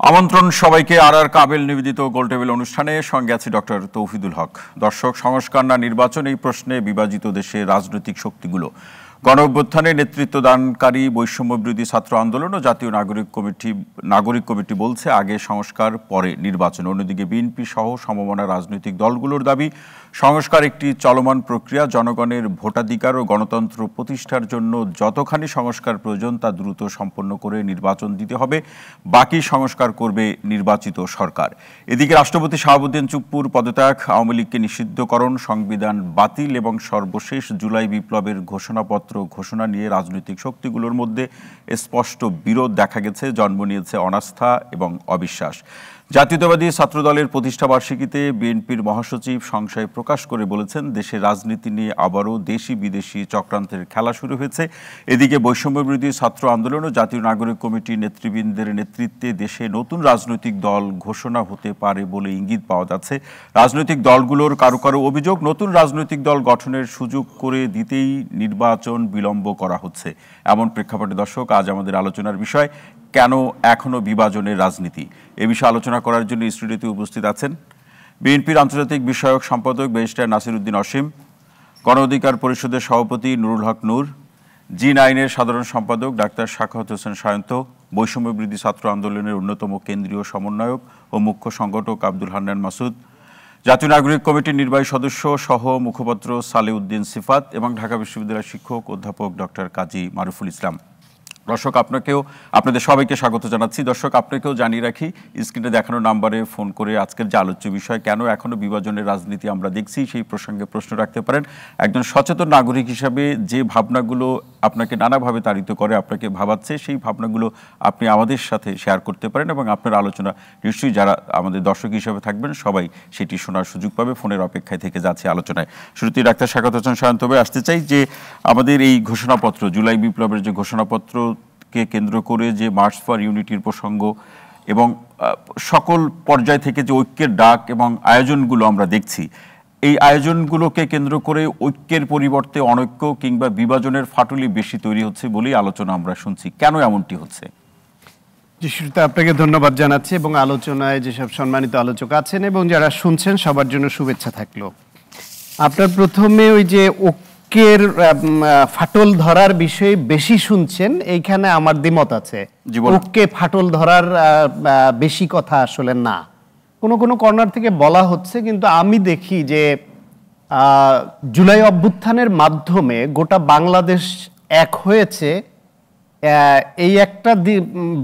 আমন্ত্রণ সবাইকে আর কাবেল নিবেদিত গোলটেবিল অনুষ্ঠানে সঙ্গে আছি ডক্টর তৌহিদুল হক। দর্শক, সংস্কার না নির্বাচন, এই প্রশ্নে বিভাজিত দেশের রাজনৈতিক শক্তিগুলো গণঅভ্যুত্থানে নেতৃত্বদানকারী বৈষম্য বিরোধী ছাত্র আন্দোলন ও জাতীয় নাগরিক কমিটি বলছে আগে সংস্কার পরে নির্বাচন। অন্যদিকে বিএনপি সহ সমমনা রাজনৈতিক দলগুলোর দাবি সংস্কার একটি চলমান প্রক্রিয়া, জনগণের ভোটাধিকার ও গণতন্ত্র প্রতিষ্ঠার জন্য যতখানি সংস্কার প্রয়োজন তা দ্রুত সম্পন্ন করে নির্বাচন দিতে হবে, বাকি সংস্কার করবে নির্বাচিত সরকার। এদিকে রাষ্ট্রপতি শাহাবুদ্দিন চুপ্পুর পদত্যাগ, আওয়ামী লীগকে নিষিদ্ধকরণ, সংবিধান বাতিল এবং সর্বশেষ জুলাই বিপ্লবের ঘোষণাপত্র ঘোষণা নিয়ে রাজনৈতিক শক্তিগুলোর মধ্যে স্পষ্ট বিরোধ দেখা গেছে, জন্ম নিয়েছে অনাস্থা এবং অবিশ্বাস। জাতীয়তাবাদী ছাত্রদলের প্রতিষ্ঠাবার্ষিকীতে বিএনপির মহাসচিব সংশয় প্রকাশ করে বলেছেন, দেশের রাজনীতি নিয়ে আবারও দেশি বিদেশি চক্রান্তের খেলা শুরু হয়েছে। এদিকে বৈষম্য বিরোধী ছাত্র আন্দোলন ও জাতীয় নাগরিক কমিটি নেতৃবৃন্দের নেতৃত্বে দেশে নতুন রাজনৈতিক দল ঘোষণা হতে পারে বলে ইঙ্গিত পাওয়া যাচ্ছে। রাজনৈতিক দলগুলোর কারো কারো অভিযোগ, নতুন রাজনৈতিক দল গঠনের সুযোগ করে দিতেই নির্বাচন বিলম্ব করা হচ্ছে। এমন প্রেক্ষাপটে দর্শক, আজ আমাদের আলোচনার বিষয় কেন এখনো বিভাজনের রাজনীতি। এ বিষয়ে আলোচনা করার জন্য স্টুডিওতে উপস্থিত আছেন বিএনপির আন্তর্জাতিক বিষয়ক সম্পাদক ব্যারিস্টার নাসিরউদ্দিন অসীম, গণ অধিকার পরিষদের সভাপতি নুরুল হক নূর, জি9-এর সাধারণ সম্পাদক ডাক্তার সাখাওয়াত হোসেন সায়ন্ত, বৈষম্য বিরোধী ছাত্র আন্দোলনের অন্যতম কেন্দ্রীয় সমন্বয়ক ও মুখ্য সংগঠক আব্দুল হান্নান মাসুদ, জাতীয় নাগরিক কমিটির নির্বাহী সদস্য সহ মুখপাত্র সালেউদ্দিন সিফাত এবং ঢাকা বিশ্ববিদ্যালয়ের শিক্ষক অধ্যাপক ডক্টর কাজী মারুফুল ইসলাম। দর্শক, আপনাদের সবাইকে স্বাগত জানাচ্ছি। দর্শক, আপনাকেও জানিয়ে রাখি, স্ক্রিনে দেখানো নাম্বারে ফোন করে আজকের যে আলোচ্য বিষয় কেন এখনো বিভাজনের রাজনীতি আমরা দেখছি সেই প্রসঙ্গে প্রশ্ন রাখতে পারেন। একজন সচেতন নাগরিক হিসাবে যে ভাবনাগুলো আপনাকে নানাভাবে তাড়িত করে, আপনাকে ভাবাচ্ছে, সেই ভাবনাগুলো আপনি আমাদের সাথে শেয়ার করতে পারেন এবং আপনার আলোচনা নিশ্চয়ই যারা আমাদের দর্শক হিসাবে থাকবেন সবাই সেটি শোনার সুযোগ পাবে। ফোনের অপেক্ষায় থেকে যাচ্ছে আলোচনায়। শুরুতেই ডাক্তার সাখাওয়াত হোসেন সায়ন্ত ভাই আসতে চাই যে আমাদের এই ঘোষণাপত্র, জুলাই বিপ্লবের যে ঘোষণাপত্র কে কেন্দ্র করে যে মার্চ ফর ইউনিটির প্রসঙ্গ এবং সকল পর্যায় থেকে যে ঐক্যের ডাক এবং আয়োজনগুলো আমরা দেখছি, এই আয়োজনগুলোকে কেন্দ্র করে ঐক্যের পরিবর্তে অনৈক্য কিংবা বিভাজনের ফাটলি বেশি তৈরি হচ্ছে বলেই আলোচনা আমরা শুনছি। কেন এমনটি হচ্ছে? জি, শুরুতে আপনাকে ধন্যবাদ জানাচ্ছি এবং আলোচনায় যেসব সম্মানিত আলোচক আছেন এবং যারা শুনছেন সবার জন্য শুভেচ্ছা থাকলো। আপনার প্রথমে ওই যে ঐক্যের ফাটল ধরার বিষয়ে বেশি শুনছেন, এইখানে আমার দ্বিমত আছে। ঐক্যে ফাটল ধরার বেশি কথা আসলে না, কোনো কোনো কর্নার থেকে বলা হচ্ছে, কিন্তু আমি দেখি যে জুলাই অভ্যুত্থানের মাধ্যমে গোটা বাংলাদেশ এক হয়েছে এই একটা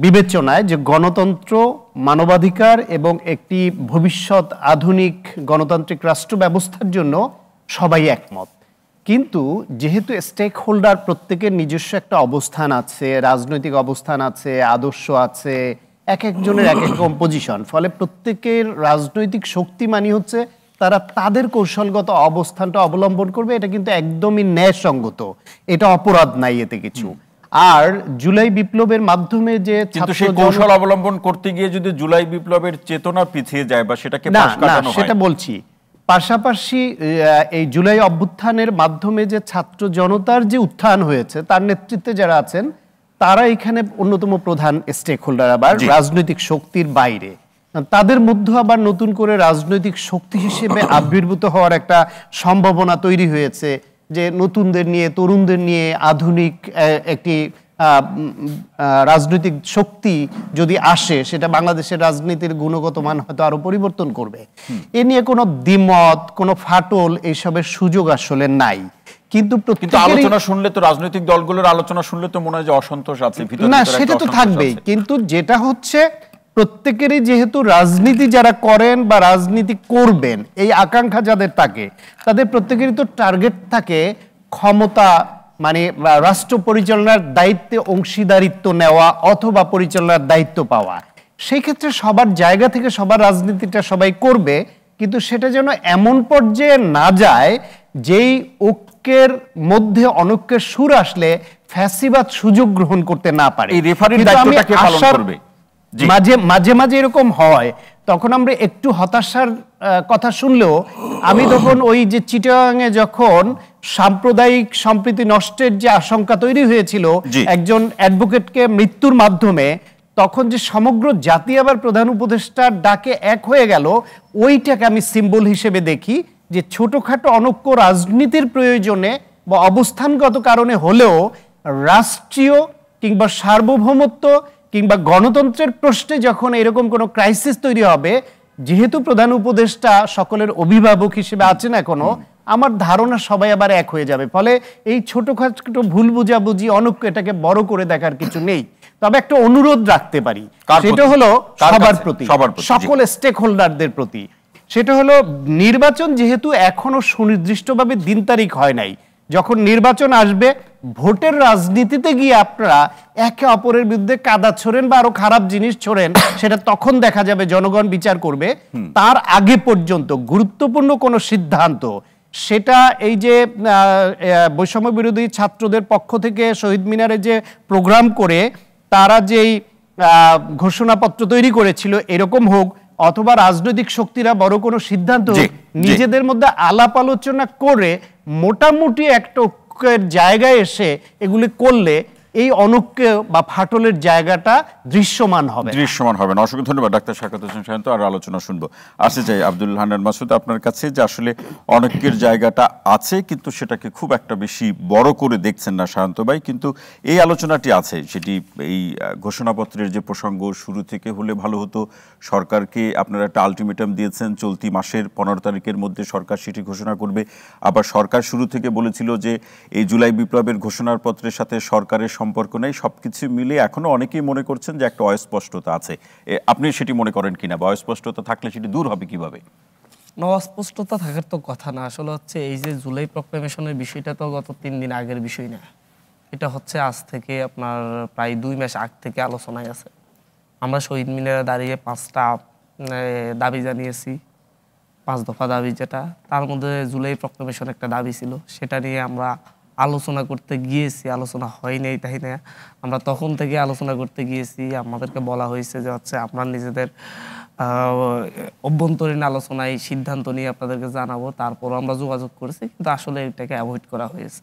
বিবেচনায় যে গণতন্ত্র, মানবাধিকার এবং একটি ভবিষ্যৎ আধুনিক গণতান্ত্রিক রাষ্ট্র ব্যবস্থার জন্য সবাই একমত। কিন্তু যেহেতু স্টেক হোল্ডার প্রত্যেকের নিজস্ব একটা অবস্থান আছে, রাজনৈতিক অবস্থান আছে, আদর্শ আছে, এক একজনের এক এক পজিশন, ফলে প্রত্যেকের রাজনৈতিক শক্তি মানে হচ্ছে তারা তাদের কৌশলগত অবস্থানটা অবলম্বন করবে। এটা কিন্তু একদমই ন্যায়সঙ্গত, এটা অপরাধ নাই এতে কিছু। আর জুলাই বিপ্লবের মাধ্যমে যে সেই কৌশল অবলম্বন করতে গিয়ে যদি জুলাই বিপ্লবের চেতনা পিছিয়ে যায় বা সেটাকে সেটা বলছি, পাশাপাশি এই জুলাই অভ্যুত্থানের মাধ্যমে যে ছাত্র জনতার যে উত্থান হয়েছে, তার নেতৃত্বে যারা আছেন তারা এখানে অন্যতম প্রধান স্টেক হোল্ডার, আবার রাজনৈতিক শক্তির বাইরে তাদের মধ্যে আবার নতুন করে রাজনৈতিক শক্তি হিসেবে আবির্ভূত হওয়ার একটা সম্ভাবনা তৈরি হয়েছে, যে নতুনদের নিয়ে, তরুণদের নিয়ে আধুনিক একটি রাজনৈতিক শক্তি যদি আসে, সেটা বাংলাদেশের রাজনীতির গুণগত মান হয়তো আরো পরিবর্তন করবে। এ নিয়ে কোনো দ্বিমত, কোনো ফাটল এইসবের সুযোগ আসলে নাই। কিন্তু আলোচনা শুনলে তো, রাজনৈতিক দলগুলোর আলোচনা শুনলে তো মনে হয় যে অসন্তোষ আছে, না সেটা তো থাকবেই। কিন্তু যেটা হচ্ছে, প্রত্যেকেরই যেহেতু রাজনীতি যারা করেন বা রাজনীতি করবেন এই আকাঙ্ক্ষা যাদের থাকে, তাদের প্রত্যেকেরই তো টার্গেট থাকে ক্ষমতা, মানে রাষ্ট্র পরিচালনার দায়িত্বে অংশীদারিত্ব নেওয়া অথবা পরিচালনার দায়িত্ব পাওয়া। সেই ক্ষেত্রে সবার জায়গা থেকে সবার রাজনীতিটা সবাই করবে, কিন্তু সেটা যেন এমন পর্যায়ে না যায় যেই ঐক্যের মধ্যে অনৈক্যের সুর আসলে ফ্যাসিবাদ সুযোগ গ্রহণ করতে না পারে। মাঝে মাঝে এরকম হয়, তখন আমরা একটু হতাশার কথা শুনলেও আমি তখন ওই যে চিটাগাংয়ে যখন সাম্প্রদায়িক সম্প্রীতি নষ্টের যে আশঙ্কা তৈরি হয়েছিল, একজন অ্যাডভোকেটকে মৃত্যুর মাধ্যমে তখন যে সমগ্র জাতি আবার প্রধান উপদেষ্টার ডাকে এক হয়ে গেল, ওইটাকে আমি সিম্বল হিসেবে দেখি যে ছোটখাটো অনৈক্য রাজনীতির প্রয়োজনে বা অবস্থানগত কারণে হলেও রাষ্ট্রীয় কিংবা সার্বভৌমত্ব কিংবা গণতন্ত্রের প্রশ্নে যখন এরকম কোনো ক্রাইসিস তৈরি হবে, যেহেতু প্রধান উপদেষ্টা সকলের অভিভাবক হিসেবে আছেন এখনো, আমার ধারণা সবাই আবার এক হয়ে যাবে। ফলে এই ছোটখাটো ভুল বুঝাবুঝি অনৈক্য এটাকে বড় করে দেখার কিছু নেই। তবে একটা অনুরোধ রাখতে পারি, সেটা হলো সবার প্রতি, সকল স্টেক হোল্ডারদের প্রতি। সেটা হলো নির্বাচন যেহেতু এখনো সুনির্দিষ্টভাবে দিন তারিখ হয় নাই, যখন নির্বাচন আসবে ভোটের রাজনীতিতে গিয়ে আপনারা একে অপরের বিরুদ্ধে কাদা ছোড়েন বা আরো খারাপ জিনিস ছোড়েন, সেটা তখন দেখা যাবে, জনগণ বিচার করবে। তার আগে পর্যন্ত গুরুত্বপূর্ণ কোনো সিদ্ধান্ত, সেটা এই যে বৈষম্য বিরোধী ছাত্রদের পক্ষ থেকে শহীদ মিনারে যে প্রোগ্রাম করে তারা যেই ঘোষণাপত্র তৈরি করেছিল এরকম হোক, অথবা রাজনৈতিক শক্তিরা বড় কোনো সিদ্ধান্ত নিজেদের মধ্যে আলাপ আলোচনা করে মোটামুটি একটা জায়গায় এসে এগুলি করলে এই অনৈক্য বা ফাটলের জায়গাটা দৃশ্যমান হবে না। অসংখ্য ধন্যবাদ ডাক্তার শাকাত হোসেন শান্ত। আর আলোচনা শুনবো। আসতে চাই আব্দুল হান্নান মাসুদ আপনার কাছে, যে আসলে অনৈক্যের জায়গাটা আছে কিন্তু সেটাকে খুব একটা বেশি বড় করে দেখছেন না শান্ত ভাই, কিন্তু এই আলোচনাটি আছে, সেটি এই ঘোষণাপত্রের যে প্রসঙ্গ শুরু থেকে হলে ভালো হতো। সরকারকে আপনারা একটা আলটিমেটাম দিয়েছেন, চলতি মাসের 15 তারিখের মধ্যে সরকার সেটি ঘোষণা করবে। আবার সরকার শুরু থেকে বলেছিল যে এই জুলাই বিপ্লবের ঘোষণার পত্রের সাথে সরকারের সম্পর্ক নেই। সবকিছু মিলে এখনো অনেকেই মনে করছেন যে একটা অস্পষ্টতা আছে। আপনি সেটি মনে করেন কিনা, বা অস্পষ্টতা থাকলে সেটি দূর হবে কিভাবে? না, অস্পষ্টতা থাকার তো কথা না। আসলে হচ্ছে এই যে জুলাই প্রক্লেমেশনের বিষয়টা তো গত 3 দিন আগের বিষয় না, এটা হচ্ছে আজ থেকে আপনার প্রায় 2 মাস আগ থেকে আলোচনায় আছে। আমরা শহীদ মিনারে দাঁড়িয়ে 5টা দাবি জানিয়েছি, 5 দফা দাবি, যেটা তার মধ্যে জুলাই প্রক্লেমেশন একটা দাবি ছিল। সেটা নিয়ে আমরা আলোচনা করতে গিয়েছি, আলোচনা হয় নাই তাই না, আমরা তখন থেকে আলোচনা করতে গিয়েছি। আমাদেরকে বলা হয়েছে যে হচ্ছে আপনার নিজেদের অভ্যন্তরীণ আলোচনায় সিদ্ধান্ত নিয়ে আপনাদেরকে জানাবো। তারপরও আমরা যোগাযোগ করেছি, কিন্তু আসলে এটাকে অ্যাভয়েড করা হয়েছে।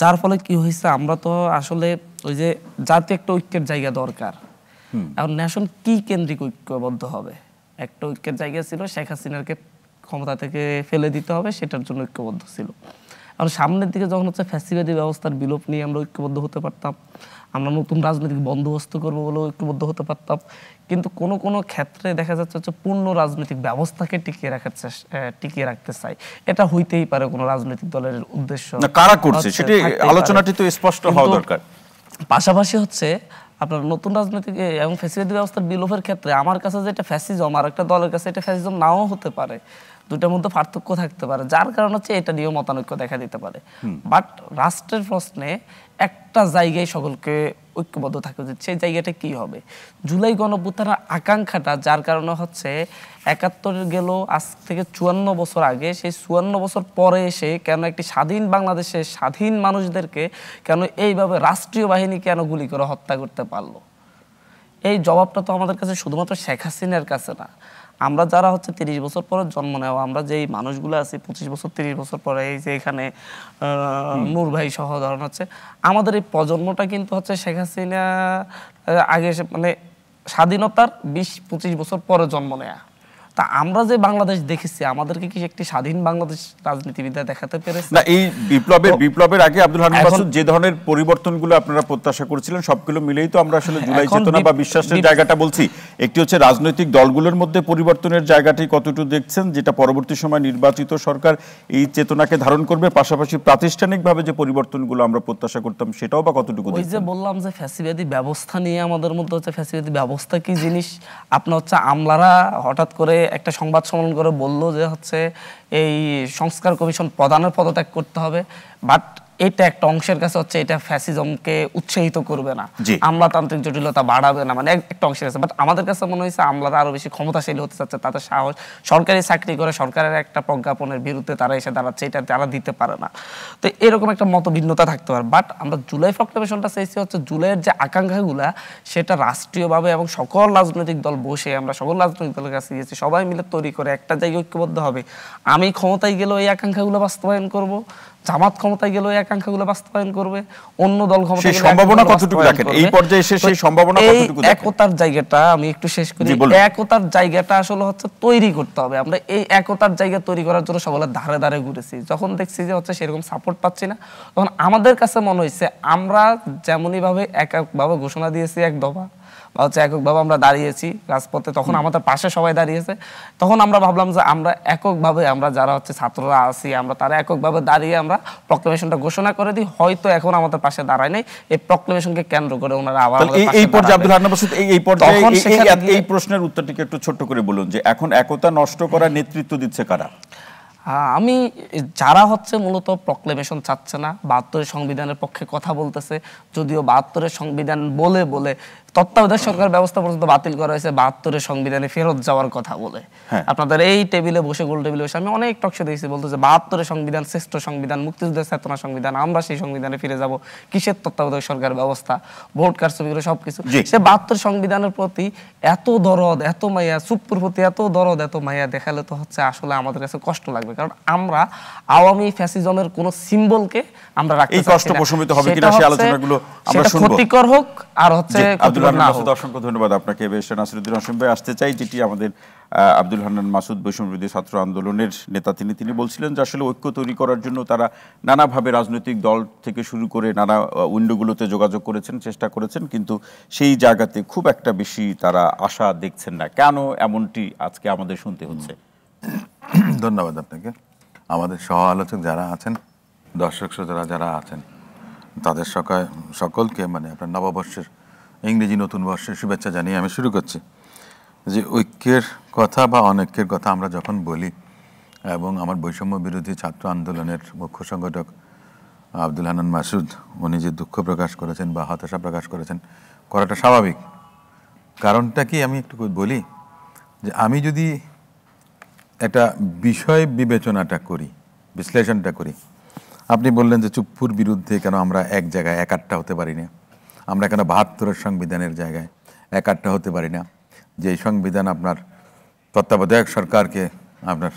যার ফলে কি হয়েছে, আমরা তো আসলে ওই যে জাতীয় একটা ঐক্যের জায়গা দরকার। এখন ন্যাশন কি কেন্দ্রিক ঐক্যবদ্ধ হবে, একটা ঐক্যের জায়গা ছিল শেখ হাসিনাকে ক্ষমতা থেকে ফেলে দিতে হবে, সেটার জন্য ঐক্যবদ্ধ ছিল। আর সামনের দিকে যখন হচ্ছে ফ্যাসিবাদী ব্যবস্থার বিলোপ নিয়ে আমরা ঐক্যবদ্ধ হতে পারতাম, আমরা নতুন রাজনৈতিক বন্দোবস্ত করবো বলে ঐক্যবদ্ধ হতে পারতাম। কিন্তু কোনো কোনো ক্ষেত্রে দেখা যাচ্ছে হচ্ছে পূর্ণ রাজনৈতিক ব্যবস্থাকে টিকিয়ে রাখতে চাই, এটা হইতেই পারে কোনো রাজনৈতিক দলের উদ্দেশ্য। কারা করছে সেটি আলোচনাটি তো স্পষ্ট হওয়া দরকার। পাশাপাশি হচ্ছে আপনার নতুন রাজনৈতিক এবং ফ্যাসিবাদী ব্যবস্থার বিলোপের ক্ষেত্রে আমার কাছে যেটা ফ্যাসিজম, আর একটা দলের কাছে এটা ফ্যাসিজম নাও হতে পারে, দুটার মধ্যে পার্থক্য থাকতে পারে, যার কারণ হচ্ছে এটা নিয়েও মতানৈক্য দেখা দিতে পারে। বাট রাষ্ট্রের প্রশ্নে একটা জায়গায় সকলকে ঐক্যবদ্ধ থাকা উচিত। সেই জায়গাটা কি হবে? জুলাই গণঅভ্যুত্থানের আকাঙ্ক্ষাটা, যার কারণে হচ্ছে 71 গেল আজ থেকে 54 বছর আগে, সেই 54 বছর পরে এসে কেন একটি স্বাধীন বাংলাদেশে স্বাধীন মানুষদেরকে কেন এইভাবে রাষ্ট্রীয় বাহিনী কেন গুলি করে হত্যা করতে পারলো? এই জবাবটা তো আমাদের কাছে শুধুমাত্র শেখ হাসিনার কাছে না, আমরা যারা হচ্ছে 30 বছর পরে জন্ম নেওয়া, আমরা যেই মানুষগুলো আছি 25 বছর 30 বছর পরে, এই যে এখানে নূর ভাই সহ ধরন হচ্ছে আমাদের এই প্রজন্মটা কিন্তু হচ্ছে শেখ হাসিনা আগে মানে স্বাধীনতার 20-25 বছর পরে জন্ম নেয়া। তা আমরা যে বাংলাদেশ দেখেছি, আমাদেরকে কি একটি স্বাধীন বাংলাদেশ রাজনীতিবিদরা দেখাতে পেরেছে? না, এই বিপ্লবের আগে আব্দুল হান্নান মাসুদ যে ধরনের পরিবর্তনগুলো আপনারা প্রত্যাশা করেছিলেন সবগুলো মিলেই তো আমরা আসলে জুলাই চেতনা বা বিশ্বাসের জায়গাটা বলছি। একটি হচ্ছে রাজনৈতিক দলগুলোর মধ্যে পরিবর্তনের জায়গাটি কতটুকু দেখছেন, যেটা পরবর্তী সময় নির্বাচিত সরকার এই চেতনাকে ধারণ করবে, পাশাপাশি প্রাতিষ্ঠানিকভাবে যে পরিবর্তনগুলো আমরা প্রত্যাশা করতাম সেটাও বা কতটুকু? ওই যে বললাম যে ফ্যাসিবাদী ব্যবস্থা নিয়ে আমাদের মধ্যে হচ্ছে ফ্যাসিবাদী ব্যবস্থা কি জিনিস, আপনার হচ্ছে আমলারা হঠাৎ করে একটা সংবাদ সম্মেলন করে বলল যে হচ্ছে এই সংস্কার কমিশন প্রধানের পদত্যাগ করতে হবে, বাট এটা একটা অংশের কাছে হচ্ছে এটা ফ্যাসিজমকে উৎসাহিত করবে না, আমলাতান্ত্রিক জটিলতা বাড়াবে না, মানে একটা অংশের কাছে। বাট আমাদের কাছে মনে হয়েছে আমলারা আরো বেশি ক্ষমতাশালী হতে চাচ্ছে, তাদের সাহস, সরকারি চাকরি করে সরকারের একটা প্রজ্ঞাপনের বিরুদ্ধে তারা এসে দাঁড়াচ্ছে, এটা তারা দিতে পারে না। তো এরকম একটা মতভিন্নতা থাকতে পারে। বাট আমরা জুলাই প্রক্লেমেশনটা চাইছি হচ্ছে জুলাইয়ের যে আকাঙ্ক্ষাগুলা সেটা রাষ্ট্রীয়ভাবে এবং সকল রাজনৈতিক দল বসে, আমরা সকল রাজনৈতিক দলের কাছে গিয়েছি, সবাই মিলে তৈরি করে একটা জায়গায় ঐক্যবদ্ধ হবে। আমি ক্ষমতায় গেলেও এই আকাঙ্ক্ষাগুলো বাস্তবায়ন করব, জামাত ক্ষমতায় গেলে ওই আকাঙ্ক্ষাগুলো বাস্তবায়ন করবে, অন্য দল ক্ষমতায় সেই গেলে সম্ভাবনা কতটুকু দেখেন এই পর্যায়ে এসে সেই সম্ভাবনা কতটুকু দেখেন? একতার জায়গাটা আমি একটু শেষ করি। একতার জায়গাটা আসলে হচ্ছে তৈরি করতে হবে। আমরা এই একতার জায়গা তৈরি করার জন্য সকলের ধারে ধারে ঘুরেছি, যখন দেখছি যে হচ্ছে সেরকম সাপোর্ট পাচ্ছি না, তখন আমাদের কাছে মনে হয়েছে আমরা যেমনই ভাবে এককভাবে ঘোষণা দিয়েছি এক দফা বা হচ্ছে এককভাবে আমরা দাঁড়িয়েছি রাজপথে, তখন আমাদের পাশে সবাই দাঁড়িয়েছে, তখন আমরা ভাবলাম যে আমরা এককভাবে আমরা যারা হচ্ছে ছাত্ররা আছি আমরা তারা এককভাবে দাঁড়িয়ে আমরা প্রক্লেমেশনটা ঘোষণা করে দিই। হয়তো এখন আমাদের পাশে দাঁড়ায় নাই, এই প্রক্লেমেশনকে কেন্দ্র করে ওনারা আবার এই পর্যায়ে আব্দুল হান্নান মাসুদ এই পর্যায়ে এই প্রশ্নের উত্তরটিকে একটু ছোট্ট করে বলুন যে এখন একতা নষ্ট করার নেতৃত্ব দিচ্ছে কারা? আমি যারা হচ্ছে মূলত প্রক্লেমেশন চাচ্ছে না, ৭২ সংবিধানের পক্ষে কথা বলতেছে, যদিও ৭২ সংবিধান বলে বলে তত্ত্বাবধায়ক সরকার ব্যবস্থা পর্যন্ত বাতিল করা হয়েছে ৭২ সংবিধানে ফেরত যাওয়ার কথা বলে। আপনাদের এই টেবিলে বসে গোল টেবিলে বসে আমি অনেক টকশো দিয়েছি, বলতে যে ৭২ সংবিধান শ্রেষ্ঠ সংবিধান, মুক্তিযুদ্ধের চেতনা সংবিধান, আমরা সেই সংবিধানে ফিরে যাব, কিসের তত্ত্বাবধায়ক সরকার ব্যবস্থা, ভোট কারচুপিগুলো সবকিছু। সে ৭২ সংবিধানের প্রতি এত দরদ, এত মায়া, চুপ্পুর প্রতি এত দরদ, এত মায়া দেখালে তো হচ্ছে আসলে আমাদের কাছে কষ্ট লাগবে, কারণ আমরা আওয়ামী ফ্যাসিজমের কোন সিম্বলকে আমরা রাখতে চাই না। এই কষ্ট প্রশমিত হবে কিনা সেই আলোচনাগুলো আমরা শুনবো। ক্ষতিকর হোক আর হচ্ছে আব্দুল হান্নান মাসুদ, অসংখ্য ধন্যবাদ আপনাকে। ব্যারিস্টার নাসিরউদ্দিন অসীম ভাই, আসতে চাই যেটি আমাদের আব্দুল হান্নান মাসুদ বৈষম্যবিরোধী ছাত্র আন্দোলনের নেতা, তিনি বলছিলেন যে আসলে ঐক্য তৈরি করার জন্য তারা নানাভাবে রাজনৈতিক দল থেকে শুরু করে নানা উইন্ডোগুলোতে যোগাযোগ করেছেন, চেষ্টা করেছেন, কিন্তু সেই জায়গাতে খুব একটা বেশি তারা আশা দেখছেন না। কেন এমনটি আজকে আমাদের শুনতে হচ্ছে? ধন্যবাদ আপনাকে। আমাদের সহ আলোচক যারা আছেন, দর্শক শ্রোতারা যারা আছেন, তাদের সকলকে মানে আপনার নববর্ষের ইংরেজি নতুন বর্ষের শুভেচ্ছা জানিয়ে আমি শুরু করছি। যে ঐক্যের কথা বা অনৈক্যের কথা আমরা যখন বলি, এবং আমার বৈষম্য বিরোধী ছাত্র আন্দোলনের মুখ্য সংগঠক আব্দুল হান্নান মাসুদ উনি যে দুঃখ প্রকাশ করেছেন বা হতাশা প্রকাশ করেছেন, করাটা স্বাভাবিক। কারণটা কি আমি একটু বলি, যে আমি যদি একটা বিষয় বিবেচনাটা করি, বিশ্লেষণটা করি, আপনি বললেন যে চুপ্পুর বিরুদ্ধে কেন আমরা এক জায়গায় একাট্টা হতে পারি না, আমরা কেন ৭২ সংবিধানের জায়গায় একাট্টা হতে পারি না, যে এই সংবিধান আপনার তত্ত্বাবধায়ক সরকারকে আপনার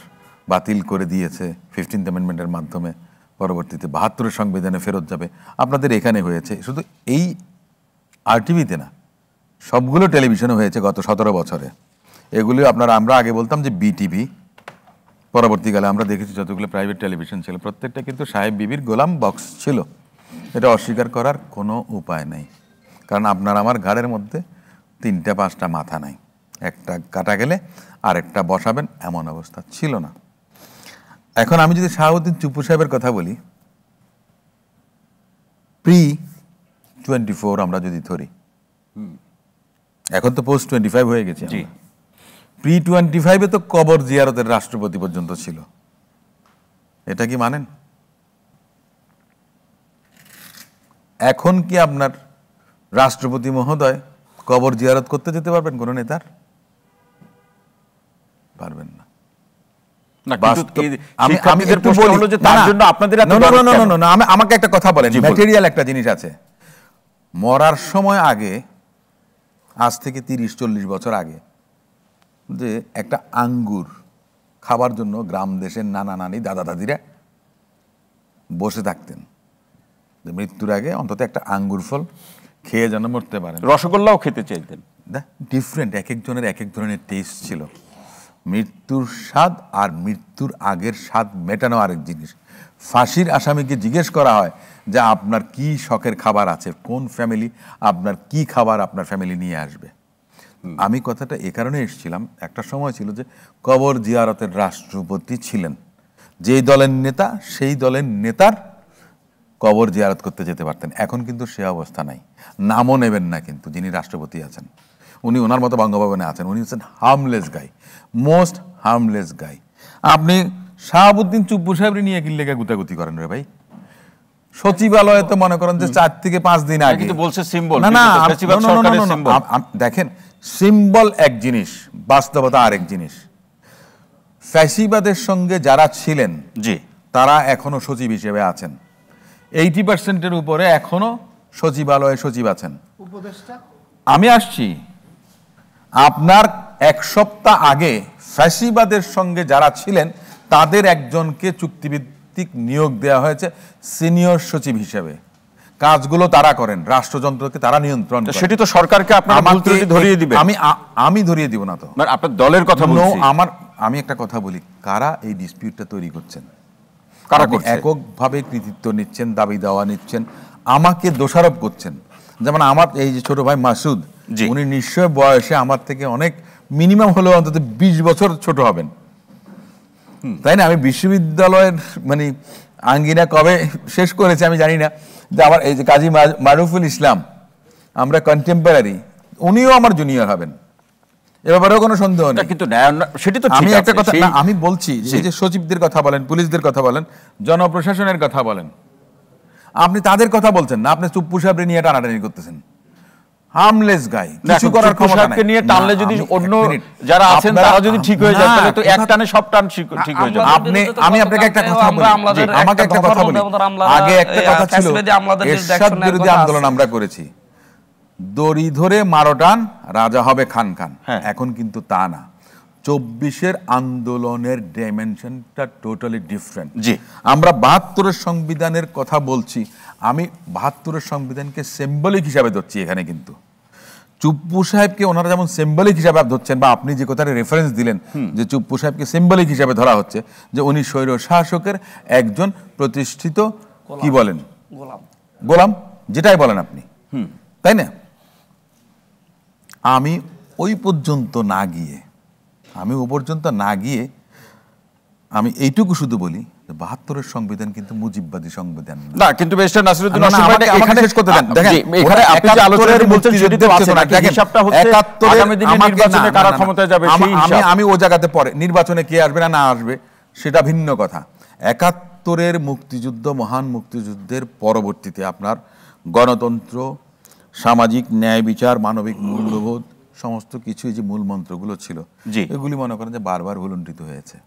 বাতিল করে দিয়েছে 15th অ্যামেন্ডমেন্টের মাধ্যমে, পরবর্তীতে ৭২ সংবিধানে ফেরত যাবে। আপনাদের এখানে হয়েছে, শুধু এই আরটিভিতে না, সবগুলো টেলিভিশনে হয়েছে গত 17 বছরে। এগুলো আমরা আগে বলতাম যে বিটিভি, পরবর্তীকালে আমরা দেখেছি যতগুলো প্রাইভেট টেলিভিশন ছিল প্রত্যেকটা কিন্তু সাহেব বিবির গোলাম বক্স ছিল। এটা অস্বীকার করার কোনো উপায় নেই, কারণ আপনার আমার ঘাড়ের মধ্যে 3-5টা মাথা নাই, একটা কাটা গেলে আরেকটা বসাবেন এমন অবস্থা ছিল না। এখন আমি যদি শাহাবুদ্দিন চুপ্পু সাহেবের কথা বলি, প্রি-24 আমরা যদি ধরি, এখন তো পোস্ট-25 হয়ে গেছে। প্রি-25-এ তো কবর জিয়ারতের রাষ্ট্রপতি পর্যন্ত ছিল। এটা কি মানেন? এখন কি আপনার রাষ্ট্রপতি মহোদয় কবর জিয়ারত করতে যেতে পারবেন কোন নেতার? পারবেন না। আমাকে একটা কথা বলেন, ম্যাটেরিয়াল একটা জিনিস আছে। মরার সময় আগে, আজ থেকে 30-40 বছর আগে, যে একটা আঙ্গুর খাবার জন্য গ্রাম দেশের নানা নানি দাদা দাদিরা বসে থাকতেন, যে মৃত্যুর আগে অন্তত একটা আঙ্গুর ফল খেয়ে যেন মরতে পারেন। রসগোল্লাও খেতে চাইতেন। ডিফারেন্ট, এক একজনের এক এক ধরনের টেস্ট ছিল। মৃত্যুর স্বাদ আর মৃত্যুর আগের স্বাদ মেটানো আরেক জিনিস। ফাঁসির আসামিকে জিজ্ঞেস করা হয় যে আপনার কি শখের খাবার আছে, কোন ফ্যামিলি আপনার কি খাবার আপনার ফ্যামিলি নিয়ে আসবে। আমি কথাটা এ কারণে এসেছিলাম, একটা সময় ছিল যে কবর জিয়ারতের রাষ্ট্রপতি ছিলেন, যেই দলের নেতা সেই দলের নেতার কবর জিয়ারত করতে যেতে পারতেন। এখন কিন্তু সে অবস্থা নাই। নামও নেবেন না কিন্তু যিনি রাষ্ট্রপতি আছেন, উনি ওনার মতো বঙ্গভবনে আছেন, উনি হচ্ছেন হার্মলেস গাই, মোস্ট হার্মলেস গাই। আপনি শাহাবুদ্দিন চুপ্পু সাহেব নিয়ে কি লেগে গুতাগুতি করেন রে ভাই? সচিবালয়ে তো মনে করেন যে 4 থেকে 5 দিন আগে বলছে সিম্বল। না, দেখেন, সিম্বল এক জিনিস, বাস্তবতা আরেক জিনিস। ফ্যাসিবাদের সঙ্গে যারা ছিলেন তারা এখনো সচিব হিসেবে আছেন। 80% উপরে এখনো সচিবালয়ে সচিব আছেন। আমি আসছি, আপনার 1 সপ্তাহ আগে ফ্যাসিবাদের সঙ্গে যারা ছিলেন তাদের একজনকে চুক্তিবিদ ভিত্তিক নিয়োগ দেওয়া হয়েছে সিনিয়র সচিব হিসেবে। কাজগুলো তারা করেন, রাষ্ট্রযন্ত্রকে তারা নিয়ন্ত্রণ করেন। সেটি তো সরকারকে আপনারা ভুল ত্রুটি ধরিয়ে দিবেন। আমি ধরিয়ে দিব না তো, মানে আপনার দলের কথা বলছি। আমি একটা কথা বলি, কারা এই ডিসপিউটটা তৈরি করছেন, কারা করছে? এককভাবে কৃতিত্ব নিচ্ছেন, দাবি দাওয়া নিচ্ছেন, আমাকে দোষারোপ করছেন। যেমন আমার এই যে ছোট ভাই মাসুদ, উনি নিশ্চয় বয়সে আমার থেকে অনেক, মিনিমাম হলেও অন্তত 20 বছর ছোট হবেন, তাই না? আমি বিশ্ববিদ্যালয়ের মানে আঙ্গিনা কবে শেষ করেছি আমি জানি না, যে আমার এই যে কাজী মারুফুল ইসলাম, আমরা কন্টেম্পোরারি, উনিও আমার জুনিয়র হবেন, এ ব্যাপারেও কোনো সন্দেহ নেই। কিন্তু সেটি তো আমি একটা কথা আমি বলছি, এই যে সচিবদের কথা বলেন, পুলিশদের কথা বলেন, জনপ্রশাসনের কথা বলেন, আপনি তাদের কথা বলছেন না, আপনি চুপ্পু সাহেবরে নিয়ে টানাটানি করতেছেন। হার্মলেস গাই, কিছু করার ক্ষমতা নাই। নিয়ে টানলে যদি অন্য যারা আছেন তারা যদি ঠিক হয়ে যায়, তাহলে তো এক টানে সব টান ঠিক হয়ে যাবে। আমি আপনাকে একটা কথা বলি, আমাকে একটা কথা বলি, আগে একটা কথা ছিল, এরশাদ বিরোধী আন্দোলন আমরা করেছি, দড়ি ধরে মারো টান রাজা হবে খান খান। এখন কিন্তু তা না, 24-এর আন্দোলনের ডাইমেনশনটা টোটালি ডিফারেন্ট। জি, আমরা 72-এর সংবিধানের কথা বলছি, আমি 72-এর সংবিধানকে সিম্বলিক হিসাবে ধরছি এখানে। কিন্তু চুপ্পু সাহেবকে ওনারা যেমন সিম্বলিক হিসাবে ধরছেন, বা আপনি যে কথাটা রেফারেন্স দিলেন যে চুপ্পু সাহেবকে সিম্বলিক হিসাবে ধরা হচ্ছে, যে উনি স্বৈর শাসকের একজন প্রতিষ্ঠিত কি বলেন গোলাম, যেটাই বলেন আপনি, তাই না? আমি ওই পর্যন্ত না গিয়ে আমি এইটুকু শুধু বলি, 72-এর সংবিধান কিন্তু মুজিববাদী সংবিধান না। কিন্তু মিস্টার নাসিরউদ্দিন এখানে শেষ করতে দেন। দেখেন, এখানে আপনি যে আলোচনা বলছেন সেটি তো আছে না, হিসাবটা হচ্ছে আগামী দিনে নির্বাচনে কারা ক্ষমতায় যাবে সেই হিসাব। আমি ও জায়গাতে পরে নির্বাচনে কে আসবে না আসবে সেটা ভিন্ন কথা। 71-এর মুক্তিযুদ্ধ, মহান মুক্তিযুদ্ধের পরবর্তীতে আপনার গণতন্ত্র, সামাজিক ন্যায় বিচার, মানবিক মূল্যবোধ, সমস্ত কিছু যে মূল মন্ত্রগুলো ছিল, এগুলি মনে করেন যে বারবার ভুলুণ্ঠিত হয়েছে।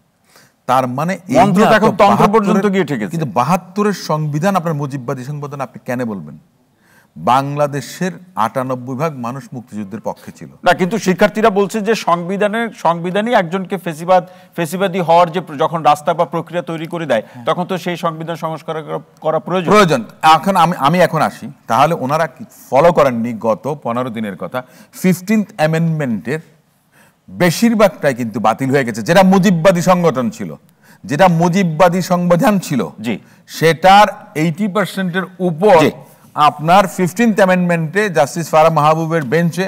তার মানে মন্ত্রটা এখন তন্ত্র পর্যন্ত গিয়ে ঠেকেছে। কিন্তু 72-এর সংবিধান আপনার মুজিববাদী সংবিধান আপনি কেন বলবেন? বাংলাদেশের 98% মানুষ মুক্তিযুদ্ধের পক্ষে ছিল না। কিন্তু শিক্ষার্থীরা বলছে যে সংবিধানই একজনকে ফেসিবাদী হওয়ার যে যখন রাস্তা বা প্রক্রিয়া তৈরি করে দেয়, তখন তো সেই সংবিধান সংস্কার করা প্রয়োজন। এখন আমি এখন আসি, তাহলে ওনারা ফলো করেননি গত 15 দিনের কথা। 15th অ্যামেন্ডমেন্টের বেশিরভাগটাই কিন্তু বাতিল হয়ে গেছে, যেটা মুজিববাদী সংগঠন ছিল, যেটা মুজিববাদী সংবিধান ছিল, সেটার 80%-এর উপর আপনার 15th অ্যামেন্ডমেন্টে জাস্টিস ফারাহ মাহবুবের বেঞ্চে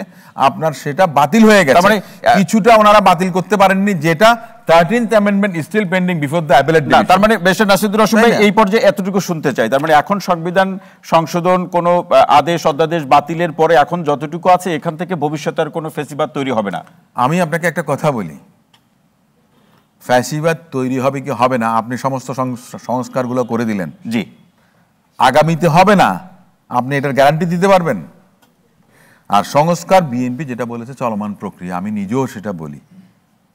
আপনার সেটা বাতিল হয়ে গেছে। মানে কিছুটা ওনারা বাতিল করতে পারেননি, যেটা 13th amendment still pending before the appellate division. তার মানে মিস্টার নাসিরুদ্দিন রহমান ভাই এই পর্যায়ে এতটুকু শুনতে চাই, তার মানে এখন সংবিধান সংশোধন, কোনো আদেশ অধ্যাদেশ বাতিলের পরে এখন যতটুকু আছে, এখান থেকে ভবিষ্যতে আর কোনো ফ্যাসিবাদ তৈরি হবে না। আমি আপনাকে একটা কথা বলি, ফ্যাসিবাদ তৈরি হবে কি হবে না, আপনি সমস্ত সংস্কারগুলো করে দিলেন, আগামীতে হবে না, আপনি এটার গ্যারান্টি দিতে পারবেন? আর সংস্কার বিএনপি যেটা বলেছে চলমান প্রক্রিয়া, আমি নিজেও সেটা বলি,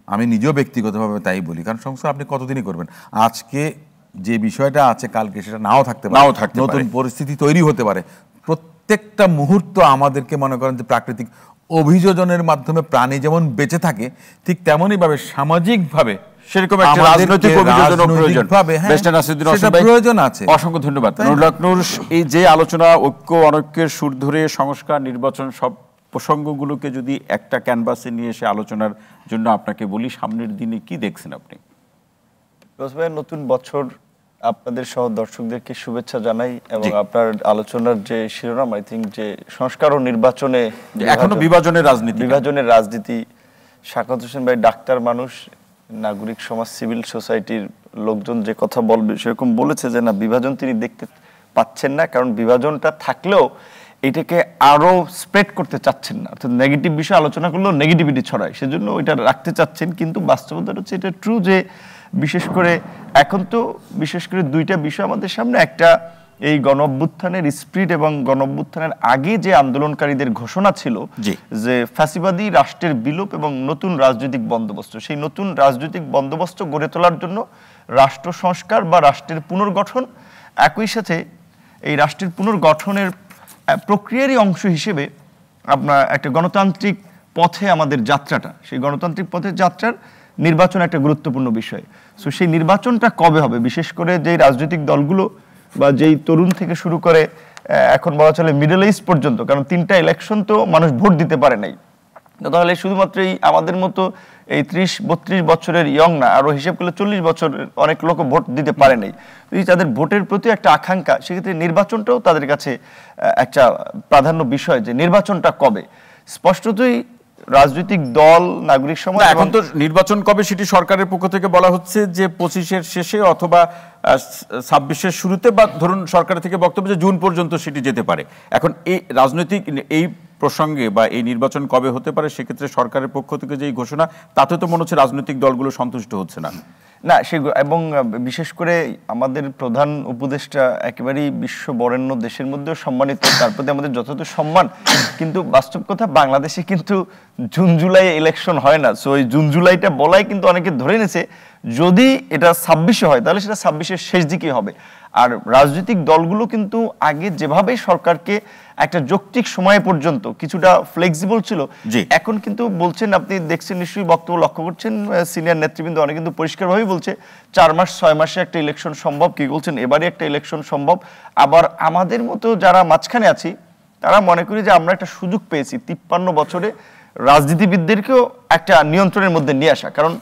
আমি নিজেও ব্যক্তিগতভাবে তাই বলি। কারণ সংস্কার আপনি কতদিনই করবেন? আজকে যে বিষয়টা আছে কালকে সেটা নাও থাকতে পারে, নতুন পরিস্থিতি তৈরি হতে পারে। প্রত্যেকটা মুহূর্ত আমাদেরকে মনে করেন যে প্রাকৃতিক অভিযোজনের মাধ্যমে প্রাণী যেমন বেঁচে থাকে, ঠিক তেমনই ভাবে সামাজিকভাবে সেরকম একটা রাজনৈতিক অভিযোজনও প্রয়োজন আছে। অসংখ্য ধন্যবাদ নুরুল হক নূর। এই যে আলোচনা, ঐক্য অনৈক্যের সুর ধরে সংস্কার, নির্বাচন, সব প্রসঙ্গগুলোকে যদি একটা ক্যানভাসে নিয়ে এসে আলোচনার জন্য আপনাকে বলি, সামনের দিনে কি দেখছেন আপনি? নতুন বছর আপনাদের সহ দর্শকদেরকে শুভেচ্ছা জানাই, এবং আপনার আলোচনার যে শিরোনাম, আই থিঙ্ক যে সংস্কার ও নির্বাচনে এখনো বিভাজনের রাজনীতি, শাকাত হোসেন ভাই ডাক্তার মানুষ, নাগরিক সমাজ, সিভিল সোসাইটির লোকজন যে কথা বলবে সেরকম বলেছে যে না, বিভাজন তিনি দেখতে পাচ্ছেন না, কারণ বিভাজনটা থাকলেও এটাকে আরো স্প্রেড করতে চাচ্ছেন না, অর্থাৎ নেগেটিভ বিষয় আলোচনা করলেও নেগেটিভিটি ছড়ায়, সেজন্য ওইটা রাখতে চাচ্ছেন। কিন্তু বাস্তবতা হচ্ছে এটা ট্রু যে বিশেষ করে এখন তো বিশেষ করে দুইটা বিষয় আমাদের সামনে, একটা এই গণঅভ্যুত্থানের স্পিরিট এবং গণঅভ্যুত্থানের আগে যে আন্দোলনকারীদের ঘোষণা ছিল যে ফ্যাসিবাদী রাষ্ট্রের বিলোপ এবং নতুন রাজনৈতিক বন্দোবস্ত, সেই নতুন রাজনৈতিক বন্দোবস্ত গড়ে তোলার জন্য রাষ্ট্র সংস্কার বা রাষ্ট্রের পুনর্গঠন, একই সাথে এই রাষ্ট্রের পুনর্গঠনের প্রক্রিয়ারই অংশ হিসেবে আপনার একটা গণতান্ত্রিক পথে আমাদের যাত্রাটা, সেই গণতান্ত্রিক পথের যাত্রার নির্বাচন একটা গুরুত্বপূর্ণ বিষয়। সো সেই নির্বাচনটা কবে হবে, বিশেষ করে যেই রাজনৈতিক দলগুলো বা যেই তরুণ থেকে শুরু করে এখন বলা চলে মিডল এজ পর্যন্ত, কারণ 3টা ইলেকশন তো মানুষ ভোট দিতে পারে নাই, তাহলে শুধুমাত্র এই আমাদের মতো এই 30-32 বছরের ইয়ং না, আরো হিসেব করলে 40 বছর অনেক লোক ভোট দিতে পারে নাই। তাদের ভোটের প্রতি একটা আকাঙ্ক্ষা, সেক্ষেত্রে নির্বাচনটাও তাদের কাছে একটা প্রাধান্য বিষয় যে নির্বাচনটা কবে। স্পষ্টতই রাজনৈতিক দল, নাগরিক সমাজ, এখন তো নির্বাচন কবে সেটি সরকারের পক্ষ থেকে বলা হচ্ছে যে 25-এর শেষে অথবা 26-এর শুরুতে, বা ধরুন সরকার থেকে বক্তব্য যে জুন পর্যন্ত সেটি যেতে পারে। এখন এই রাজনৈতিক এই প্রসঙ্গে বা এই নির্বাচন কবে হতে পারে সেক্ষেত্রে সরকারের পক্ষ থেকে যে ঘোষণা, তাতে তো মনে হচ্ছে রাজনৈতিক দলগুলো সন্তুষ্ট হচ্ছে না। না এবং বিশেষ করে আমাদের প্রধান উপদেষ্টা একেবারেই বিশ্ব বরেণ্য দেশের মধ্যেও সম্মানিত, তার প্রতি আমাদের যথাযথ সম্মান, কিন্তু বাস্তব কথা বাংলাদেশে কিন্তু জুন জুলাই ইলেকশন হয় না। সো এই জুন জুলাইটা বলাই কিন্তু অনেকে ধরে নিয়েছে যদি এটা 26-এ হয় তাহলে সেটা 26-এর শেষ দিকে হবে। আর রাজনৈতিক দলগুলো কিন্তু আগে যেভাবে সরকারকে একটা যৌক্তিক সময় পর্যন্ত কিছুটা ফ্লেক্সিবল ছিল, এখন কিন্তু বলছেন, আপনি দেখছেন নিশ্চয়ই, বক্তব্য লক্ষ্য করছেন, সিনিয়র নেতৃবৃন্দ অনেক কিন্তু পরিষ্কারভাবেই বলছে 4 মাস 6 মাসে একটা ইলেকশন সম্ভব, কি বলছেন এবারে একটা ইলেকশন সম্ভব। আবার আমাদের মতো যারা মাঝখানে আছি তারা মনে করি যে আমরা একটা সুযোগ পেয়েছি 53 বছরে রাজনীতিবিদদেরকেও একটা নিয়ন্ত্রণের মধ্যে নিয়ে আসা। কারণ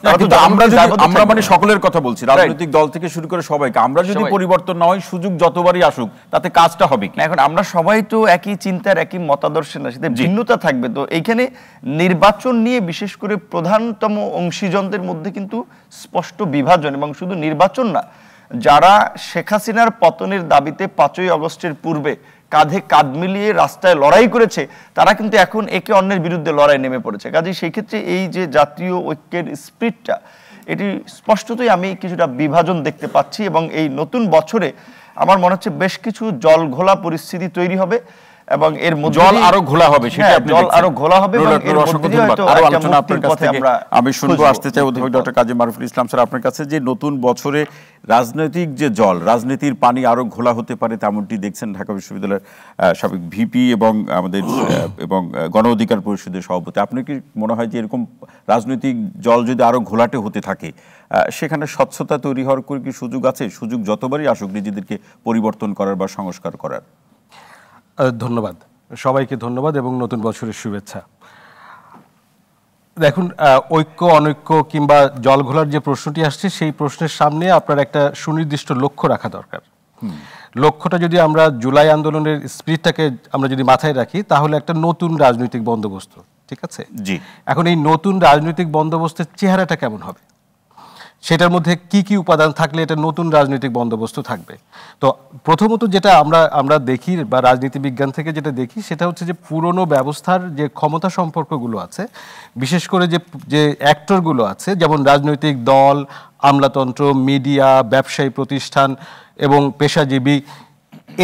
আমরা মানে সকলের কথা বলছি, রাজনৈতিক দল থেকে শুরু করে সবাইকে, আমরা যদি পরিবর্তন না হয় সুযোগ যতবারই আসুক তাতে কাজটা হবে কি? এখন আমরা সবাই তো একই চিন্তার, একই মতাদর্শের না, সেটা ভিন্নতা থাকবে। তো এইখানে নির্বাচন নিয়ে বিশেষ করে প্রধানতম অংশীজনদের মধ্যে কিন্তু স্পষ্ট বিভাজন, এবং শুধু নির্বাচন না, যারা শেখ হাসিনার পতনের দাবিতে 5ই আগস্টের পূর্বে কাঁধে কাঁধ মিলিয়ে রাস্তায় লড়াই করেছে, তারা কিন্তু এখন একে অন্যের বিরুদ্ধে লড়াই নেমে পড়েছে। কাজেই সেই ক্ষেত্রে এই যে জাতীয় ঐক্যের স্পিরিটটা, এটি স্পষ্টতই আমি কিছুটা বিভাজন দেখতে পাচ্ছি। এবং এই নতুন বছরে আমার মনে হচ্ছে বেশ কিছু জল ঘোলা পরিস্থিতি তৈরি হবে, এবং এর মধ্যে জল আরো ঘোলা হবে, সেটা আপনি জল আরো ঘোলা হবে। আরো আলোচনা আপনার কাছ থেকে আমি শুনবো, আসতে চাই অধ্যাপক ডক্টর কাজী মারুফুল ইসলাম স্যার আপনার কাছে, যে নতুন বছরে রাজনৈতিক যে জল, রাজনীতির পানি আরো ঘোলা হতে পারে তেমনটি দেখছেন ঢাকা বিশ্ববিদ্যালয়ের সাবেক ভিপি এবং আমাদের এবং গণ অধিকার পরিষদের সভাপতি। আপনার কি মনে হয় যে এরকম রাজনৈতিক জল যদি আরো ঘোলাটে হতে থাকে সেখানে স্বচ্ছতা তৈরি হওয়ার কি সুযোগ আছে? সুযোগ যতবারই আসুক নিজেদেরকে পরিবর্তন করার বা সংস্কার করার। ধন্যবাদ সবাইকে, ধন্যবাদ এবং নতুন বছরের শুভেচ্ছা। দেখুন, ঐক্য অনৈক্য কিংবা জল ঘোলার যে প্রশ্নটি আসছে, সেই প্রশ্নের সামনে আপনার একটা সুনির্দিষ্ট লক্ষ্য রাখা দরকার। লক্ষ্যটা যদি আমরা জুলাই আন্দোলনের স্পিরিটটাকে আমরা যদি মাথায় রাখি, তাহলে একটা নতুন রাজনৈতিক বন্দোবস্ত, ঠিক আছে? জি। এখন এই নতুন রাজনৈতিক বন্দোবস্তের চেহারাটা কেমন হবে, সেটার মধ্যে কি কি উপাদান থাকলে এটা নতুন রাজনৈতিক বন্দোবস্ত থাকবে? তো প্রথমত যেটা আমরা দেখি বা রাজনীতি বিজ্ঞান থেকে যেটা দেখি, সেটা হচ্ছে যে পুরনো ব্যবস্থার যে ক্ষমতা সম্পর্কগুলো আছে, বিশেষ করে যে অ্যাক্টরগুলো আছে, যেমন রাজনৈতিক দল, আমলাতন্ত্র, মিডিয়া, ব্যবসায়ী প্রতিষ্ঠান এবং পেশাজীবী,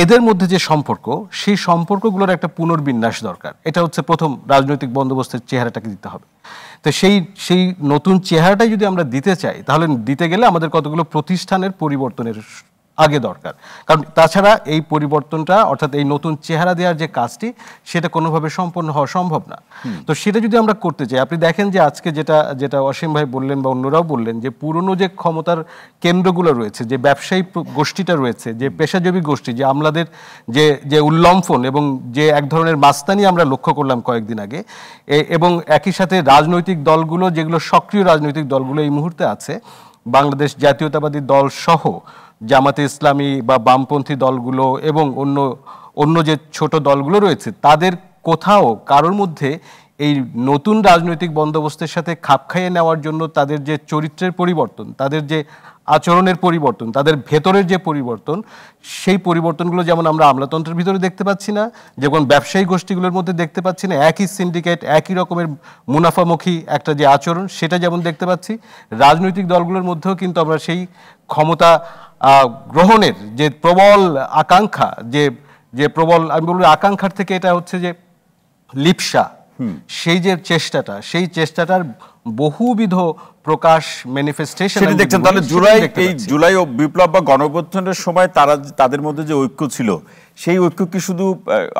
এদের মধ্যে যে সম্পর্ক, সেই সম্পর্কগুলোর একটা পুনর্বিন্যাস দরকার। এটা হচ্ছে প্রথম রাজনৈতিক বন্দোবস্তের চেহারাটাকে দিতে হবে। তো সেই নতুন চেহারাটাই যদি আমরা দিতে চাই, তাহলে দিতে গেলে আমাদের কতগুলো প্রতিষ্ঠানের পরিবর্তনের আগে দরকার। কারণ তাছাড়া এই পরিবর্তনটা, অর্থাৎ এই নতুন চেহারা দেওয়ার যে কাজটি, সেটা কোনোভাবে সম্পন্ন হওয়া সম্ভব না। তো সেটা যদি আমরা করতে চাই, আপনি দেখেন যে আজকে যেটা অসীম ভাই বললেন বা অন্যরাও বললেন, যে পুরনো যে ক্ষমতার কেন্দ্রগুলো রয়েছে, যে ব্যবসায়ী গোষ্ঠীটা রয়েছে, যে পেশাজীবী গোষ্ঠী, যে আমলাদের যে উল্লম্ফন এবং যে এক ধরনের মাস্তানি আমরা লক্ষ্য করলাম কয়েকদিন আগে, এবং একই সাথে রাজনৈতিক দলগুলো, যেগুলো সক্রিয় রাজনৈতিক দলগুলো এই মুহূর্তে আছে, বাংলাদেশ জাতীয়তাবাদী দল সহ জামাতে ইসলামী বা বামপন্থী দলগুলো এবং অন্য যে ছোট দলগুলো রয়েছে, তাদের কোথাও কারোর মধ্যে এই নতুন রাজনৈতিক বন্দোবস্তের সাথে খাপ খাইয়ে নেওয়ার জন্য তাদের যে চরিত্রের পরিবর্তন, তাদের যে আচরণের পরিবর্তন, তাদের ভেতরের যে পরিবর্তন, সেই পরিবর্তনগুলো যেমন আমরা আমলাতন্ত্রের ভিতরে দেখতে পাচ্ছি না, যেমন ব্যবসায়ী গোষ্ঠীগুলোর মধ্যে দেখতে পাচ্ছি না, একই সিন্ডিকেট, একই রকমের মুনাফামুখী একটা যে আচরণ, সেটা যেমন দেখতে পাচ্ছি, রাজনৈতিক দলগুলোর মধ্যেও কিন্তু আমরা সেই ক্ষমতা গ্রহণের যে প্রবল আকাঙ্ক্ষা, যে প্রবল, আমি বলবো আকাঙ্ক্ষার থেকে এটা হচ্ছে যে লিপ্সা, সেই যে চেষ্টাটা, সেই চেষ্টাটার বহুবিধ প্রকাশ ম্যানিফেস্টেশন সেটা দেখছেন। তাহলে জুলাই ও বিপ্লব বা গণঅভ্যুত্থানের সময় তাদের মধ্যে যে ঐক্য ছিল, সেই ঐক্য কি শুধু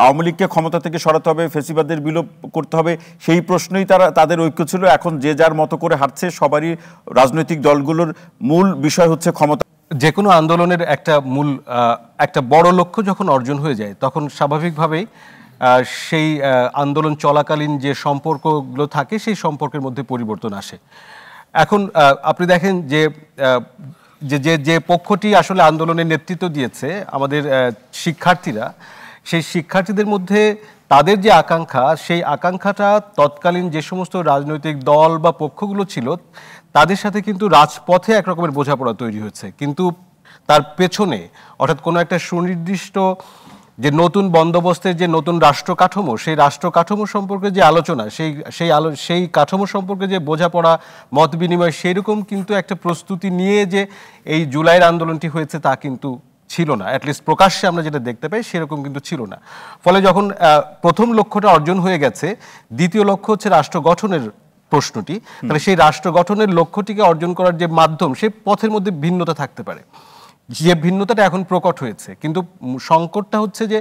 আওয়ামী লীগকে ক্ষমতা থেকে সরাতে হবে, ফ্যাসিবাদের বিলোপ করতে হবে, সেই প্রশ্নই তাদের ঐক্য ছিল? এখন যে যার মতো করে হাঁটছে, সবারই রাজনৈতিক দলগুলোর মূল বিষয় হচ্ছে ক্ষমতা। যে কোনো আন্দোলনের একটা বড় লক্ষ্য যখন অর্জন হয়ে যায়, তখন স্বাভাবিকভাবেই সেই আন্দোলন চলাকালীন যে সম্পর্কগুলো থাকে, সেই সম্পর্কের মধ্যে পরিবর্তন আসে। এখন আপনি দেখেন যে যে পক্ষটি আসলে আন্দোলনের নেতৃত্ব দিয়েছে, আমাদের শিক্ষার্থীরা, সেই শিক্ষার্থীদের মধ্যে তাদের যে আকাঙ্ক্ষা, সেই আকাঙ্ক্ষাটা তৎকালীন যে সমস্ত রাজনৈতিক দল বা পক্ষগুলো ছিল তাদের সাথে কিন্তু রাজপথে একরকমের বোঝাপড়া তৈরি হয়েছে। কিন্তু তার পেছনে অর্থাৎ কোনো একটা সুনির্দিষ্ট যে নতুন বন্দোবস্তের যে নতুন রাষ্ট্র কাঠামো, সেই রাষ্ট্র কাঠামো সম্পর্কে যে আলোচনা, সেই কাঠামো সম্পর্কে যে বোঝাপড়া, মত বিনিময়, সেইরকম কিন্তু একটা প্রস্তুতি নিয়ে যে এই জুলাইয়ের আন্দোলনটি হয়েছে তা কিন্তু ছিল না। অ্যাটলিস্ট প্রকাশ্যে আমরা যেটা দেখতে পাই সেরকম কিন্তু ছিল না। ফলে যখন প্রথম লক্ষ্যটা অর্জন হয়ে গেছে, দ্বিতীয় লক্ষ্য হচ্ছে রাষ্ট্র গঠনের প্রশ্নটি, তাহলে সেই রাষ্ট্র গঠনের লক্ষ্যটিকে অর্জন করার যে মাধ্যম, সেই পথের মধ্যে ভিন্নতা থাকতে পারে। যে ভিন্নতাটা এখন প্রকট হয়েছে, কিন্তু সংকটটা হচ্ছে যে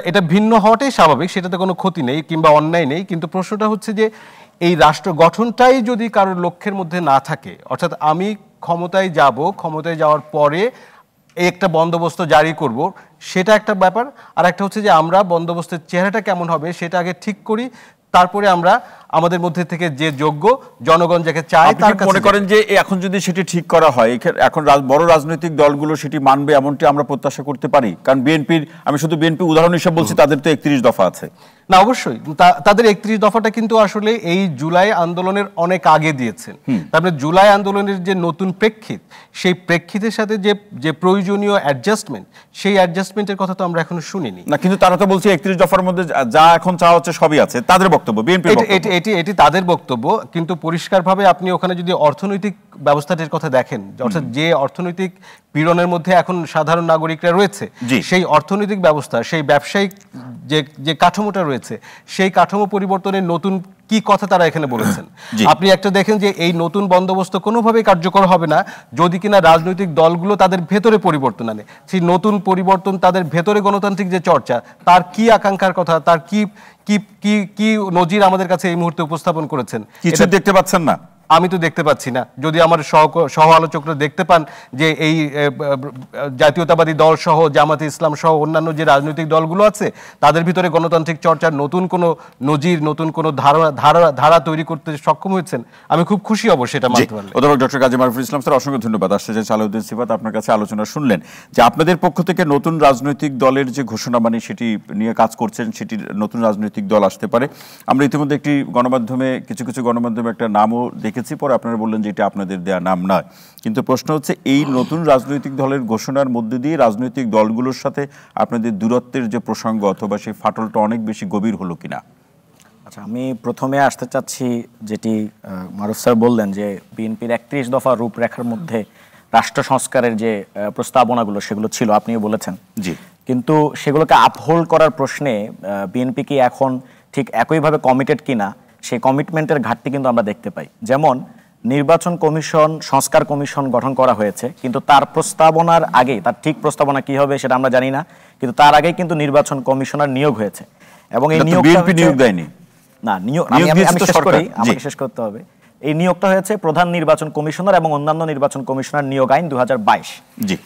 এটা ভিন্ন হওয়াটাই স্বাভাবিক, সেটাতে কোনো ক্ষতি নেই কিংবা অন্যায় নেই। কিন্তু প্রশ্নটা হচ্ছে যে এই রাষ্ট্র গঠনটাই যদি কারোর লক্ষ্যের মধ্যে না থাকে, অর্থাৎ আমি ক্ষমতায় যাব, ক্ষমতায় যাওয়ার পরে এই একটা বন্দোবস্ত জারি করব, সেটা একটা ব্যাপার। আর একটা হচ্ছে যে আমরা বন্দোবস্তের চেহারাটা কেমন হবে সেটা আগে ঠিক করি, তারপরে আমরা আমাদের মধ্যে থেকে যে যোগ্য জনগণ যাকে চায় তার কাছে। মনে করেন যে এখন যদি সেটি ঠিক করা হয়, এখন বড় রাজনৈতিক দলগুলো সেটি মানবে এমনটি আমরা প্রত্যাশা করতে পারি? কারণ বিএনপির, আমি শুধু বিএনপি উদাহরণ হিসেবে বলছি, তাদের তো 31 দফা আছে। না, অবশ্যই তাদের 31 দফাটা কিন্তু আসলে এই জুলাই আন্দোলনের অনেক আগে দিয়েছেন। তারপরে জুলাই আন্দোলনের যে নতুন প্রেক্ষিত, সেই প্রেক্ষিতের সাথে যে প্রয়োজনীয় অ্যাডজাস্টমেন্ট, সেই অ্যাডজাস্টমেন্টের কথা তো আমরা এখনো শুনিনি। না, কিন্তু তারা তো বলছে 31 দফার মধ্যে যা এখন চাওয়া হচ্ছে সবই আছে, তাদের বক্তব্য, বিএনপির বক্তব্য। এটি তাদের বক্তব্য, কিন্তু পরিষ্কারভাবে আপনি ওখানে যদি অর্থনৈতিক ব্যবস্থাটির কথা দেখেন, অর্থাৎ যে অর্থনৈতিক পীড়নের মধ্যে এখন সাধারণ নাগরিকরা রয়েছে, সেই অর্থনৈতিক ব্যবস্থা, সেই ব্যবসায়িক যে কাঠামোটা রয়েছে, সেই কাঠামো পরিবর্তনের নতুন কি কথা তারা এখানে বলেছেন। আপনি একটা দেখেন যে এই নতুন বন্দোবস্ত কোনোভাবেই কার্যকর হবে না যদি কিনা রাজনৈতিক দলগুলো তাদের ভেতরে পরিবর্তন আনে। সেই নতুন পরিবর্তন, তাদের ভেতরে গণতান্ত্রিক যে চর্চা, তার কি আকাঙ্ক্ষার কথা, তার কি কি কি কি নজির আমাদের কাছে এই মুহূর্তে উপস্থাপন করেছেন, কিছু দেখতে পাচ্ছেন না? আমি তো দেখতে পাচ্ছি না। যদি আমার সহ আলোচকরা দেখতে পান যে এই জাতীয়তাবাদী দল সহ, জামাতে ইসলাম সহ অন্যান্য যে রাজনৈতিক দলগুলো আছে, তাদের ভিতরে গণতান্ত্রিক চর্চার নতুন কোনো নজির, নতুন কোনো ধারা তৈরি করতে সক্ষম হয়েছেন, আমি খুব খুশি হব সেটা মানতে পারলে। অধ্যাপক ডক্টর কাজী মারুফুল ইসলাম স্যার, অসংখ্য ধন্যবাদ। আসছে যে সালাউদ্দিন সিফাত, আপনার কাছে আলোচনা শুনলেন যে আপনাদের পক্ষ থেকে নতুন রাজনৈতিক দলের যে ঘোষণা, মানে সেটি নিয়ে কাজ করছেন, সেটির নতুন রাজনৈতিক দল আসতে পারে। আমরা ইতিমধ্যে একটি গণমাধ্যমে, কিছু গণমাধ্যমে একটা নামও দেখেছি, পরে আপনারা বললেন যে এটা আপনাদের দেয়া নাম নয়। কিন্তু প্রশ্ন হচ্ছে, এই নতুন রাজনৈতিক দলের ঘোষণার মধ্যে দিয়ে রাজনৈতিক দলগুলোর সাথে আপনাদের দূরত্বের যে প্রসঙ্গ অথবা সেই ফাটলটা অনেক বেশি গভীর হলো কিনা? আচ্ছা, আমি প্রথমে আসতে চাচ্ছি যেটি মারুফ স্যার বললেন যে বিএনপির 31 দফা রূপরেখার মধ্যে রাষ্ট্র সংস্কারের যে প্রস্তাবনাগুলো সেগুলো ছিল, আপনিও বলেছেন। জি, কিন্তু সেগুলোকে আপহোল্ড করার প্রশ্নে বিএনপি কি এখন ঠিক একইভাবে কমিটেড কিনা, সেই কমিটমেন্টের ঘাটতি কিন্তু আমরা দেখতে পাই। যেমন নির্বাচন কমিশন, সংস্কার কমিশন গঠন করা হয়েছে, কিন্তু তার প্রস্তাবনার আগে, তার ঠিক প্রস্তাবনা কি হবে সেটা আমরা জানি না, কিন্তু তার আগেই কিন্তু নির্বাচন কমিশনার নিয়োগ হয়েছে। এবং এই নিয়োগ দেয়নি না, আমাকে শেষ করতে হবে। এই নিয়োগটা হয়েছে প্রধান নির্বাচন কমিশনার এবং অন্যান্য নির্বাচন কমিশনার নিয়োগ আইন 2022।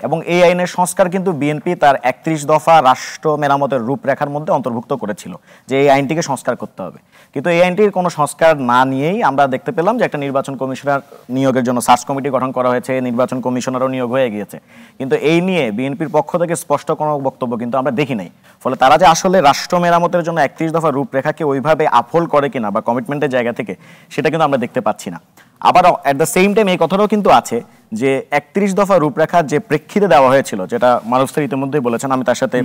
এবং এই আইনের সংস্কার কিন্তু বিএনপি তার 31 দফা রাষ্ট্র মেরামতের রূপরেখার মধ্যে অন্তর্ভুক্ত করেছিল যে এই আইনটিকে সংস্কার করতে হবে। কিন্তু এই আইনটির কোনো সংস্কার না নিয়েই আমরা দেখতে পেলাম যে একটা নির্বাচন কমিশনার নিয়োগের জন্য সার্চ কমিটি গঠন করা হয়েছে, নির্বাচন কমিশনারও নিয়োগ হয়ে গিয়েছে, কিন্তু এই নিয়ে বিএনপির পক্ষ থেকে স্পষ্ট কোনো বক্তব্য কিন্তু আমরা দেখি নাই। ফলে তারা যে আসলে রাষ্ট্র মেরামতের জন্য 31 দফা রূপরেখাকে ওইভাবে আপহোল্ড করে কিনা বা কমিটমেন্টের জায়গা থেকে, সেটা কিন্তু আমরা দেখতে পাচ্ছি না। আবার অ্যাট দ্য সেম টাইম এই কথাটাও কিন্তু আছে যে 31 দফা রূপরেখা যে প্রেক্ষিতে দেওয়া হয়েছিল, যেটা মারুফ স্যার ইতিমধ্যেই বলেছেন, আমি তার সাথে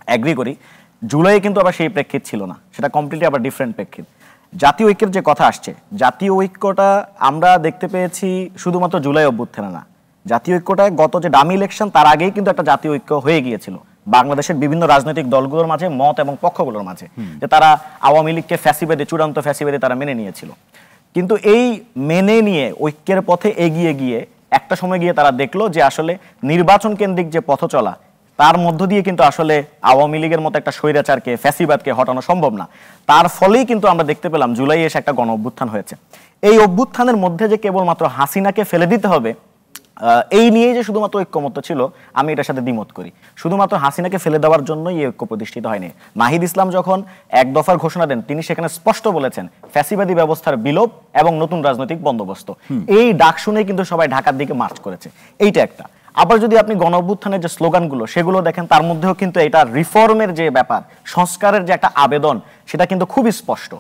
অ্যাগ্রি করি, জুলাই কিন্তু আবার সেই প্রেক্ষিত ছিল না, সেটা কমপ্লিটলি আবার ডিফারেন্ট প্রেক্ষিত। জাতীয় ঐক্যের যে কথা আসছে, জাতীয় ঐক্যটা আমরা দেখতে পেয়েছি শুধুমাত্র জুলাই অভ্যুত্থানে না, জাতীয় ঐক্যটা গত যে ডামি ইলেকশন তার আগেই কিন্তু একটা জাতীয় ঐক্য হয়ে গিয়েছিল বাংলাদেশের বিভিন্ন রাজনৈতিক দলগুলোর মাঝে, মত এবং পক্ষগুলোর মাঝে, যে তারা আওয়ামী লীগকে ফ্যাসিবাদী, চূড়ান্ত ফ্যাসিবাদী তারা মেনে নিয়েছিল। কিন্তু এই মেনে নিয়ে ঐক্যের পথে এগিয়ে গিয়ে একটা সময় গিয়ে তারা দেখলো যে আসলে নির্বাচন কেন্দ্রিক যে পথ চলা তার মধ্য দিয়ে কিন্তু আসলে আওয়ামী লীগের মতো একটা স্বৈরাচারকে ফ্যাসিবাদকে হটানো সম্ভব না। তার ফলেই কিন্তু আমরা দেখতে পেলাম জুলাই এসে একটা গণ অভ্যুত্থান হয়েছে। এই অভ্যুত্থানের মধ্যে যে কেবলমাত্র হাসিনাকে ফেলে দিতে হবে এই নিয়ে যে শুধুমাত্র ঐক্যমত্য ছিল, আমি এটার সাথে দ্বিমত করি। শুধুমাত্র হাসিনাকে ফেলে দেওয়ার জন্যই এই ঐক্য প্রতিষ্ঠিত হয়নি। নাহিদ ইসলাম যখন এক দফার ঘোষণা দেন তিনি সেখানে স্পষ্ট বলেছেন ফ্যাসিবাদী ব্যবস্থার বিলোপ এবং নতুন রাজনৈতিক বন্দোবস্ত। এই ডাক শুনে কিন্তু সবাই ঢাকার দিকে মার্চ করেছে, এইটা একটা। আবার যদি আপনি গণ অভ্যুত্থানের যে স্লোগানগুলো সেগুলো দেখেন, তার মধ্যেও কিন্তু এটা রিফর্মের যে ব্যাপার, সংস্কারের যে একটা আবেদন, সেটা কিন্তু খুবই স্পষ্ট।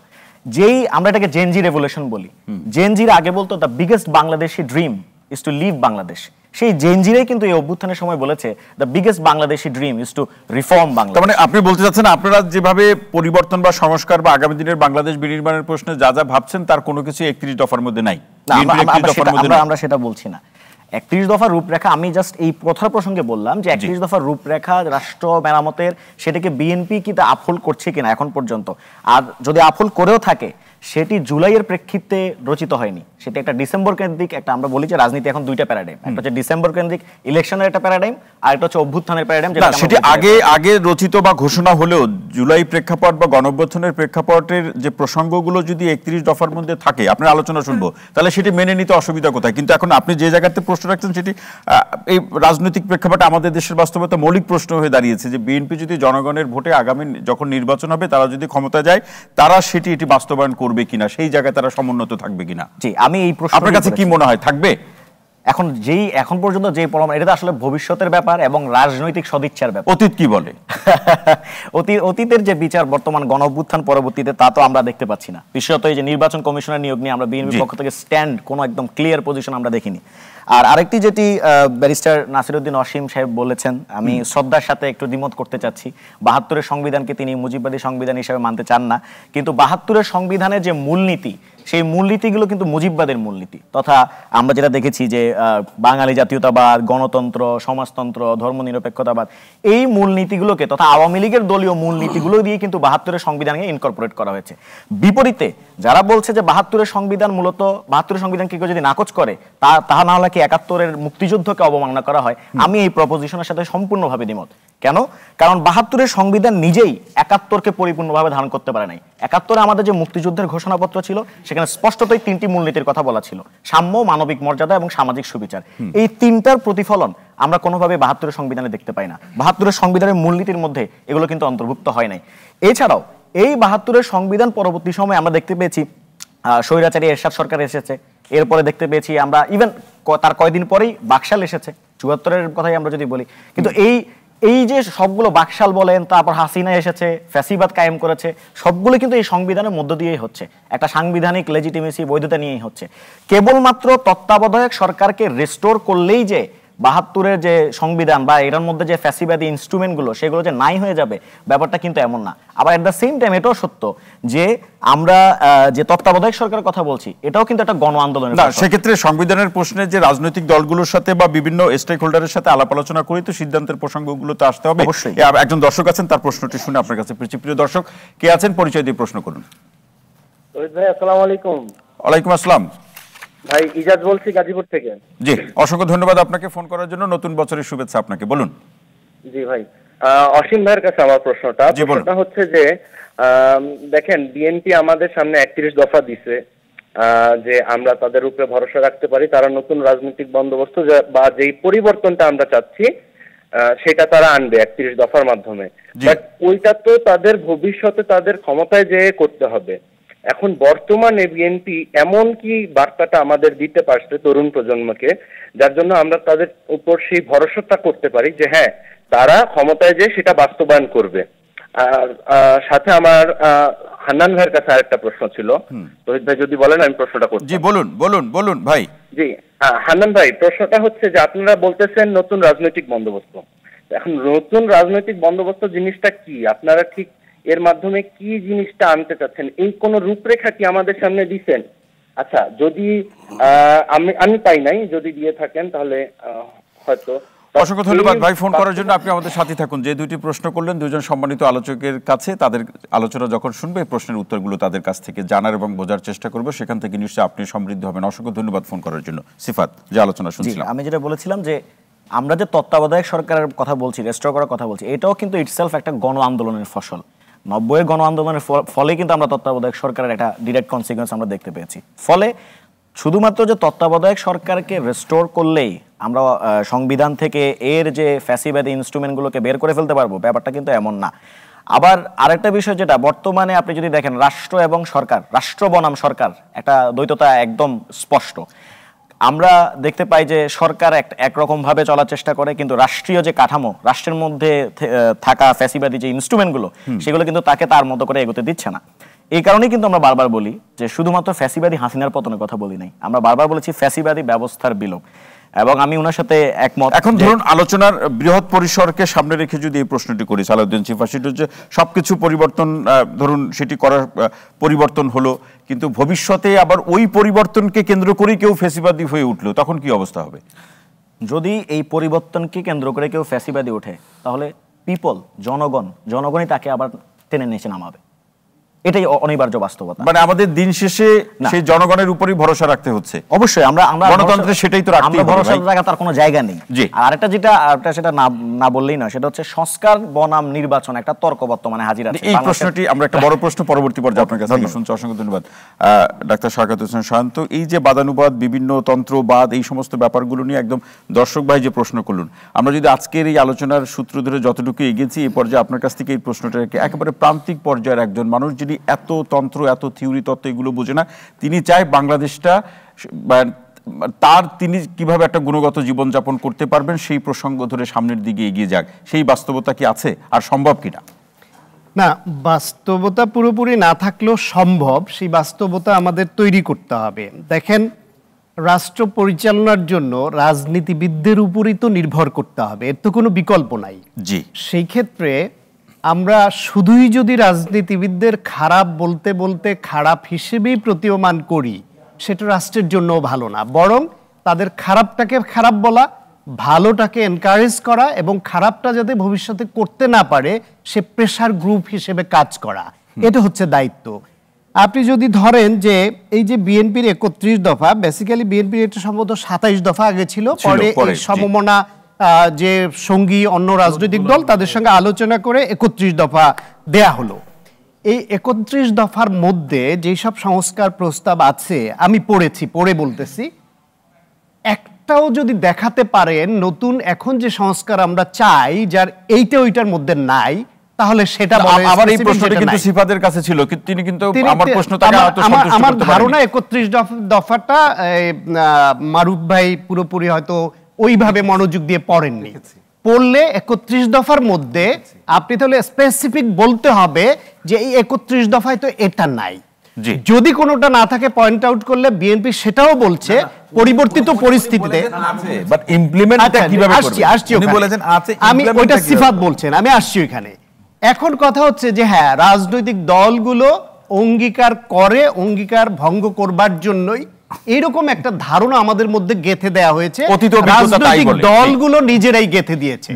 যেই আমরা এটাকে জেনজি রেভলিউশন বলি, জেনজির আগে বলতো the biggest Bangladeshi dream is to leave Bangladesh. সেই জেনজিরাই কিন্তু এই অভ্যুত্থানের সময় বলেছে the biggest Bangladeshi dream is to reform Bangladesh. তার মানে আপনি বলতে চাচ্ছেন আপনারা যেভাবে পরিবর্তন বা সংস্কার বা আগামী দিনের বাংলাদেশ বিনির্মাণের প্রশ্নে যা যা ভাবছেন তার কোনো কিছু 31 দফার মধ্যে নাই? আমরা সেটা বলছি না। 31 দফার রূপরেখা, আমি জাস্ট এই কথার প্রসঙ্গে বললাম যে 31 দফার রূপরেখা রাষ্ট্র মেরামতের, সেটাকে বিএনপি কি তা আফল করছে কিনা এখন পর্যন্ত। আর যদি আফল করেও থাকে সেটি জুলাইয়ের প্রেক্ষিতে রচিত হয়নি, সেটা একটা ডিসেম্বর কেন্দ্রিক একটা, আমরা বলি যে রাজনীতি এখন দুইটা প্যারাডাইম, একটা হচ্ছে ডিসেম্বর কেন্দ্রিক ইলেকশনের একটা প্যারাডাইম, আর একটা হচ্ছে অভ্যুত্থানের প্যারাডাইম। সেটি আগে রচিত বা ঘোষণা হলেও জুলাই প্রেক্ষাপট বা গণঅভ্যুত্থানের প্রেক্ষাপটের যে প্রসঙ্গগুলো যদি 31 দফার মধ্যে থাকে, আপনার আলোচনা শুনবো, তাহলে সেটি মেনে নিতে অসুবিধা কোথায়? কিন্তু এখন আপনি যে জায়গাতে প্রশ্ন রাখছেন সেটি এই রাজনৈতিক প্রেক্ষাপটে আমাদের দেশের বাস্তবতা মৌলিক প্রশ্ন হয়ে দাঁড়িয়েছে যে বিএনপি যদি জনগণের ভোটে আগামী যখন নির্বাচন হবে তারা যদি ক্ষমতা যায়, তারা এটি বাস্তবায়ন করবে কিনা, সেই জায়গায় তারা সমুন্নত থাকবে কিনা। জি, আমি এই প্রশ্ন, আপনার কাছে কি মনে হয় থাকবে? এখন পর্যন্ত যে পরামর্শ, এটা আসলে ভবিষ্যতের ব্যাপার এবং রাজনৈতিক সদিচ্ছার ব্যাপার। অতীত কি বলে? অতীতের যে বিচার বর্তমান গণ অভ্যুত্থান পরবর্তীতে তা তো আমরা দেখতে পাচ্ছি না। বিশেষত এই যে নির্বাচন কমিশনের নিয়োগ নিয়ে আমরা বিএনপির পক্ষ থেকে স্ট্যান্ড, কোনো একদম ক্লিয়ার পজিশন আমরা দেখিনি। আর আরেকটি যেটি ব্যারিস্টার নাসিরউদ্দিন অসীম সাহেব বলেছেন, আমি শ্রদ্ধার সাথে একটু দ্বিমত করতে চাচ্ছি। ৭২-এর সংবিধানকে তিনি মুজিববাদী সংবিধান হিসেবে মানতে চান না, কিন্তু ৭২-এর সংবিধানের যে মূলনীতি, সেই মূলনীতিগুলো কিন্তু মুজিববাদের মূলনীতি। তথা আমরা যেটা দেখেছি যে বাঙালি জাতীয়তাবাদ, গণতন্ত্র, সমাজতন্ত্র, ধর্মনিরপেক্ষতাবাদ, এই মূলনীতিগুলোকে তথা আওয়ামী লীগের দলীয় মূলনীতিগুলো দিয়ে কিন্তু ৭২-এর সংবিধানকে ইনকর্পোরেট করা হয়েছে। বিপরীতে যারা বলছে যে ৭২-এর সংবিধান মূলত ৭২-এর সংবিধানকে কেউ যদি নাকচ করে তাহা না হলে কি ৭১-এর মুক্তিযুদ্ধকে অবমাননা করা হয়, আমি এই প্রপোজিশনের সাথে সম্পূর্ণভাবে দ্বিমত। কেন? কারণ ৭২-এর সংবিধান নিজেই ৭১-কে পরিপূর্ণভাবে ধারণ করতে পারে নাই। ৭১-এ আমাদের যে মুক্তিযুদ্ধের ঘোষণাপত্র ছিল সেখানে স্পষ্টতই ৩টি মূলনীতির কথা বলা ছিল: সাম্য, মানবিক মর্যাদা এবং সামাজিক সুবিচার। এই ৩টার প্রতিফলন আমরা কোনোভাবে ৭২-এর সংবিধানে দেখতে পাই না। ৭২-এর সংবিধানের মূলনীতির মধ্যে এগুলো কিন্তু অন্তর্ভুক্ত হয় নাই। এছাড়াও এই ৭২-এর সংবিধান পরবর্তী সময়ে আমরা দেখতে পেয়েছি স্বৈরাচারী এরশাদ সরকার এসেছে, এরপরে দেখতে পেয়েছি আমরা ইভেন তার কয়েকদিন পরেই বাকশাল এসেছে, ৭৪-এর কথাই আমরা যদি বলি। কিন্তু এই যে সবগুলো, বাকশাল বলেন, তারপর হাসিনা এসেছে, ফ্যাসিবাদ কায়েম করেছে, সবগুলো কিন্তু এই সংবিধানের মধ্য দিয়েই হচ্ছে, একটা সাংবিধানিক লেজিটিমেসি, বৈধতা নিয়েই হচ্ছে। কেবলমাত্র তত্ত্বাবধায়ক সরকারকে রেস্টোর করলেই যে ৭২-এর যে সংবিধান বা এটার মধ্যে যে ফ্যাসিবাদী ইনস্ট্রুমেন্টগুলো সেগুলো যে নাই হয়ে যাবে, ব্যাপারটা কিন্তু এমন না। আবার এট দ্য সেম টাইম এটাও সত্য যে আমরা যে তত্ত্বাবধায়ক সরকারের কথা বলছি, এটাও কিন্তু একটা গণ আন্দোলনের। না, সেক্ষেত্রে সংবিধানের প্রশ্নে যে রাজনৈতিক দলগুলোর সাথে বা বিভিন্ন স্টেক হোল্ডারের সাথে আলাপ আলোচনা করি তো সিদ্ধান্তের প্রসঙ্গগুলোতে আসতে হবে। অবশ্যই। একজন দর্শক আছেন, তার প্রশ্নটি শুনে আপনার কাছে। প্রিয় দর্শক, কে আছেন পরিচয় দিয়ে প্রশ্ন করুন। ভাই আসসালামু আলাইকুম। ওয়ালাইকুম আসসালাম ভাই, ইজাজ বলছি গাজীপুর থেকে। জি, অসংখ্য ধন্যবাদ আপনাকে ফোন করার জন্য। নতুন বছরের শুভেচ্ছা আপনাকে। বলুন। জি ভাই, অসীম ভাইয়ের কাছে আমার প্রশ্নটা হচ্ছে যে দেখেন, বিএনপি আমাদের সামনে 31 দফা দিছে যে আমরা তাদের উপরে ভরসা রাখতে পারি, তারা নতুন রাজনৈতিক বন্দোবস্ত বা যেই পরিবর্তনটা আমরা চাচ্ছি সেটা তারা আনবে 31 দফার মাধ্যমে। বাট ওইটা তো তাদের ভবিষ্যতে তাদের ক্ষমতায় যেয়ে করতে হবে। এখন বর্তমানে বিএনপি এমন কি বার্তাটা আমাদের দিতে পারছে তরুণ প্রজন্মকে, যার জন্য আমরা তাদের উপর সেই ভরসাটা করতে পারি যে হ্যাঁ, তারা ক্ষমতায় যে সেটা বাস্তবায়ন করবে। আর সাথে আমার হান্নান ভাইয়ের কাছে আরেকটা প্রশ্ন ছিল, তহিদ ভাই যদি বলেন আমি প্রশ্নটা করছি। জি বলুন ভাই। জি হান্নান ভাই, প্রশ্নটা হচ্ছে যে আপনারা বলতেছেন নতুন রাজনৈতিক বন্দোবস্ত। এখন নতুন রাজনৈতিক বন্দোবস্ত জিনিসটা কি, আপনারা ঠিক এর মাধ্যমে কি জিনিসটা আনতে চাচ্ছেন, এই কোন রূপরেখা কি আমাদের সামনে দিচ্ছেন? আচ্ছা, যদি আমি পাই নাই, যদি দিয়ে থাকেন তাহলে হয়তো অসংখ্য ধন্যবাদ ভাই ফোন করার জন্য। আপনি আমাদের সাথে থাকুন। যে দুইটি প্রশ্ন করলেন দুজন সম্মানিত আলোচকের কাছে, তাদের আলোচনা যখন শুনবে প্রশ্নের উত্তরগুলো তাদের কাছ থেকে জানার এবং বোঝার চেষ্টা করবো, সেখান থেকে নিশ্চয়ই আপনি সমৃদ্ধ হবেন। অসংখ্য ধন্যবাদ ফোন করার জন্য। সিফাত, যে আলোচনা শুনছিলাম, আমি যেটা বলেছিলাম যে আমরা যে তত্ত্বাবধায়ক সরকারের কথা বলছি, রেস্টোর করার কথা বলছি, এটাও কিন্তু ইটসেলফ একটা গণ আন্দোলনের ফসল। 90-এর গণ আন্দোলনের ফলে কিন্তু আমরা তত্ত্বাবধায়ক সরকারের একটা ডিরেক্ট কনসিকুয়েন্স আমরা দেখতে পেয়েছি। ফলে শুধুমাত্র যে তত্ত্বাবধায়ক সরকারকে রেস্টোর করলেই আমরা সংবিধান থেকে এর যে ফ্যাসিবাদী ইনস্ট্রুমেন্টগুলোকে বের করে ফেলতে পারবো, ব্যাপারটা কিন্তু এমন না। আবার আরেকটা বিষয় যেটা বর্তমানে আপনি যদি দেখেন, রাষ্ট্র এবং সরকার, রাষ্ট্র বনাম সরকার, একটা দ্বৈততা একদম স্পষ্ট। আমরা দেখতে পাই যে সরকার একরকম ভাবে চলার চেষ্টা করে, কিন্তু রাষ্ট্রীয় যে কাঠামো, রাষ্ট্রের মধ্যে থাকা ফ্যাসিবাদী যে ইনস্ট্রুমেন্টগুলো, সেগুলো কিন্তু তাকে তার মতো করে এগোতে দিচ্ছে না। এই কারণেই কিন্তু আমরা বারবার বলি যে শুধুমাত্র ফ্যাসিবাদী হাসিনার পতনের কথা বলি নাই, আমরা বারবার বলেছি ফ্যাসিবাদী ব্যবস্থার বিলোপ। এবং আমি ওনার সাথে একমত। এখন ধরুন আলোচনার বৃহৎ পরিসরকে সামনে রেখে যদি এই প্রশ্নটি করি সালাউদ্দিন চিফা, সেটা হচ্ছে সবকিছু পরিবর্তন, ধরুন সেটি করার পরিবর্তন হলো, কিন্তু ভবিষ্যতে আবার ওই পরিবর্তনকে কেন্দ্র করেই কেউ ফ্যাসিবাদী হয়ে উঠলো, তখন কি অবস্থা হবে? যদি এই পরিবর্তনকে কেন্দ্র করে কেউ ফ্যাসিবাদী ওঠে, তাহলে জনগণই তাকে আবার টেনে নিচে নামাবে। এটাই অনিবার্য বাস্তবতা। মানে আমাদের দিন শেষে সেই জনগণের উপরই ভরসা রাখতে হচ্ছে। অবশ্যই আমরা গণতন্ত্রে সেটাই তো রাখতেই হবে, ভরসা রাখার তার কোনো জায়গা নেই। আর আরেকটা যেটা সেটা না বললেই নয়, সেটা হচ্ছে সংস্কার বনাম নির্বাচন একটা তর্ক বর্তমানে হাজির আছে। এই প্রশ্নটি আমরা একটা বড় প্রশ্ন পরবর্তী পর্যায়ে আপনার কাছে শুনছি। অসংখ্য ধন্যবাদ ডাক্তার শাওকাত হোসেন শান্ত। এই যে বাদানুবাদ, বিভিন্ন তন্ত্রবাদ, এই সমস্ত ব্যাপারগুলো নিয়ে একদম দর্শক ভাই যে প্রশ্ন করলেন, আমরা যদি আজকের এই আলোচনার সূত্র ধরে যতটুকু এগিয়েছি, এই পর্যায়ে আপনার কাছ থেকে এই প্রশ্নটাকে একেবারে প্রান্তিক পর্যায়ের একজন মানুষ, যিনি এত তন্ত্র, এত থিওরি তত্ত্ব এগুলো বোঝে না, তিনি চায় বাংলাদেশটা তিনি কিভাবে একটা গুণগত জীবনযাপন করতে পারবেন সেই প্রসঙ্গ ধরে সামনের দিকে এগিয়ে যাক। সেই বাস্তবতা কি আছে আর সম্ভব কিনা? না, বাস্তবতা পুরোপুরি না থাকলেও সম্ভব, সেই বাস্তবতা আমাদের তৈরি করতে হবে। দেখেন, রাষ্ট্র পরিচালনার জন্য রাজনীতিবিদদের উপরই তো নির্ভর করতে হবে, এর তো কোনো বিকল্প নাই। জি, সেই ক্ষেত্রে আমরা শুধুই যদি রাজনীতিবিদদের খারাপ বলতে বলতে খারাপ হিসেবেই প্রতীয়মান করি, সেটা রাষ্ট্রের জন্য ভালো না। বরং তাদের খারাপটাকে খারাপ বলা, ভালোটাকে এনকারেজ করা এবং খারাপটা যাতে ভবিষ্যতে করতে না পারে সে প্রেসার গ্রুপ হিসেবে কাজ করা, এটা হচ্ছে দায়িত্ব। আপনি যদি ধরেন যে এই যে বিএনপির 31 দফা, বেসিক্যালি বিএনপির এটা সম্ভবত 27 দফা আগে ছিল, পরে এই সমমনা যে সঙ্গী অন্য রাজনৈতিক দল তাদের সঙ্গে আলোচনা করে 31 দফা দেয়া হলো। এই 31 দফার মধ্যে যেই সব সংস্কার প্রস্তাব আছে আমি পড়ে বলতেছি, একটাও যদি দেখাতে পারেন নতুন এখন যে সংস্কার আমরা চাই যার এইটা ওইটার মধ্যে নাই, তাহলে সেটা বলে। আমার এই প্রশ্নটা কিন্তু সিফাতের কাছে ছিল, তিনি কিন্তু আমার প্রশ্নটাকে হয়তো সন্তুষ্ট করতে পারেননি। আমার ধারণা 31 দফাটা মারুফ ভাই পুরোপুরি হয়তো ওইভাবে মনোযোগ দিয়ে পড়েননি। পড়লে 31 দফার মধ্যে আপনি তাহলে স্পেসিফিক বলতে হবে যে এই 31 দফায় তো এটা নাই। যদি কোনোটা না থাকে পয়েন্ট আউট করলে বিএনপি সেটাও বলছে পরিবর্তিত পরিস্থিতিতে, বাট ইমপ্লিমেন্টটা কিভাবে করবে? উনি বলেছেন আছে, আমি ওইটা সিফাত বলছেন, আমি আসছি ওইখানে। এখন কথা হচ্ছে যে হ্যাঁ, রাজনৈতিক দলগুলো অঙ্গীকার ভঙ্গ করবার জন্যই এইরকম একটা ধারণা আমাদের মধ্যে গেঁথে দেয়া হয়েছে। রাজনৈতিক দলগুলো নিজেরাই গেঁথে দিয়েছে,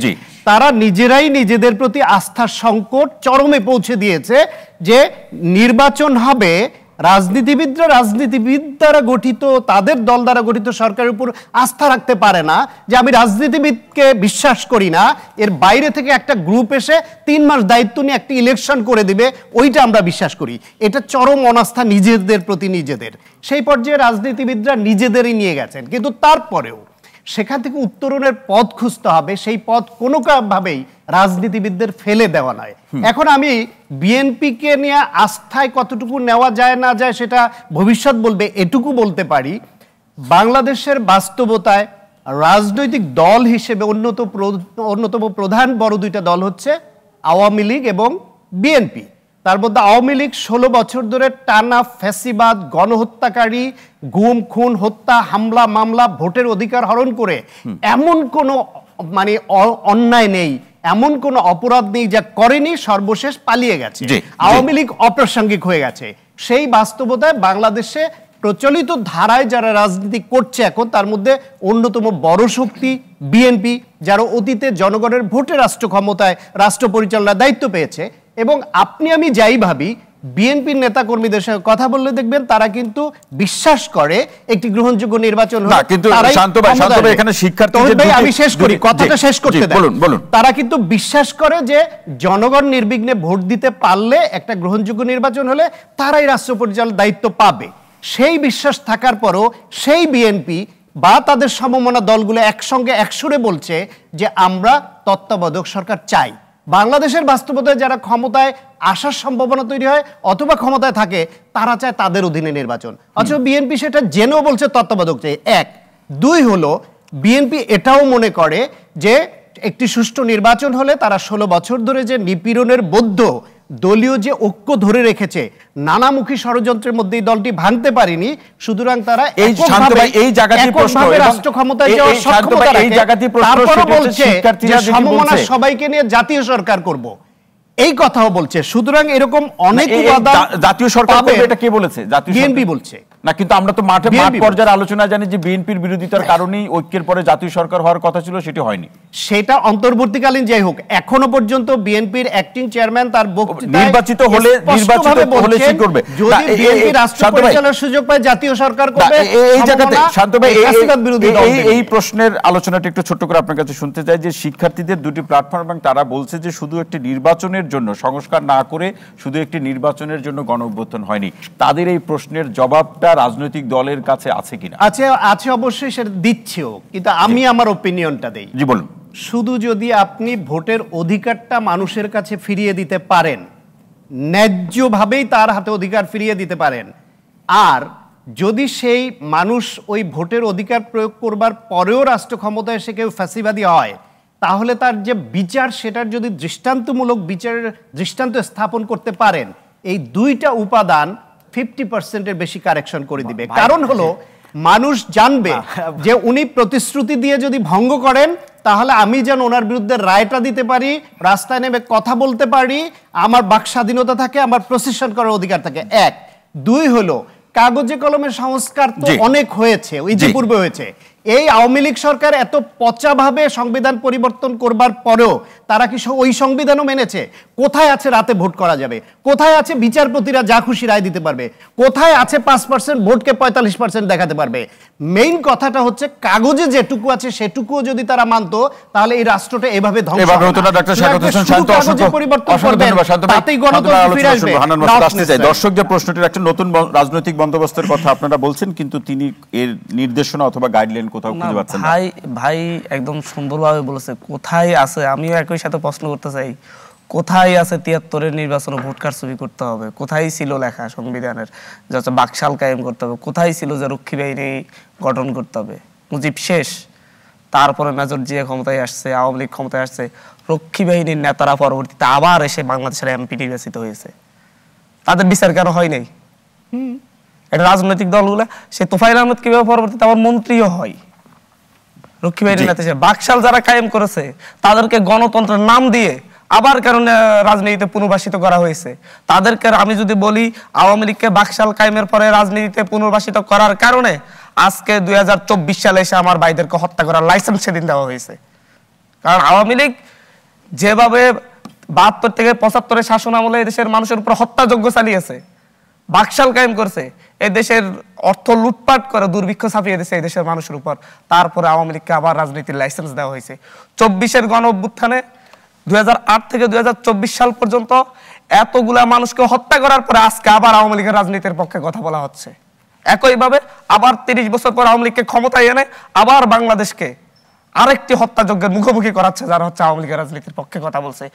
তারা নিজেরাই নিজেদের প্রতি আস্থার সংকট চরমে পৌঁছে দিয়েছে যে নির্বাচন হবে, রাজনীতিবিদ দ্বারা গঠিত, তাদের দল দ্বারা গঠিত সরকারের উপর আস্থা রাখতে পারে না, যে আমি রাজনীতিবিদকে বিশ্বাস করি না, এর বাইরে থেকে একটা গ্রুপ এসে 3 মাস দায়িত্ব নিয়ে একটা ইলেকশন করে দিবে, ওইটা আমরা বিশ্বাস করি। এটা চরম অনাস্থা নিজেদের প্রতি নিজেদের। সেই পর্যায়ে রাজনীতিবিদরা নিজেদেরই নিয়ে গেছেন, কিন্তু তারপরেও সেখান থেকে উত্তরণের পথ খুঁজতে হবে, সেই পথ কোনো ভাবেই রাজনীতিবিদদের ফেলে দেওয়া নয়। এখন আমি বিএনপিকে নিয়ে আস্থায় কতটুকু নেওয়া যায় না যায় সেটা ভবিষ্যৎ বলবে, এটুকু বলতে পারি বাংলাদেশের বাস্তবতায় রাজনৈতিক দল হিসেবে অন্যতম প্রধান বড় দুইটা দল হচ্ছে আওয়ামী লীগ এবং বিএনপি। তার মধ্যে আওয়ামী লীগ 16 বছর ধরে টানা ফ্যাসিবাদ, গণহত্যাকারী, গুম খুন হত্যা, হামলা মামলা, ভোটের অধিকার হরণ করে এমন কোনো মানে অন্যায় নেই, এমন কোনো অপরাধ নেই যা করেনি, সর্বশেষ পালিয়ে গেছে। আওয়ামী লীগ অপ্রাসঙ্গিক হয়ে গেছে। সেই বাস্তবতায় বাংলাদেশে প্রচলিত ধারায় যারা রাজনীতি করছে এখন তার মধ্যে অন্যতম বড় শক্তি বিএনপি, যারা অতীতে জনগণের ভোটে রাষ্ট্র ক্ষমতায় রাষ্ট্র পরিচালনার দায়িত্ব পেয়েছে। এবং আপনি আমি যাই ভাবি, বিএনপির নেতা কর্মীদের সঙ্গে কথা বললে দেখবেন তারা কিন্তু বিশ্বাস করে একটি গ্রহণযোগ্য নির্বাচন হলে আমি শেষ করি, কথাটা শেষ করতে দেন। তারা কিন্তু বিশ্বাস করে যে জনগণ নির্বিঘ্নে ভোট দিতে পারলে একটা গ্রহণযোগ্য নির্বাচন হলে তারাই রাষ্ট্র পরিচালনার দায়িত্ব পাবে। সেই বিশ্বাস থাকার পরও সেই বিএনপি বা তাদের সমমনা দলগুলো একসঙ্গে একসুরে বলছে যে আমরা তত্ত্বাবধায়ক সরকার চাই। বাংলাদেশের বাস্তবতায় যারা ক্ষমতায় আসার সম্ভাবনা তৈরি হয় অথবা ক্ষমতায় থাকে তারা চায় তাদের অধীনে নির্বাচন, অথচ বিএনপি সেটা জেনেও বলছে তত্ত্বাবধায়ক চাই। 1, 2 হলো বিএনপি এটাও মনে করে যে একটি সুষ্ঠু নির্বাচন হলে তারা 16 বছর ধরে যে নিপীড়নের বদ্ধ দলীয় যে ঐক্য ধরে রেখেছে, নানামুখী ষড়যন্ত্রের মধ্যে এই দলটি ভাঙতে পারেনি, সুতরাং তারা এই জায়গাতেই প্রশ্ন রাষ্ট্র ক্ষমতায় যাওয়ার সক্ষমতা রাখে। তারপরে বলছে যে সমমনা সবাইকে নিয়ে জাতীয় সরকার করব, এই কথাও বলছে। সুতরাং এরকম অনেক জাতীয় সরকার করবে, এটা কে বলেছে? বিএনপি বলছে না, কিন্তু আমরা তো মাঠ পর্যায়ের আলোচনা জানি যে বিএনপির বিরোধিতার কারণেই ঐক্যের পরে জাতীয় সরকার হওয়ার কথা ছিল, সেটি হয়নি। সেটা অন্তর্বর্তীকালীন যাই হোক, এখনো পর্যন্ত বিএনপির অ্যাক্টিং চেয়ারম্যান তার বক্তৃতায় নির্বাচিত হলে কি করবে, যদি বিএনপি রাষ্ট্র পরিচালনার সুযোগ পায় জাতীয় সরকার করবে। এই জায়গাতে শান্ত ভাই এই প্রশ্নের আলোচনাটা একটু ছোট করে আপনার কাছে শুনতে চাই যে শিক্ষার্থীদের দুটি প্ল্যাটফর্ম এবং তারা বলছে যে শুধু একটি নির্বাচনের জন্য সংস্কার না করে শুধু একটি নির্বাচনের জন্য গণঅভ্যুত্থান হয়নি, তাদের এই প্রশ্নের জবাবটা রাজনৈতিক দলের কাছে আছে কিনা? আছে অবশ্যই, সেটা দিচ্ছেও, কিন্তু আমি আমার ওপিনিয়নটা দেই। জি বলুন। শুধু যদি আপনি ভোটের অধিকারটা মানুষের কাছে ফিরিয়ে দিতে পারেন, ন্যায্যভাবেই তার হাতে অধিকার ফিরিয়ে দিতে পারেন, আর যদি সেই মানুষ ওই ভোটের অধিকার প্রয়োগ করবার পরেও রাষ্ট্র ক্ষমতায় এসে কেউ ফ্যাসিবাদী হয়, তাহলে তার যে বিচার সেটার যদি দৃষ্টান্তমূলক বিচারের দৃষ্টান্ত স্থাপন করতে পারেন, এই দুইটা উপাদান 50% বেশি কারেকশন করে দিবে। কারণ হলো মানুষ জানবে যে উনি প্রতিশ্রুতি দিয়ে যদি ভঙ্গ করেন তাহলে আমি যেন ওনার বিরুদ্ধে রায়টা দিতে পারি, রাস্তায় নেমে কথা বলতে পারি, আমার বাক স্বাধীনতা থাকে, আমার প্রসেশন করার অধিকার থাকে। 1, 2 হলো কাগজে কলমে সংস্কার তো অনেক হয়েছে, ওই যে পূর্বে হয়েছে। এই আওয়ামী লীগ সরকার এত পচাভাবে সংবিধান পরিবর্তন করবার পরেও তারা কি ওই সংবিধানও মেনেছে? কোথায় আছে রাতে ভোট করা যাবে? কোথায় আছে বিচারপতিরা যা খুশি রায় দিতে পারবে? কোথায় আছে 5% ভোটকে 45% দেখাতে পারবে? মেইন কথাটা হচ্ছে কাগজে যেটুকু আছে সেটুকুও যদি তারা মানতো তাহলে এই রাষ্ট্রটা এভাবে ধ্বংস হতো না। ডক্টর শাহাদাত হোসেন শান্ত, দর্শক যে প্রশ্নটির একটা নতুন রাজনৈতিক বন্দোবস্তের কথা আপনারা বলছেন, কিন্তু তিনি এর নির্দেশনা অথবা গাইডলাইন কোথাও খুঁজে পাচ্ছেন না। ভাই একদম সুন্দরভাবে বলেছে কোথায় আছে। আমিও একই সাথে প্রশ্ন করতে চাই, কোথায় আছে 73-এর নির্বাচনে ভোট কারচুপি করতে হবে? কোথায় ছিল লেখা সংবিধানের যে হচ্ছে বাকশাল কায়েম করতে হবে? কোথায় ছিল যে রক্ষী বাহিনী গঠন করতে হবে? মুজিব শেষ, তারপরে মেজর জিয়া ক্ষমতায় আসছে, আওয়ামী লীগ ক্ষমতায় আসছে, রক্ষী বাহিনীর নেতারা পরবর্তীতে আবার এসে বাংলাদেশের এমপি নির্বাচিত হয়েছে, তাদের বিচার কেন হয় নাই? এটা রাজনৈতিক দলগুলা, সে তোফাইল আহমেদ কিভাবে পরবর্তীতে আবার মন্ত্রীও হয়, রক্ষী বাহিনীর নেতা। বাকশাল যারা কায়েম করেছে তাদেরকে গণতন্ত্রের নাম দিয়ে আবার কারণে রাজনীতিতে পুনর্বাসিত করা হয়েছে। তাদেরকে আমি যদি বলি আওয়ামী লীগকে বাকশাল কায়েমের পরে রাজনীতিতে পুনর্বাসিত করার কারণে আজকে 2024 সালে এসে আমার ভাইদেরকে হত্যা করার লাইসেন্স সেদিন দেওয়া হয়েছে। কারণ আওয়ামী লীগ যেভাবে 72 থেকে 75-এর শাসন আমলে এদেশের মানুষের উপর হত্যাযজ্ঞ চালিয়েছে, বাকশাল কায়েম করছে, এই দেশের অর্থ লুটপাট করে দুর্ভিক্ষ ছাপিয়ে দিয়েছে এই দেশের মানুষের উপর, তারপরে আওয়ামী লীগকে আবার রাজনীতির লাইসেন্স দেওয়া হয়েছে। 24-এর গণ অভ্যুত্থানে 2008 থেকে 2024 সাল পর্যন্ত এতগুলা মানুষকে হত্যা করার পরে আজকে আবার আওয়ামী লীগের রাজনীতির পক্ষে কথা বলা হচ্ছে। একইভাবে আবার 30 বছর পর আওয়ামী লীগকে ক্ষমতায় এনে আবার বাংলাদেশকে আরেকটি হত্যাযজ্ঞের মুখোমুখি করাচ্ছে যারা হচ্ছে আওয়ামী লীগের রাজনীতির পক্ষে কথা বলছে।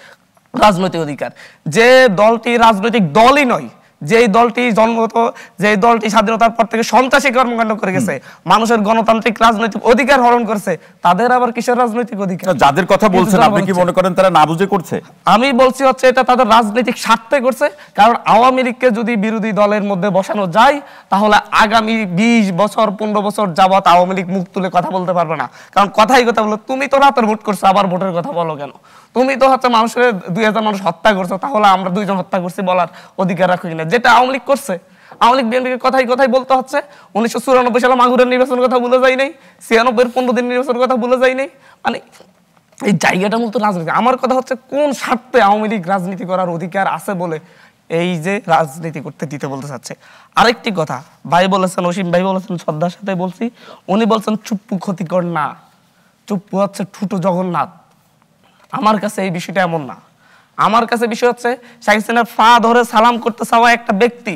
রাজনৈতিক অধিকার, যে দলটি রাজনৈতিক দলই নয়, যেই দলটি জন্মগত, যে দলটি স্বাধীনতার পর থেকে সন্ত্রাসী কর্মকাণ্ড করে গেছে, মানুষের গণতান্ত্রিক রাজনৈতিক অধিকার হরণ করছে, তাদের আবার কিসের রাজনৈতিক অধিকার? যাদের কথা বলছেন আপনি কি মনে করেন তারা না বুঝে করছে? আমি বলছি হচ্ছে এটা তাদের রাজনৈতিক স্বার্থে করছে। কারণ আওয়ামী লীগকে যদি বিরোধী দলের মধ্যে বসানো যায় তাহলে আগামী 20 বছর 15 বছর যাবত আওয়ামী লীগ মুখ তুলে কথা বলতে পারবে না। কারণ কথাই কথা বলো, তুমি তো রাতের ভোট করছো, আবার ভোটের কথা বলো কেন? তুমি তো হচ্ছে মানুষের 2000 মানুষ হত্যা করছো, তাহলে আমরা 2 জন হত্যা করছি বলার অধিকার রাখো কিনা? যেটা আওয়ামী লীগ করছে, আওয়ামী লীগ বিএনপিকে কথাই কথাই বলতে হচ্ছে। 1994 সালে মাগুরের নির্বাচনের কথা ভুলে যায় নাই, 96 15 দিন নির্বাচনের কথা ভুলে যায় নাই। মানে এই জায়গাটা মূলত রাজনীতি। আমার কথা হচ্ছে কোন স্বার্থে আওয়ামী লীগ রাজনীতি করার অধিকার আছে বলে এই যে রাজনীতি করতে দিতে বলতে চাচ্ছে। আরেকটি কথা ভাই বলেছেন, অসীম ভাই বলেছেন, শ্রদ্ধার সাথে বলছি, উনি বলছেন চুপ্পু ক্ষতিকর না, চুপ্পু হচ্ছে ঠুটো জগন্নাথ। আমার কাছে এই বিষয়টা এমন না। আমার কাছে বিষয় হচ্ছে শেখ হাসিনার পা ধরে সালাম করতে চাওয়া একটা ব্যক্তি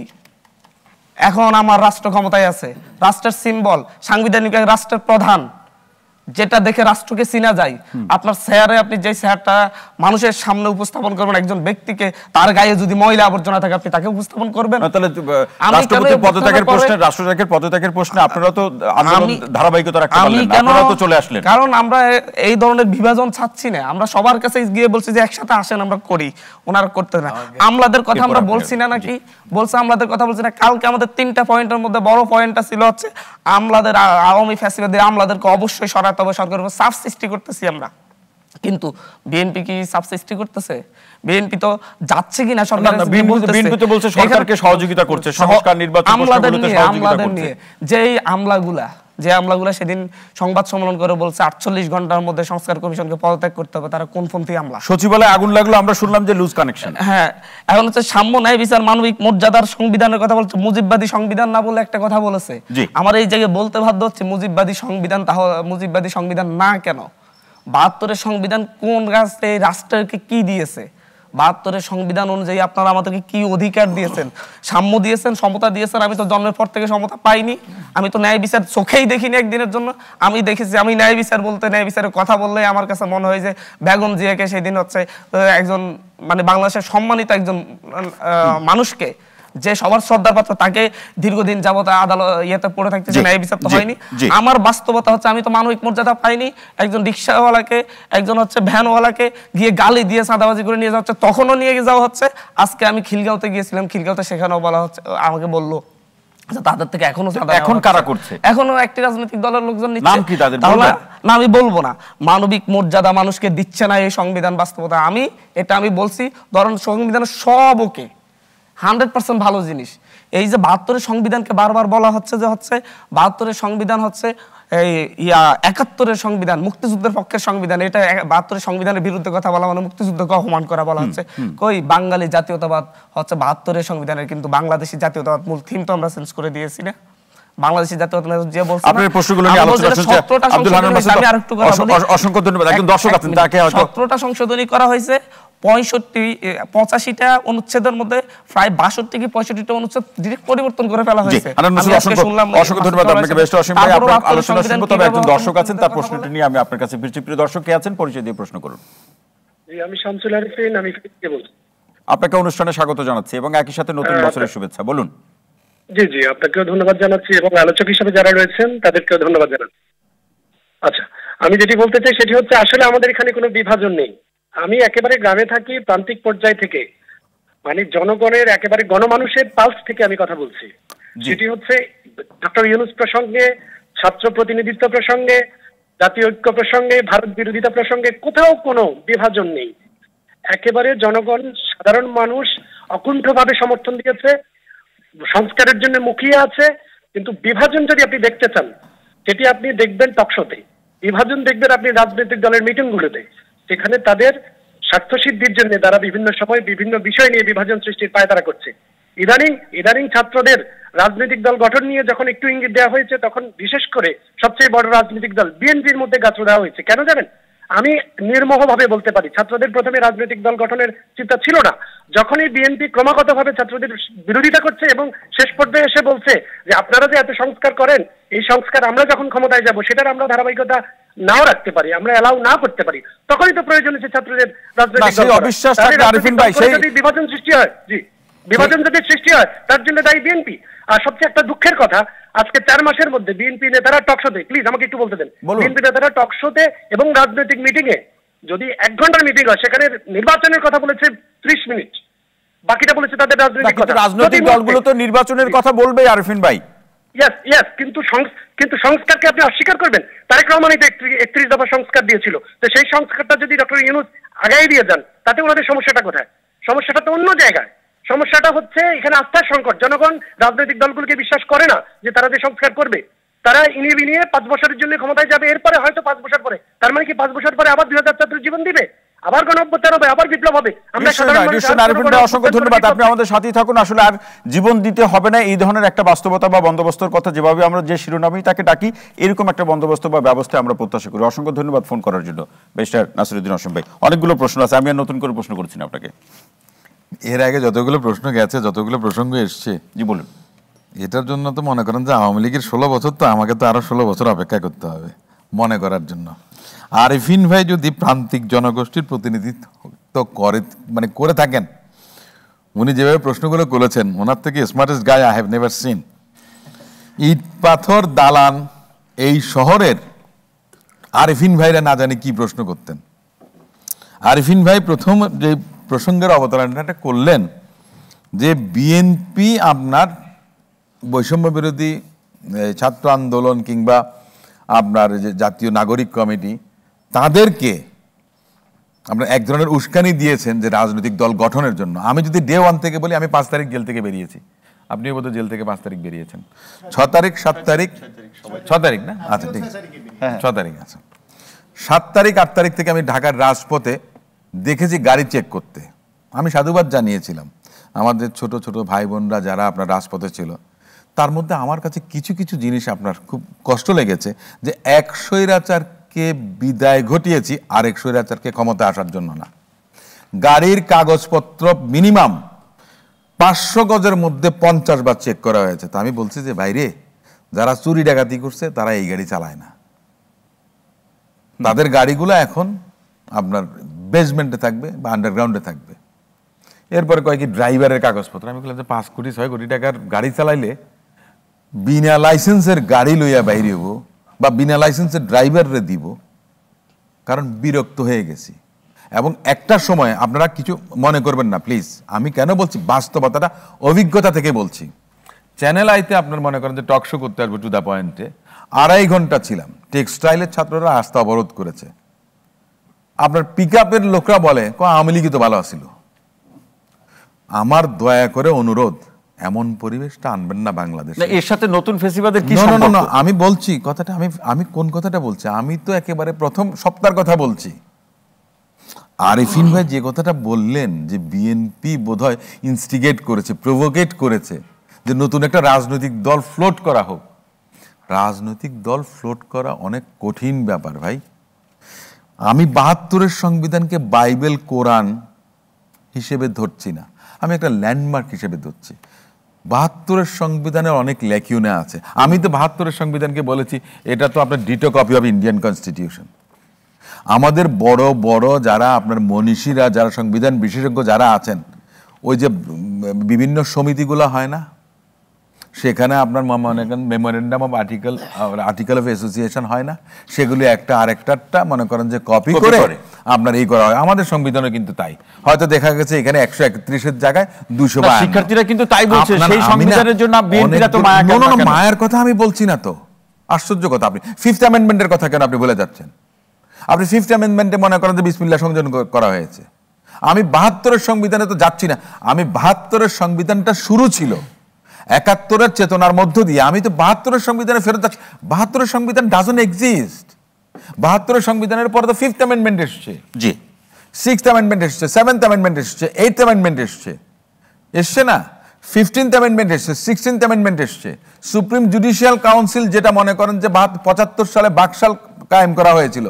এখন আমার রাষ্ট্র ক্ষমতায় আছে, রাষ্ট্রের সিম্বল, সাংবিধানিক রাষ্ট্রের প্রধান, যেটা দেখে রাষ্ট্রকে চিনা যায়। আপনার চেয়ারে আপনি যে চেয়ারটা মানুষের সামনে উপস্থাপন করবেন একজন ব্যক্তিকে, তার গায়ে যদি ময়লা আবর্জনা থাকে আপনি তাকে উপস্থাপন করবেন। তাহলে রাষ্ট্রপতির পদত্যাগের প্রশ্নে, রাষ্ট্রপতির পদত্যাগের প্রশ্নে আপনারা তো আন্দোলন ধারাবাহিকতা রাখতে পারলেন না, আপনারা তো চলে আসলেন। কারণ আমরা এই ধরনের বিভাজন চাচ্ছি না। আমরা সবার কাছে গিয়ে বলছি যে একসাথে আসেন, আমরা করি, ওনারা করতে না। আমলাদের কথা আমরা বলছি না নাকি? বলছে আমলাদের কথা বলছি না। কালকে আমাদের 3টা পয়েন্টের মধ্যে বড় পয়েন্টটা ছিল হচ্ছে আমলাদের, আওয়ামী ফ্যাসিবাদী আমলাদেরকে অবশ্যই সরাতে হবে, সরকারের উপর চাপ সৃষ্টি করতেছি আমরা। কিন্তু বিএনপি কি চাপ সৃষ্টি করতেছে? বিএনপি তো যাচ্ছে কিনা সরকার, বিএনপি তো বলছে সরকারকে সহযোগিতা করছে, সংস্কার নির্বাচন প্রশ্নগুলোতে সহযোগিতা করছে। যেই আমলাগুলা সেদিন সংবাদ সম্মেলন করে বলছে 48 ঘন্টার মধ্যে সংস্কার কমিশনকে পদত্যাগ করতে হবে, তারা কোনপন্থী আমলা? সচিবালয়ে আগুন লাগলো, আমরা শুনলাম যে লুজ কানেকশন। হ্যাঁ, এখন হচ্ছে সাম্য, ন্যায়, বিচার, মানবিক মর্যাদার সংবিধানের কথা বলছে, মুজিববাদী সংবিধান না বলে একটা কথা বলেছে। আমার এই জায়গায় বলতে বাধ্য হচ্ছে মুজিববাদী সংবিধান। তাহলে মুজিববাদী সংবিধান না কেন? 72-এর সংবিধান কোন রাষ্ট্রকে কি দিয়েছে? 72-এর সংবিধান অনুযায়ী আপনারা আমাদেরকে কি অধিকার দিয়েছেন? সাম্য দিয়েছেন, সমতা দিয়েছেন। আমি তো জন্মের পর থেকে সমতা পাইনি, আমি তো ন্যায় বিচার চোখেই দেখিনি একদিনের জন্য। আমি দেখেছি, আমি ন্যায় বিচার বলতে, ন্যায় বিচারের কথা বললে আমার কাছে মনে হয় যে বেগম জিয়াকে সেদিন হচ্ছে একজন মানে বাংলাদেশের সম্মানিত একজন মানুষকে, যে সবার শ্রদ্ধার পাত্র, তাকে দীর্ঘদিন যাবত আদালত ইয়েতে পড়ে থাকতেছে, ন্যায় বিচার তো হয়নি। আমার বাস্তবতা হচ্ছে আমি তো মানবিক মর্যাদা পাইনি। একজন রিক্সাওয়ালাকে, একজন হচ্ছে ভ্যানওয়ালাকে গিয়ে গালি দিয়ে চাঁদাবাজি করে নিয়ে যাওয়া হচ্ছে, তখনও নিয়ে যাওয়া হচ্ছে। আজকে আমি খিলগাঁওতে গিয়েছিলাম, খিলগাঁওতে সেখানেও বলা হচ্ছে, আমাকে বললো তাদের থেকে এখনো এখন কারা করছে, এখনো একটি রাজনৈতিক দলের লোকজন নিচ্ছে। তাহলে না, আমি বলবো না মানবিক মর্যাদা মানুষকে দিচ্ছে না এই সংবিধান বাস্তবতা। আমি বলছি, ধরেন সংবিধানের সব ওকে 100% ভালো জিনিস। এই যে 72-এর সংবিধানকে বারবার বলা হচ্ছে যে হচ্ছে 72-এর সংবিধান হচ্ছে এই 71-এর সংবিধান মুক্তিযুদ্ধের পক্ষের সংবিধান, এটা 72-এর সংবিধানের বিরুদ্ধে কথা বলা মানে মুক্তিযুদ্ধকে অপমান করা বলা হচ্ছে। কই বাঙালি জাতীয়তাবাদ হচ্ছে 72-এর সংবিধানের, কিন্তু বাংলাদেশি জাতীয়তাবাদ মূল থিম তো আমরা চেঞ্জ করে দিয়েছি না। বাংলাদেশি জাতীয়তাবাদ যে বলছে আপনার প্রশ্নগুলো নিয়ে আলোচনা চলছে। আব্দুল হান্নান মাসুদ, আমি আরেকটু কথা বলি, অসংখ্য ধন্যবাদ। একজন দর্শক আছেন, তাকে 17টা সংশোধনী করা হয়েছে। 85টা অনুচ্ছেদের মধ্যে প্রায় 62 কি 65টা অনুচ্ছেদ ডিরেক্ট পরিবর্তন করে ফেলা হয়েছে। অসংখ্য ধন্যবাদ আপনাকে। বেস্ট অসীম ভাই, আপনার আলোচনা শুনবো, তবে একজন দর্শক আছেন, তার প্রশ্নটি নিয়ে আমি আপনার কাছে ফিরছি। প্রিয় দর্শক কে আছেন, পরিচয় দিয়ে প্রশ্ন করুন। জি, আমি শামসুল আরিফিন, আমি ফিরকে বলছি। আপনাকে অনুষ্ঠানে স্বাগত জানাচ্ছি এবং একই সাথে নতুন বছরের শুভেচ্ছা। বলুন। জি জি, আপনাকেও ধন্যবাদ জানাচ্ছি এবং আলোচক হিসেবে যারা রয়েছেন তাদেরকেও ধন্যবাদ জানাচ্ছি। আচ্ছা, আমি যেটি বলতে চাই সেটি হচ্ছে আসলে আমাদের এখানে কোনো বিভাজন নেই। আমি একেবারে গ্রামে থাকি, প্রান্তিক পর্যায় থেকে, মানে জনগণের একেবারে গণমানুষের পালস থেকে আমি কথা বলছি। সেটি হচ্ছে ডক্টর ইউনূস প্রসঙ্গে, ছাত্র প্রতিনিধিত্ব প্রসঙ্গে, জাতীয় ঐক্য প্রসঙ্গে, ভারত বিরোধিতা প্রসঙ্গে কোথাও কোনো বিভাজন নেই। একেবারে জনগণ, সাধারণ মানুষ অকুণ্ঠভাবে সমর্থন দিয়েছে, সংস্কারের জন্য মুখিয়ে আছে। কিন্তু বিভাজন যদি আপনি দেখতে চান, সেটি আপনি দেখবেন টকশোতে। বিভাজন দেখবেন আপনি রাজনৈতিক দলের মিটিংগুলোতে, সেখানে তাদের স্বার্থসিদ্ধির জন্য তারা বিভিন্ন সময় বিভিন্ন বিষয় নিয়ে বিভাজন সৃষ্টির পায়তারা করছে। ইদানিং ছাত্রদের রাজনৈতিক দল গঠন নিয়ে যখন একটু ইঙ্গিত দেওয়া হয়েছে, তখন বিশেষ করে সবচেয়ে বড় রাজনৈতিক দল বিএনপির মধ্যে গাঁথড় দেওয়া হয়েছে। কেন জানেন? আমি নির্মোহভাবে বলতে পারি, ছাত্রদের প্রথমে রাজনৈতিক দল গঠনের চিন্তা ছিল না। যখনই বিএনপি ক্রমাগতভাবে ছাত্রদের বিরোধিতা করছে এবং শেষ পর্যায়ে এসে বলছে যে আপনারা যে এত সংস্কার করেন, এই সংস্কার আমরা যখন ক্ষমতায় যাব সেটার আমরা ধারাবাহিকতা নাও রাখতে পারি, আমরা এলাও না করতে পারি, তখনই তো প্রয়োজন হচ্ছে ছাত্রদের রাজনৈতিক দল। বিভাজন সৃষ্টি হয়, জি, বিভাজন যদি সৃষ্টি হয় তার জন্য দায়ী বিএনপি। আর সবচেয়ে একটা দুঃখের কথা, আজকে 4 মাসের মধ্যে বিএনপি নেতারা টকশোতে, প্লিজ আমাকে একটু বলতে দেন, বিএনপি নেতারা টকশোতে এবং রাজনৈতিক মিটিং এ যদি 1 ঘন্টার মিটিং হয়, সেখানে নির্বাচনের কথা বলেছে 30 মিনিট, বাকিটা বলেছে তাদের রাজনৈতিক কথা। রাজনৈতিক দলগুলো তো নির্বাচনের কথা বলবে আরিফিন ভাই। ইয়েস, কিন্তু সংস্কারকে আপনি অস্বীকার করবেন? তারেক রহমান 31 দফা সংস্কার দিয়েছিল, তো সেই সংস্কারটা যদি ডক্টর ইউনূস আগাই দিয়ে যান, তাতে ওনাদের সমস্যাটা কোথায়? সমস্যাটা তো অন্য জায়গায়। সমস্যাটা হচ্ছে এখানে আস্থার সংকট। জনগণ রাজনৈতিক দলগুলোকে বিশ্বাস করে না যে তারা যে সংস্কার করবে। তারা ইনিয়ে বিনিয়ে 5 বছরের জন্য ক্ষমতায় যাবে, এরপরে হয়তো 5 বছর পরে, তার মানে কি 5 বছর পরে আবার 2007 জীবন দিবে, আবার গণঅভ্যুত্থান হবে, আবার বিপ্লব হবে। অসংখ্য ধন্যবাদ, আপনি আমাদের সাথেই থাকুন। আসলে আর জীবন দিতে হবে না, এই ধরনের একটা বাস্তবতা বা বন্দোবস্তের কথা যেভাবে আমরা যে শিরোনামেই তাকে ডাকি, এরকম একটা বন্দোবস্ত বা ব্যবস্থা আমরা প্রত্যাশা করি। অসংখ্য ধন্যবাদ ফোন করার জন্য ব্যারিস্টার নাসিরউদ্দিন অসীম ভাই। অনেকগুলো প্রশ্ন আছে, আমি আর নতুন করে প্রশ্ন করছি না আপনাকে। এর আগে যতগুলো প্রশ্ন গেছে, যতগুলো প্রসঙ্গ এসছে, জি বলুন। এটার জন্য তো মনে করেন যে আওয়ামী লীগের 16 বছর, তো আমাকে তো আরো 16 বছর অপেক্ষা করতে হবে মনে করার জন্য। আরিফিন ভাই যদি প্রান্তিক জনগোষ্ঠীর প্রতিনিধিত্ব করে থাকেন, উনি যেভাবে প্রশ্নগুলো করেছেন, ওনার থেকে smartest guy I have never seen. ইট পাথর দালান এই শহরের আরিফিন ভাইরা না জানি কি প্রশ্ন করতেন। আরিফিন ভাই প্রথম যে প্রসঙ্গের অবতারণাটা করলেন যে বিএনপি আপনার বৈষম্য বিরোধী ছাত্র আন্দোলন কিংবা আপনার যে জাতীয় নাগরিক কমিটি, তাদেরকে আপনার এক ধরনের উস্কানি দিয়েছেন যে রাজনৈতিক দল গঠনের জন্য। আমি যদি ডে 1 থেকে বলি, আমি 5 তারিখ জেল থেকে বেরিয়েছি, আপনিও বোধহয় জেল থেকে 5 তারিখ বেরিয়েছেন। 6 তারিখ 7 তারিখ 6 তারিখ না, আচ্ছা ঠিক আছে, 6 তারিখ আছে। 7 তারিখ 8 তারিখ থেকে আমি ঢাকার রাজপথে দেখেছি গাড়ি চেক করতে। আমি সাধুবাদ জানিয়েছিলাম আমাদের ছোট ছোট ভাই বোনরা যারা আপনার রাজপথে ছিল। তার মধ্যে আমার কাছে কিছু কিছু জিনিস আপনার খুব কষ্ট লেগেছে, যে এক স্বৈরাচারকে বিদায় ঘটিয়েছি আরেক স্বৈরাচারকে ক্ষমতা আসার জন্য না। গাড়ির কাগজপত্র মিনিমাম 500 গজের মধ্যে 50 বার চেক করা হয়েছে। তা আমি বলছি যে বাইরে যারা চুরি ডাকাতি করছে তারা এই গাড়ি চালায় না, তাদের গাড়িগুলো এখন আপনার বেসমেন্টে থাকবে বা আন্ডারগ্রাউন্ডে থাকবে। এরপরে কয় কি ড্রাইভারের কাগজপত্র। আমি বললাম যে 5 কোটি 6 কোটি টাকার গাড়ি চালাইলে বিনা লাইসেন্সের গাড়ি লইয়া বাইরে হবো বা বিনা লাইসেন্সের ড্রাইভাররে দিব, কারণ বিরক্ত হয়ে গেছি। এবং একটা সময় আপনারা কিছু মনে করবেন না প্লিজ, আমি কেন বলছি বাস্তবতাটা অভিজ্ঞতা থেকে বলছি। চ্যানেল আইতে আপনার মনে করেন যে টক শো করতে আসবো টু দ্য পয়েন্টে, 2.5 ঘন্টা ছিলাম। টেক্সটাইলের ছাত্ররা রাস্তা অবরোধ করেছে, আপনার পিক আপের লোকরা বলে আওয়ামী লীগই তো ভালো ছিল। আমার দয়া করে অনুরোধ, এমন পরিবেশটা আনবেন না বাংলাদেশে। এর সাথে নতুন ফেসিবাদের কি সম্পর্ক? না, আমি বলছি কথাটা, আমি কোন কথাটা বলছি, আমি তো একেবারে প্রথম সপ্তাহের কথা বলছি। আরিফিন ভাই যে কথাটা বললেন যে বিএনপি বোধহয় ইনস্টিগেট করেছে, প্রভোকেট করেছে যে নতুন একটা রাজনৈতিক দল ফ্লোট করা হোক। রাজনৈতিক দল ফ্লোট করা অনেক কঠিন ব্যাপার ভাই। আমি 72-এর সংবিধানকে বাইবেল কোরআন হিসেবে ধরছি না, আমি একটা ল্যান্ডমার্ক হিসেবে ধরছি। 72-এর সংবিধানের অনেক ল্যাকিউনা আছে। আমি তো 72-এর সংবিধানকে বলেছি এটা তো আপনার ditto copy of Indian constitution. আমাদের বড় বড় যারা আপনার মনীষীরা, যারা সংবিধান বিশেষজ্ঞ যারা আছেন, ওই যে বিভিন্ন সমিতিগুলো হয় না, সেখানে আপনার memorandum of article of association হয় না, সেগুলি একটা আরেকটা মনে করেন যে কপি করে আপনার এই করা হয়। আমাদের সংবিধানে কিন্তু তাই, হয়তো দেখা গেছে এখানে 131-এর জায়গায় 200। শিক্ষার্থীরা কিন্তু তাই বলছে, সেই সংবিধানের জন্য বিএনপিরা তো মায়ের কথা আমি বলছি না তো, আশ্চর্য কথা। আপনি 5th অ্যামেন্ডমেন্টের কথা কেন আপনি বলে যাচ্ছেন? আপনি 5th অ্যামেন্ডমেন্টে মনে করেন যে বিসমিল্লাহ সংযোজন করা হয়েছে। আমি 72-এর সংবিধানে তো যাচ্ছি না, আমি 72-এর সংবিধানটা শুরু ছিল 71-এর চেতনার মধ্য দিয়ে। আমি তো 72-এর সংবিধানে ফেরত যাচ্ছি। 72-এর সংবিধান ডাজন্ট এক্সিস্ট। 72-এর সংবিধানের পরে তো 5th অ্যামেন্ডমেন্ট এসছে, জি, 6th অ্যামেন্ডমেন্ট এসছে, 7th অ্যামেন্ডমেন্ট এসছে, 8th অ্যামেন্ডমেন্ট এসছে না, 15th অ্যামেন্ডমেন্ট এসছে, 16th অ্যামেন্ডমেন্ট এসছে। সুপ্রিম জুডিশিয়াল কাউন্সিল যেটা মনে করেন যে 75 সালে বাকশাল কায়েম করা হয়েছিল,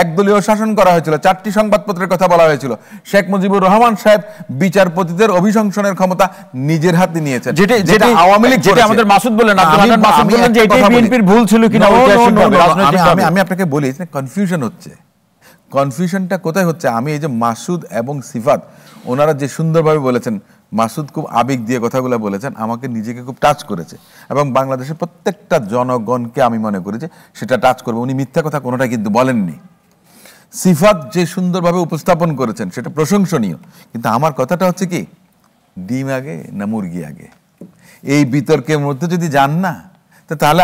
একদলীয় শাসন করা হয়েছিল, 4টি সংবাদপত্রের কথা বলা হয়েছিল। শেখ মুজিবুর রহমান সাহেব বিচারপতিদের অভিশংসনের ক্ষমতা নিজের হাতে নিয়েছেন, যেটা আওয়ামী লীগ, যেটা আমাদের মাসুদ বললেন, যে এটাই বিএনপির ভুল ছিল কিনা। আমি আপনাকে বলি কনফিউশন হচ্ছে। কনফিউশনটা কোথায় হচ্ছে? আমি এই যে মাসুদ এবং সিফাত ওনারা যে সুন্দরভাবে বলেছেন, মাসুদ খুব আবেগ দিয়ে কথাগুলো বলেছেন, আমাকে নিজেকে খুব টাচ করেছে এবং বাংলাদেশের প্রত্যেকটা জনগণকে আমি মনে করি যে সেটা টাচ করবে। উনি মিথ্যা কথা কোনোটা কিন্তু বলেননি। সিফাত যে সুন্দরভাবে উপস্থাপন করেছেন সেটা প্রশংসনীয়, কিন্তু আমার কথাটা হচ্ছে কি, ডিম আগে না মুরগি আগে? এই বিতর্কের মধ্যে যদি যান না, তাহলে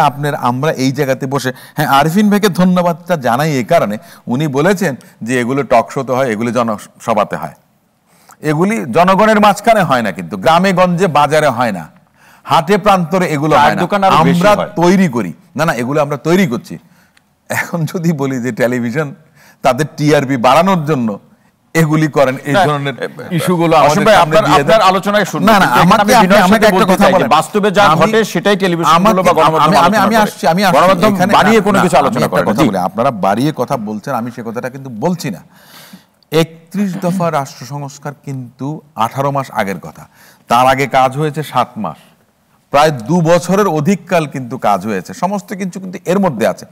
আমরা এই জায়গাতে বসে, হ্যাঁ আরিফিন ভাইকে ধন্যবাদটা জানাই এই কারণে, উনি বলেছেন যে এগুলো টক শোতে হয়, এগুলো জনসভাতে হয়। এগুলি জনগণের মাঝখানে হয় না, কিন্তু গ্রামে গঞ্জে বাজারে হয় না, হাটে প্রান্তরে এগুলো হয় না, আমরা তৈরি করি। না না, এগুলো আমরা তৈরি করছি। এখন যদি বলি যে টেলিভিশন তাদের টিআরপি বাড়ানোর জন্য এগুলি করেন, এই ধরনের ইস্যুগুলো আপনার আলোচনায় শুনুন। না না, আমাকে একটা কথা বলেন, বাস্তবে যা ঘটে সেটাই টেলিভিশনগুলো বা গণমাধ্যম আমি আসছি এখানে বাড়িয়ে কোনো কিছু আলোচনা করেন। আপনারা বাড়িয়ে কথা বলছেন, আমি সে কথাটা কিন্তু বলছি না। 31 দফা রাষ্ট্র সংস্কার কিন্তু 18 মাস আগের কথা, তার আগে কাজ হয়েছে 7 মাস, প্রায় 2 বছরের অধিক কাল কিন্তু কাজ হয়েছে, সমস্ত কিছু কিন্তু এর মধ্যে আছে।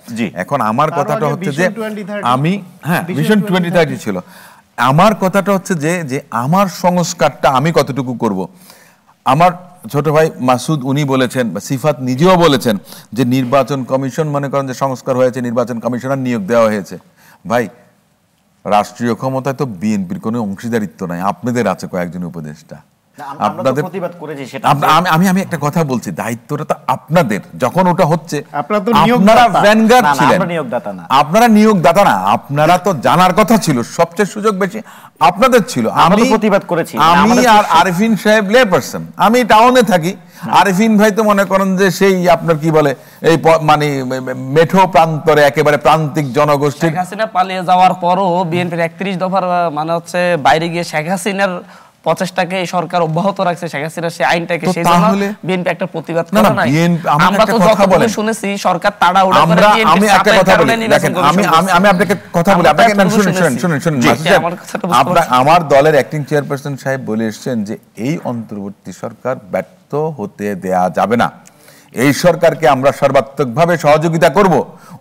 এখন আমার কথাটা হচ্ছে যে আমি ভিশন 2030 ছিল, আমার কথাটা হচ্ছে যে আমার সংস্কারটা আমি কতটুকু করব। আমার ছোট ভাই মাসুদ উনি বলেছেন, সিফাত নিজেও বলেছেন যে নির্বাচন কমিশন, মনে করেন যে সংস্কার হয়েছে, নির্বাচন কমিশনার নিয়োগ দেওয়া হয়েছে। ভাই, রাষ্ট্রীয় ক্ষমতায় তো বিএনপির কোনো অংশীদারিত্ব নাই, আপনাদের আছে কয়েকজন উপদেষ্টা। আপনাদের আমি একটা কথা বলছি, দায়িত্বটা তো আপনাদের। যখন ওটা হচ্ছে আপনারা ভ্যানগার্ড ছিলেন, আপনারা নিয়োগদাতা না, আপনারা তো জানার কথা ছিল, সবচেয়ে সুযোগ বেশি আপনাদের ছিল। আমি প্রতিবাদ করেছি, আমি আর আরিফিন সাহেব লে পারসন, আমি টাউনে থাকি, আরিফিন ভাই তো মনে করেন যে সেই আপনার কি বলে এই মানে মেঠো প্রান্তরে একেবারে প্রান্তিক জনগোষ্ঠী। শেখ হাসিনা পালিয়ে যাওয়ার পরও বিএনপির 31 দফার মানে হচ্ছে বাইরে গিয়ে শেখ হাসিনার প্রচেষ্টাকে সরকার অব্যাহত রাখছে, শেখ হাসিনা সেই আইনটাকে, সেই জন্য বিএনপি একটা প্রতিবাদ করে নাই। আমরা তো যতগুলো শুনেছি সরকার তাড়াহুড়ো করে বিএনপি। আমি একটা কথা বলি, দেখেন আমি আপনাকে কথা বলি, আপনাকে শুনুন। আমার দলের অ্যাক্টিং চেয়ারপারসন সাহেব বলে এসেছেন যে এই অন্তর্বর্তী সরকার ব্যর্থ হতে দেয়া যাবে না, এই সরকারকে আমরা সর্বাত্মকভাবে সহযোগিতা করব।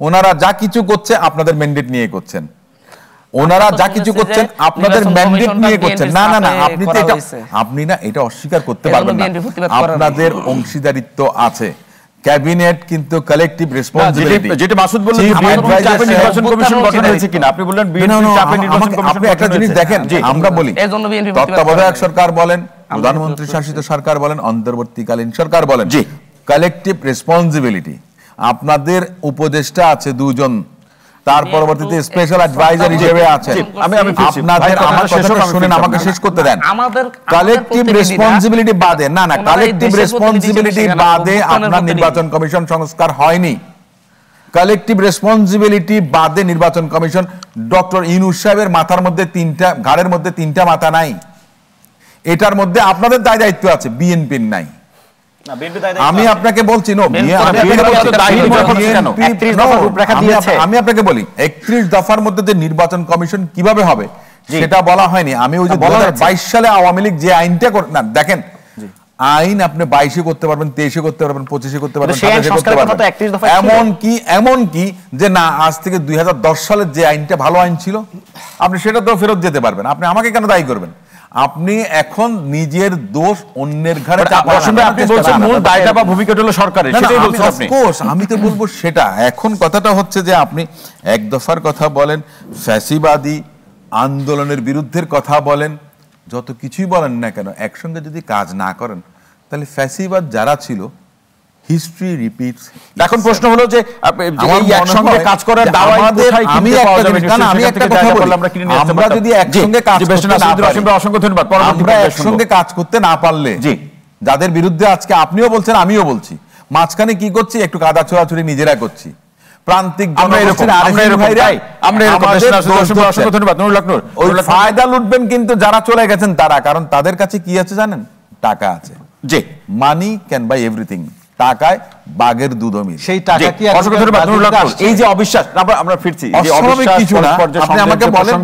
ওনারা যা কিছু করছে আপনাদের ম্যান্ডেট নিয়ে করছেন, ওনারা যা কিছু করছেন আপনাদের ম্যান্ডেট নিয়ে করছেন। না না না, আপনি না এটা অস্বীকার করতে পারবেন না, আপনাদের অংশীদারিত্ব আছে। ক্যাবিনেট কিন্তু কালেক্টিভ রেসপন্সিবিলিটি, যেটা মাসুদ বললেন নির্বাচন কমিশন গঠন হয়েছে কিনা, আপনি বললেন বিএনপি চাপে নির্বাচন কমিশন। আপনি একটা জিনিস দেখেন, আমরা বলি তত্ত্বাবধায়ক সরকার বলেন, প্রধানমন্ত্রী শাসিত সরকার বলেন, অন্তর্বর্তীকালীন সরকার বলেন, কালেক্টিভ রেসপন্সিবিলিটি। আপনাদের উপদেষ্টা আছে 2 জন, তার পরবর্তীতে স্পেশাল অ্যাডভাইজার হিসেবে আছেন। আপনাদের আমার কথাটা শুনেন, আমাকে শেষ করতে দেন। কালেকটিভ রেসপন্সিবিলিটি বাদে, না না, কালেকটিভ রেসপন্সিবিলিটি বাদে আপনার নির্বাচন কমিশন সংস্কার হয়নি। কালেকটিভ রেসপন্সিবিলিটি বাদে নির্বাচন কমিশন, ডক্টর ইউনূস সাহেবের মাথার মধ্যে 3টা, ঘাড়ের মধ্যে 3টা মাথা নাই, এটার মধ্যে আপনাদের দায়িত্ব আছে, বিএনপির নাই। আমি আপনাকে বলছি, আমি আপনাকে বলি 31 দফার মধ্যে যে নির্বাচন কমিশন কিভাবে হবে সেটা বলা হয়নি। আমি ওই যে 2022 সালে আওয়ামী লীগ যে আইনটা না, দেখেন আইন আপনি 22 করতে পারবেন, 23 করতে পারবেন, 25 করতে পারবেন, 27 করতে পারবেন। এমন কি যে না, আজ থেকে 2010 সালের যে আইনটা ভালো আইন ছিল আপনি সেটা তো ফেরত যেতে পারবেন। আপনি আমাকে কেন দায়ী করবেন? আপনি এখন নিজের দোষ অন্যের ঘাড়ে আপনি বলছেন মূল দায়টা বা ভূমিকাটা হলো সরকারের, সেটাই বলছেন আপনি। আমি তো বলবো সেটা। এখন কথাটা হচ্ছে যে আপনি 1 দফার কথা বলেন, ফ্যাসিবাদী আন্দোলনের বিরুদ্ধের কথা বলেন, যত কিছুই বলেন না কেন, একসঙ্গে যদি কাজ না করেন তাহলে ফ্যাসিবাদ যারা ছিল, হিস্ট্রি রিপিটস। এখন প্রশ্ন হলো যে একসঙ্গে কাজ করার দাওয়াই কোথায় কিনতে পাওয়া যাবে? আমি একটা কথা বলি, আমরা যদি একসঙ্গে কাজ করতে না পারি, অসংখ্য ধন্যবাদ। আমরা একসঙ্গে কাজ করতে না পারলে, যাদের বিরুদ্ধে আজকে আপনিও বলছেন আমিও বলছি, মাঝখানে কি করছি, একটু কাদা ছোড়াছুড়ি নিজেরা করছি, প্রান্তিক ফায়দা লুটবেন কিন্তু যারা চলে গেছেন তারা, কারণ তাদের কাছে কি আছে জানেন? টাকা আছে। যে মানি ক্যান বাই এভরিথিং, টাকায় বাঘের দুধও মিলে। সেই টাকা কি এই যে অবিশ্বাস, আমরা ফিরছি যে আপনি আমাকে বলেন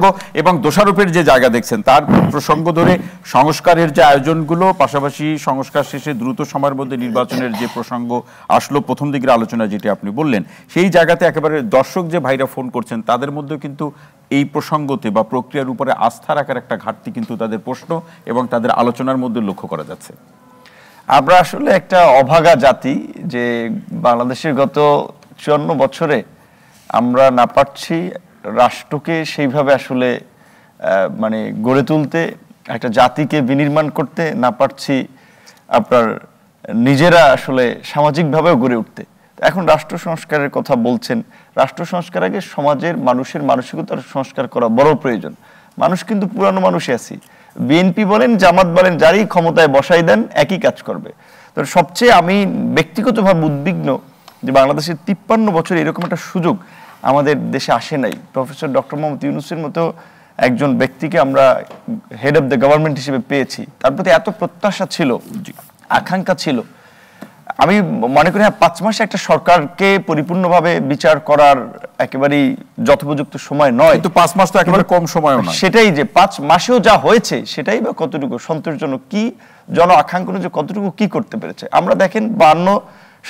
এবং দোষারোপের যে জায়গা দেখছেন তার প্রসঙ্গ ধরে সংস্কারের যে আয়োজনগুলো, পাশাপাশি সংস্কার শেষে দ্রুত সময়ের মধ্যে নির্বাচনের যে প্রসঙ্গ আসলো প্রথম দিকের আলোচনা যেটি আপনি বললেন, সেই জায়গাতে একেবারে দর্শক যে ভাইরা ফোন করছেন তাদের মধ্যে কিন্তু এই প্রসঙ্গতে বা প্রক্রিয়ার উপরে আস্থা রাখার একটা ঘাটতি কিন্তু তাদের প্রশ্ন এবং তাদের আলোচনার মধ্যে লক্ষ্য করা যাচ্ছে। আমরা আসলে একটা অভাগা জাতি, যে বাংলাদেশের গত 54 বছরে আমরা না পারছি রাষ্ট্রকে সেইভাবে আসলে মানে গড়ে তুলতে, একটা জাতিকে বিনির্মাণ করতে না পারছি, আপনার নিজেরা আসলে সামাজিকভাবেও গড়ে উঠতে। এখন রাষ্ট্র সংস্কারের কথা বলছেন, রাষ্ট্র সংস্কার আগে সমাজের মানুষের মানসিকতার সংস্কার করা বড় প্রয়োজন। মানুষ কিন্তু পুরানো মানুষই আছি, বিএনপি বলেন, জামাত বলেন, যারই ক্ষমতায় বসাই দেন একই কাজ করবে। তো সবচেয়ে আমি ব্যক্তিগতভাবে উদ্বিগ্ন যে বাংলাদেশের 53 বছর এরকম একটা সুযোগ আমাদের দেশে আসে নাই। প্রফেসর ডক্টর মোহাম্মদ ইউনূসের মতো একজন ব্যক্তিকে আমরা হেড অফ দ্য গভর্নমেন্ট হিসেবে পেয়েছি, তার প্রতি এত প্রত্যাশা ছিল, আকাঙ্ক্ষা ছিল। আমি মনে করি 5 মাসে একটা সরকারকে পরিপূর্ণভাবে বিচার করার একেবারেই যথোপযুক্ত সময় নয়। কিন্তু 5 মাস তো একেবারে কম সময়ও নয়। সেটাই যে 5 মাসেও যা হয়েছে সেটাই বা কতটুকু সন্তোষজনক, কি জন আকাঙ্ক্ষা যে কতটুকু কি করতে পেরেছে। আমরা দেখেন 52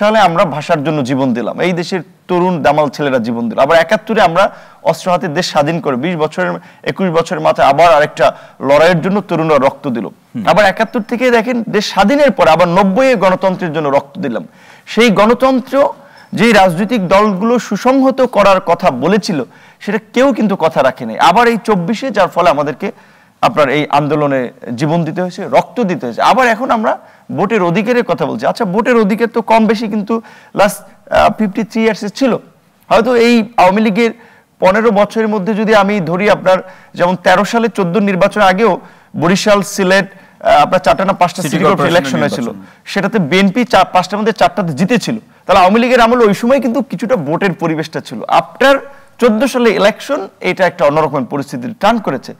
সালে আমরা ভাষার জন্য জীবন দিলাম, এই দেশের তরুণ দামাল ছেলেরা জীবন দিল। আবার 71-এ আমরা অস্ত্র হাতে দেশ স্বাধীন করে 21 বছরের মাথায় আবার আরেকটা লড়াইয়ের জন্য তরুণরা রক্ত দিল। আবার 71 থেকে দেখেন দেশ স্বাধীনের পরে আবার 90-এ গণতন্ত্রের জন্য রক্ত দিলাম। সেই গণতন্ত্র যে রাজনৈতিক দলগুলো সুসংহত করার কথা বলেছিল সেটা কেউ কিন্তু কথা রাখেনি। আবার এই 24-এ, যার ফলে আমাদেরকে আপনার এই আন্দোলনে জীবন দিতে হয়েছে, রক্ত দিতে হয়েছে। আবার এখন আমরা ভোটের অধিকারের কথা বলছি। আচ্ছা, ভোটের অধিকার তো কম বেশি কিন্তু লাস্ট 53 ইয়ার্সে ছিল। হয়তো এই আওয়ামী লীগের 15 বছরের মধ্যে যদি আমি ধরি, আপনার যেমন 13 সালে 14 নির্বাচনের আগেও বরিশাল, সিলেট, আপনার 4টা না 5টা সিটি কর্পোরেশন ইলেকশন হয়েছিল, সেটাতে বিএনপি 5টার মধ্যে 4টাতে জিতেছিল। তাহলে আওয়ামী লীগের আমলে ওই সময় কিন্তু কিছুটা ভোটের পরিবেশটা ছিল। আফটার 14 সালে ইলেকশন এটা একটা অন্যরকম পরিস্থিতির টার্ন করেছে।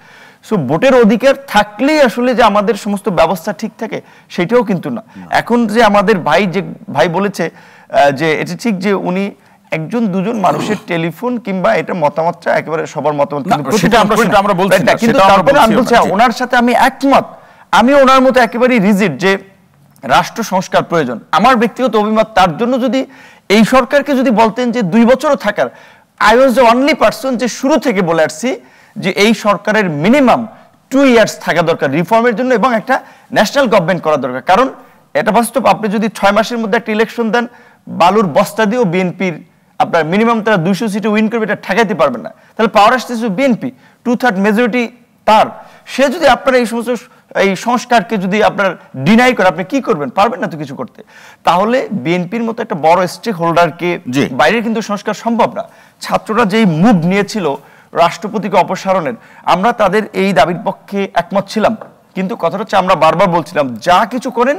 সো ভোটের অধিকার থাকলেই আসলে যে আমাদের সমস্ত ব্যবস্থা ঠিক থাকে সেটাও কিন্তু না। এখন যে আমাদের ভাই বলেছে যে এটা ঠিক যে উনি একজন দুজন মানুষের টেলিফোন কিংবা এটা মতামতটা একেবারে সবার মতামত, সেটা আমরা বলছি না, কিন্তু তারপরে আমি বলছি ওনার সাথে আমি একমত। আমি ওনার মতো একেবারে রিজিড যে রাষ্ট্র সংস্কার প্রয়োজন। আমার ব্যক্তিগত অভিমত, তার জন্য যদি এই সরকারকে যদি বলতেন যে 2 বছরও থাকার, I was the only person যে শুরু থেকে বলে আসছি যে এই সরকারের মিনিমাম 2 ইয়ার্স থাকা দরকার রিফর্মের জন্য এবং একটা ন্যাশনাল গভর্নমেন্ট করা দরকার। কারণ এটা বাস্তব, আপনি যদি 6 মাসের মধ্যে একটা ইলেকশন দেন, বালুর বস্তা দিয়েও বিএনপির আপনার মিনিমাম তারা 200 সিটে উইন করবে, এটা ঠেকাইতে পারবেন না। তাহলে পাওয়ার আসতেছে বিএনপি, 2/3 মেজরিটি তার। সে যদি আপনার এই সমস্ত এই সংস্কারকে যদি আপনার ডিনাই করে, আপনি কি করবেন? পারবেন না তো কিছু করতে। তাহলে বিএনপির মতো একটা বড় স্টেক হোল্ডারকে বাইরে কিন্তু সংস্কার সম্ভব না। ছাত্ররা যেই মুভ নিয়েছিল রাষ্ট্রপতিকে অপসারণের, আমরা তাদের এই দাবির পক্ষে একমত ছিলাম। কিন্তু কথাটা হচ্ছে, আমরা বারবার বলছিলাম যা কিছু করেন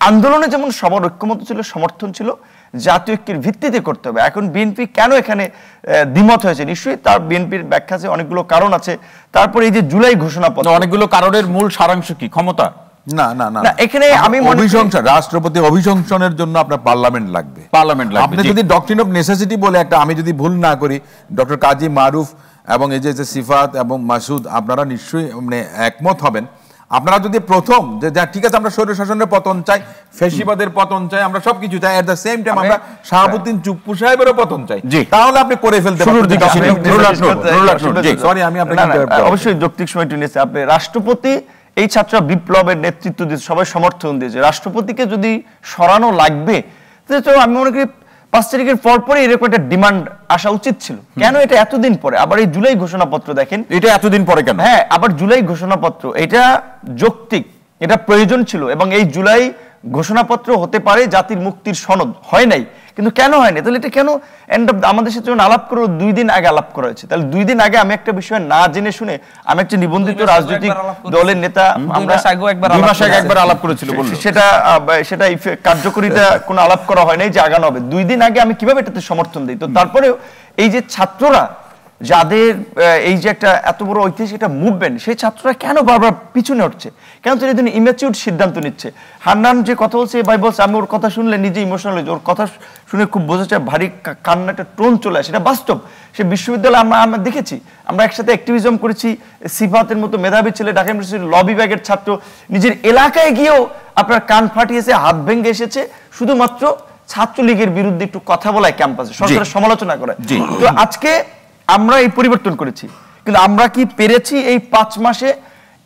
আন্দোলনে যেমন সবার ঐক্যমত ছিল, সমর্থন ছিল, জাতীয় ঐক্যের ভিত্তিতে করতে হবে। এখন বিএনপি কেন এখানে দ্বিমত হয়েছে? নিশ্চয়ই তার বিএনপির ব্যাখ্যা আছে, অনেকগুলো কারণ আছে। তারপরে এই যে জুলাই ঘোষণাপত্র, অনেকগুলো কারণের মূল সারাংশ কি? ক্ষমতা? না না না, এখানে আমি অভিশংসন, রাষ্ট্রপতি অভিশংসনের জন্য আপনার পার্লামেন্ট লাগবে। আপনি যদি ডক্ট্রিন অফ নেসেসিটি বলে একটা, আমি যদি ভুল না করি, ডক্টর কাজী মারুফ এবং এই যে সিফাত এবং মাসুদ, আপনারা নিশ্চয়ই মানে একমত হবেন। আপনারা যদি প্রথম যে ঠিক আছে আমরা স্বৈর শাসনের পতন চাই, ফ্যাসিবাদের পতন চাই, আমরা সবকিছু চাই, এট দ্য সেম টাইম আমরা শাহাবুদ্দিন চুপ্পু সাহেবেরও পতন চাই, তাহলে আপনি করে ফেলতে পারেন। সরি, আমি আপনাকে অবশ্যই যৌক্তিক সময়টি নিয়েছে। আপনি রাষ্ট্রপতি, এই ছাত্র বিপ্লবের নেতৃত্ব দিয়েছে, সবাই সমর্থন দিয়েছে। রাষ্ট্রপতিকে যদি সরানো লাগবে, তো আমি মনে করি 5 তারিখের পরপরই এরকম একটা ডিমান্ড আসা উচিত ছিল। কেন এটা এতদিন পরে? আবার এই জুলাই ঘোষণাপত্র দেখেন, এটা এতদিন পরে কেন? হ্যাঁ, আবার জুলাই ঘোষণাপত্র, এটা যৌক্তিক, এটা প্রয়োজন ছিল। এবং এই জুলাই ঘোষণাপত্র হতে পারে জাতির মুক্তির সনদ, হয় নাই। কিন্তু কেন হয়নি? তাহলে এটা কেন আমাদের সাথে যখন আলাপ করে 2 দিন আগে আলাপ করা হয়েছে, তাহলে 2 দিন আগে আমি একটা বিষয় না জেনে শুনে, আমি একটা নিবন্ধিত রাজনৈতিক দলের নেতা, আমরা 2 মাস আগে একবার আলাপ করেছিল, সেটা কার্যকরিতা কোনো আলাপ করা হয় নাই যে আগানো হবে। 2 দিন আগে আমি কিভাবে এটাতে সমর্থন দিই? তো তারপরেও এই যে ছাত্ররা, যাদের এই যে একটা এত বড় ঐতিহাসিক একটা মুভমেন্ট, সেই ছাত্ররা কেন বারবার পিছনে উঠছে? কেন তিনি ইম্যাচিউর সিদ্ধান্ত নিচ্ছে? হান্নান যে কথা বলছে, ভাই বলছে, আমি ওর কথা শুনলে নিজে ইমোশনাল হয়েছে। ওর কথা শুনে খুব বোঝা যায়, ভারী কান্না, একটা টোন চলে আসে। এটা বাস্তব। সে বিশ্ববিদ্যালয়ে আমরা দেখেছি, আমরা একসাথে অ্যাক্টিভিজম করেছি। সিফাতের মতো মেধাবী ছেলে, ঢাকা ইউনিভার্সিটির ল বিভাগের ছাত্র, নিজের এলাকায় গিয়েও আপনার কান ফাটিয়েছে, হাত ভেঙে এসেছে, শুধুমাত্র ছাত্রলীগের বিরুদ্ধে একটু কথা বলায় ক্যাম্পাসে, সরকারের সমালোচনা করে। তো আজকে আমরা এই পরিবর্তন করেছি, কিন্তু আমরা কি পেরেছি এই 5 মাসে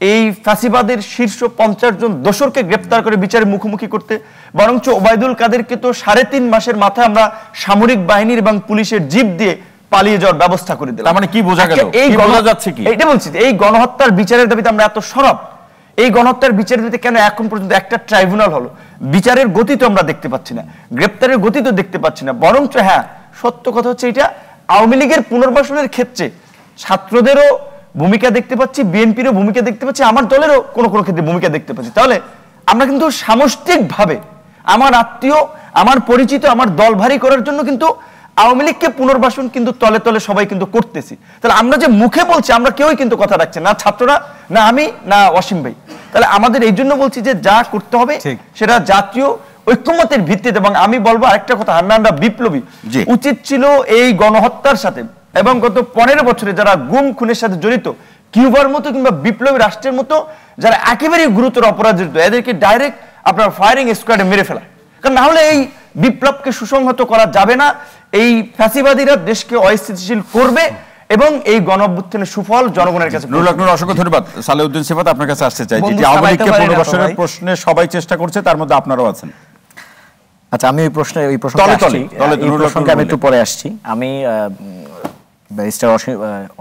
এই ফ্যাসিবাদের শীর্ষ 50 জন দোসরকে গ্রেপ্তার করে বিচারের মুখোমুখি করতে? বরঞ্চ ওবায়দুল কাদেরকে তো 3.5 মাসের মাথায় আমরা সামরিক বাহিনীর এবং পুলিশের জিপ দিয়ে পালিয়ে যাওয়ার ব্যবস্থা করে দিলাম। মানে কি বোঝা গেল? এই বোঝা যাচ্ছে কি? এটা বলছি, এই গণহত্যার বিচারের দাবিতে আমরা এত সরব। এই গণহত্যার বিচারের দাবিতে কেন এখন পর্যন্ত একটা ট্রাইব্যুনাল হলো? বিচারের গতি তো আমরা দেখতে পাচ্ছি না, গ্রেপ্তারের গতি তো দেখতে পাচ্ছি না। বরঞ্চ হ্যাঁ, সত্য কথা হচ্ছে, এটা আওয়ামী লীগের পুনর্বাসনের ক্ষেত্রে ছাত্রদেরও ভূমিকা দেখতে পাচ্ছি, বিএনপিরও ভূমিকা দেখতে পাচ্ছি, আমার দলেরও কোনো কোনো ক্ষেত্রে ভূমিকা দেখতে পাচ্ছি। তাহলে আমরা কিন্তু সামষ্টিকভাবে আমার আত্মীয়, আমার পরিচিত, আমার দল ভারী করার জন্য কিন্তু আওয়ামী লীগকে পুনর্বাসন কিন্তু তলে তলে সবাই কিন্তু করতেছি। তাহলে আমরা যে মুখে বলছি, আমরা কেউই কিন্তু কথা রাখছি না, ছাত্ররা, না আমি, না অসীম ভাই। তাহলে আমাদের এই জন্য বলছি যে যা করতে হবে সেটা জাতীয় ঐক্যমতের ভিত্তিতে। এবং আমি বলবো আরেকটা কথা, হান্নানরা বিপ্লবী, উচিত ছিল এই গণহত্যার সাথে এবং গত 15 বছরে যারা গুম খুনের সাথে জড়িত, কিউবার মতো কিংবা বিপ্লবী রাষ্ট্রের মতো যারা একেবারে গুরুতর অপরাধ জড়িত, এদেরকে ডাইরেক্ট আপনার ফায়ারিং স্কোয়াডে মেরে ফেলা। কারণ না হলে এই বিপ্লবকে সুসংহত করা যাবে না। এই ফ্যাসিবাদীরা দেশকে অস্থিতিশীল করবে এবং এই গণঅভ্যুত্থানের সুফল জনগণের কাছে। অসংখ্য ধন্যবাদ। সালেউদ্দিন সিফাত, আপনার কাছে আসতে চাই, যে আওয়ামী লীগকে পুনর্বাসনের প্রশ্নে সবাই চেষ্টা করছে, তার মধ্যে আপনারাও আছেন। আচ্ছা, আমি এই প্রশ্নে আমি একটু পরে আসছি। আমি ব্যারিস্টার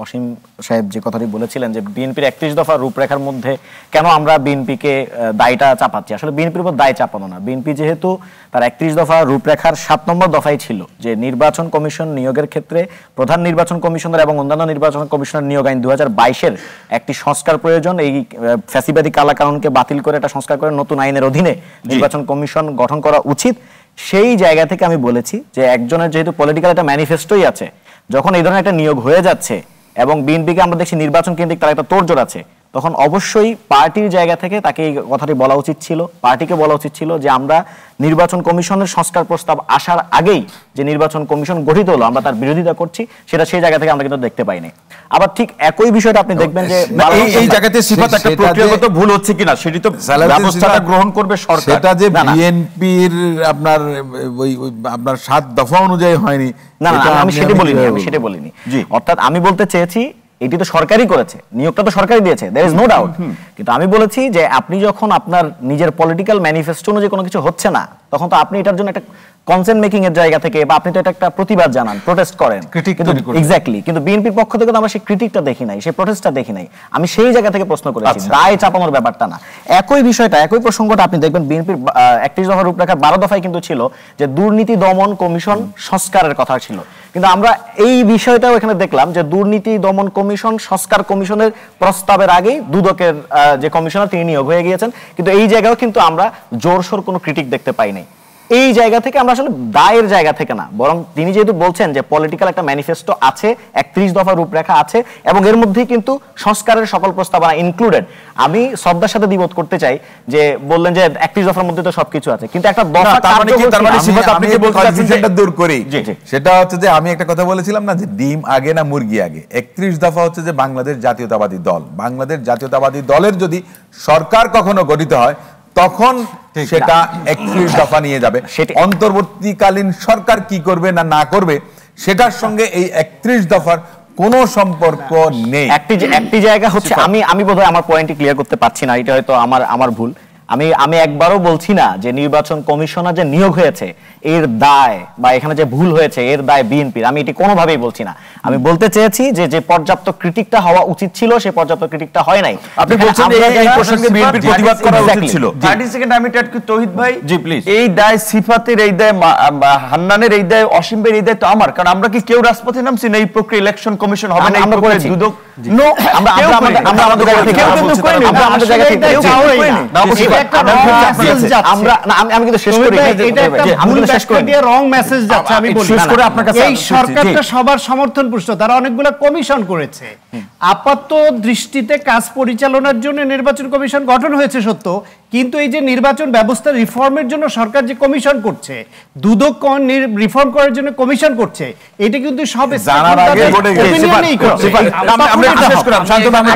অসীম সাহেব যে কথাটি বলেছিলেন যে বিএনপির 31 দফা রূপরেখার মধ্যে কেন আমরা বিএনপিকে দায়টা চাপাচ্ছি, আসলে বিএনপির উপর দায় চাপানো না। বিএনপি যেহেতু তার 31 দফা রূপরেখার 7 নম্বর দফাই ছিল যে নির্বাচন কমিশন নিয়োগের ক্ষেত্রে প্রধান নির্বাচন কমিশনার এবং অন্যান্য নির্বাচন কমিশনার নিয়োগ আইন 2022-এর একটি সংস্কার প্রয়োজন। এই ফ্যাসিবাদী কালাকানুনকে বাতিল করে একটা সংস্কার করে নতুন আইনের অধীনে নির্বাচন কমিশন গঠন করা উচিত। সেই জায়গা থেকে আমি বলেছি যে একজনের যেহেতু পলিটিক্যাল একটা ম্যানিফেস্টোই আছে, যখন এই ধরনের একটা নিয়োগ হয়ে যাচ্ছে এবং বিএনপিকে আমরা দেখছি নির্বাচন কেন্দ্রিক তার একটা তোড়জোড় আছে, তখন অবশ্যই পার্টির জায়গা থেকে তাকে এই কথাটি বলা উচিত ছিল, পার্টিকে বলা উচিত ছিল যে আমরা নির্বাচন কমিশনের সংস্কার প্রস্তাব আসার আগেই যে নির্বাচন কমিশন গঠিত হলো আমরা তার বিরোধিতা করছি, সেটা সেই জায়গা থেকে আমরা কিন্তু দেখতে পাইনি। আবার ঠিক একই বিষয়টা আপনি দেখবেন যে এই জায়গাতে সিফাত একটা প্রক্রিয়াগত ভুল হচ্ছে কিনা সেটি তো ব্যবস্থাটা গ্রহণ করবে সরকার। সেটা যে বিএনপির আপনার ওই আপনার 7 দফা অনুযায়ী হয়নি, না না, আমি সেটা বলিনি। অর্থাৎ আমি বলতে চেয়েছি এটি তো সরকারই করেছে, নিয়োগটা তো সরকারই দিয়েছে, দেয়ার ইজ নো ডাউট। কিন্তু আমি বলেছি যে আপনি যখন আপনার নিজের পলিটিক্যাল ম্যানিফেস্টো অনুযায়ী কোনো কিছু হচ্ছে না, তখন তো আপনি এটার জন্য একটা কনসেন্ট মেকিং এর জায়গা থেকে বা আপনি তো এটা একটা প্রতিবাদ জানান, প্রোটেস্ট করেন, এক্স্যাক্টলি। কিন্তু বিএনপির পক্ষ থেকে তো আমরা সেই ক্রিটিকটা দেখি নাই, সেই প্রোটেস্টটা দেখি নাই। আমি সেই জায়গা থেকে প্রশ্ন করেছি, দায় চাপানোর ব্যাপারটা না। একই বিষয়টা, একই প্রসঙ্গটা আপনি দেখবেন বিএনপির 31 দফা রূপরেখার 12 দফায় কিন্তু ছিল যে দুর্নীতি দমন কমিশন সংস্কারের কথা ছিল। কিন্তু আমরা এই বিষয়টাও এখানে দেখলাম যে দুর্নীতি দমন কমিশন সংস্কার কমিশনের প্রস্তাবের আগেই দুদকের যে কমিশনার তিনি নিয়োগ হয়ে গিয়েছেন, কিন্তু এই জায়গাও কিন্তু আমরা জোরসোর কোনো ক্রিটিক দেখতে পাইনি। এই জায়গা থেকে আমরা আসলে দায়ের জায়গা থেকে না, বরং তিনি যেহেতু বলছেন যে পলিটিক্যাল একটা ম্যানিফেস্টো আছে, 31 দফা রূপরেখা আছে এবং এর মধ্যেই কিন্তু সংস্কারের সকল প্রস্তাবনা ইনক্লুডেড। আমি শ্রদ্ধার সাথে দ্বিমত করতে চাই যে বললেন যে 31 দফার মধ্যে তো সবকিছু আছে, কিন্তু একটা দফা দূর করি, সেটা হচ্ছে যে আমি একটা কথা বলেছিলাম না যে ডিম আগে না মুরগি আগে। 31 দফা হচ্ছে যে বাংলাদেশ জাতীয়তাবাদী দল, বাংলাদেশ জাতীয়তাবাদী দলের যদি সরকার কখনো গঠিত হয় তখন সেটা 31 দফা নিয়ে যাবে। অন্তর্বর্তীকালীন সরকার কি করবে না না করবে সেটার সঙ্গে এই 31 দফার কোনো সম্পর্ক নেই। একটি জায়গা হচ্ছে আমি বোধহয় আমার পয়েন্টটি ক্লিয়ার করতে পারছি না, এটা হয়তো আমার ভুল। আমি একবারও বলছি না যে নির্বাচন কমিশনার যে নিয়োগ হয়েছে এর দায় বা এখানে যে ভুল হয়েছে এর দায় বিএনপির, আমি এটি কোনোভাবেই বলছি না। আমি বলতে চেয়েছি যে পর্যাপ্ত ক্রিটিকটা হওয়া উচিত ছিল সেই পর্যাপ্ত ক্রিটিকটা হয় নাই। আপনি বলছেন এই প্রসঙ্গে বিএনপির প্রতিবাদ করা উচিত ছিল। 30 সেকেন্ড আমি এটা একটু তৌহিদ ভাই, জি প্লিজ। এই দায় সিফাতের, এই দায় হান্নানের, এই দায় অসীম ভাইয়ের, এই দায় তো আমার। কারণ আমরা কি কেউ রাজপথে নামছি না এই প্রক্রিয়া ইলেকশন কমিশন হবে না আমরা করে দুদক? নো, আমরা আমাদের জায়গা থেকে কেউ কিন্তু কইনি, আমরা আমাদের জায়গা থেকে কেউ কইনি। আমি কিন্তু শেষ করি, এটা একটা ভুল ব্যাখ্যা দিয়ে রং মেসেজ যাচ্ছে। আমি বলি শেষ করে আপনার কাছে, এই সরকারটা সবার সমর্থন পুষ্ট, তারা অনেকগুলো কমিশন করেছে। আপাতত দৃষ্টিতে কাজ পরিচালনার জন্য নির্বাচন কমিশন গঠন হয়েছে সত্য, কিন্তু এই যে নির্বাচন ব্যবস্থা রিফর্মের জন্য সরকার যে কমিশন করছে, দুদক রিফর্ম করার জন্য কমিশন করছে, এটা কিন্তু সব জানার আগে বলে গেছে। আমরা শেষ করলাম, শান্তনু আমরা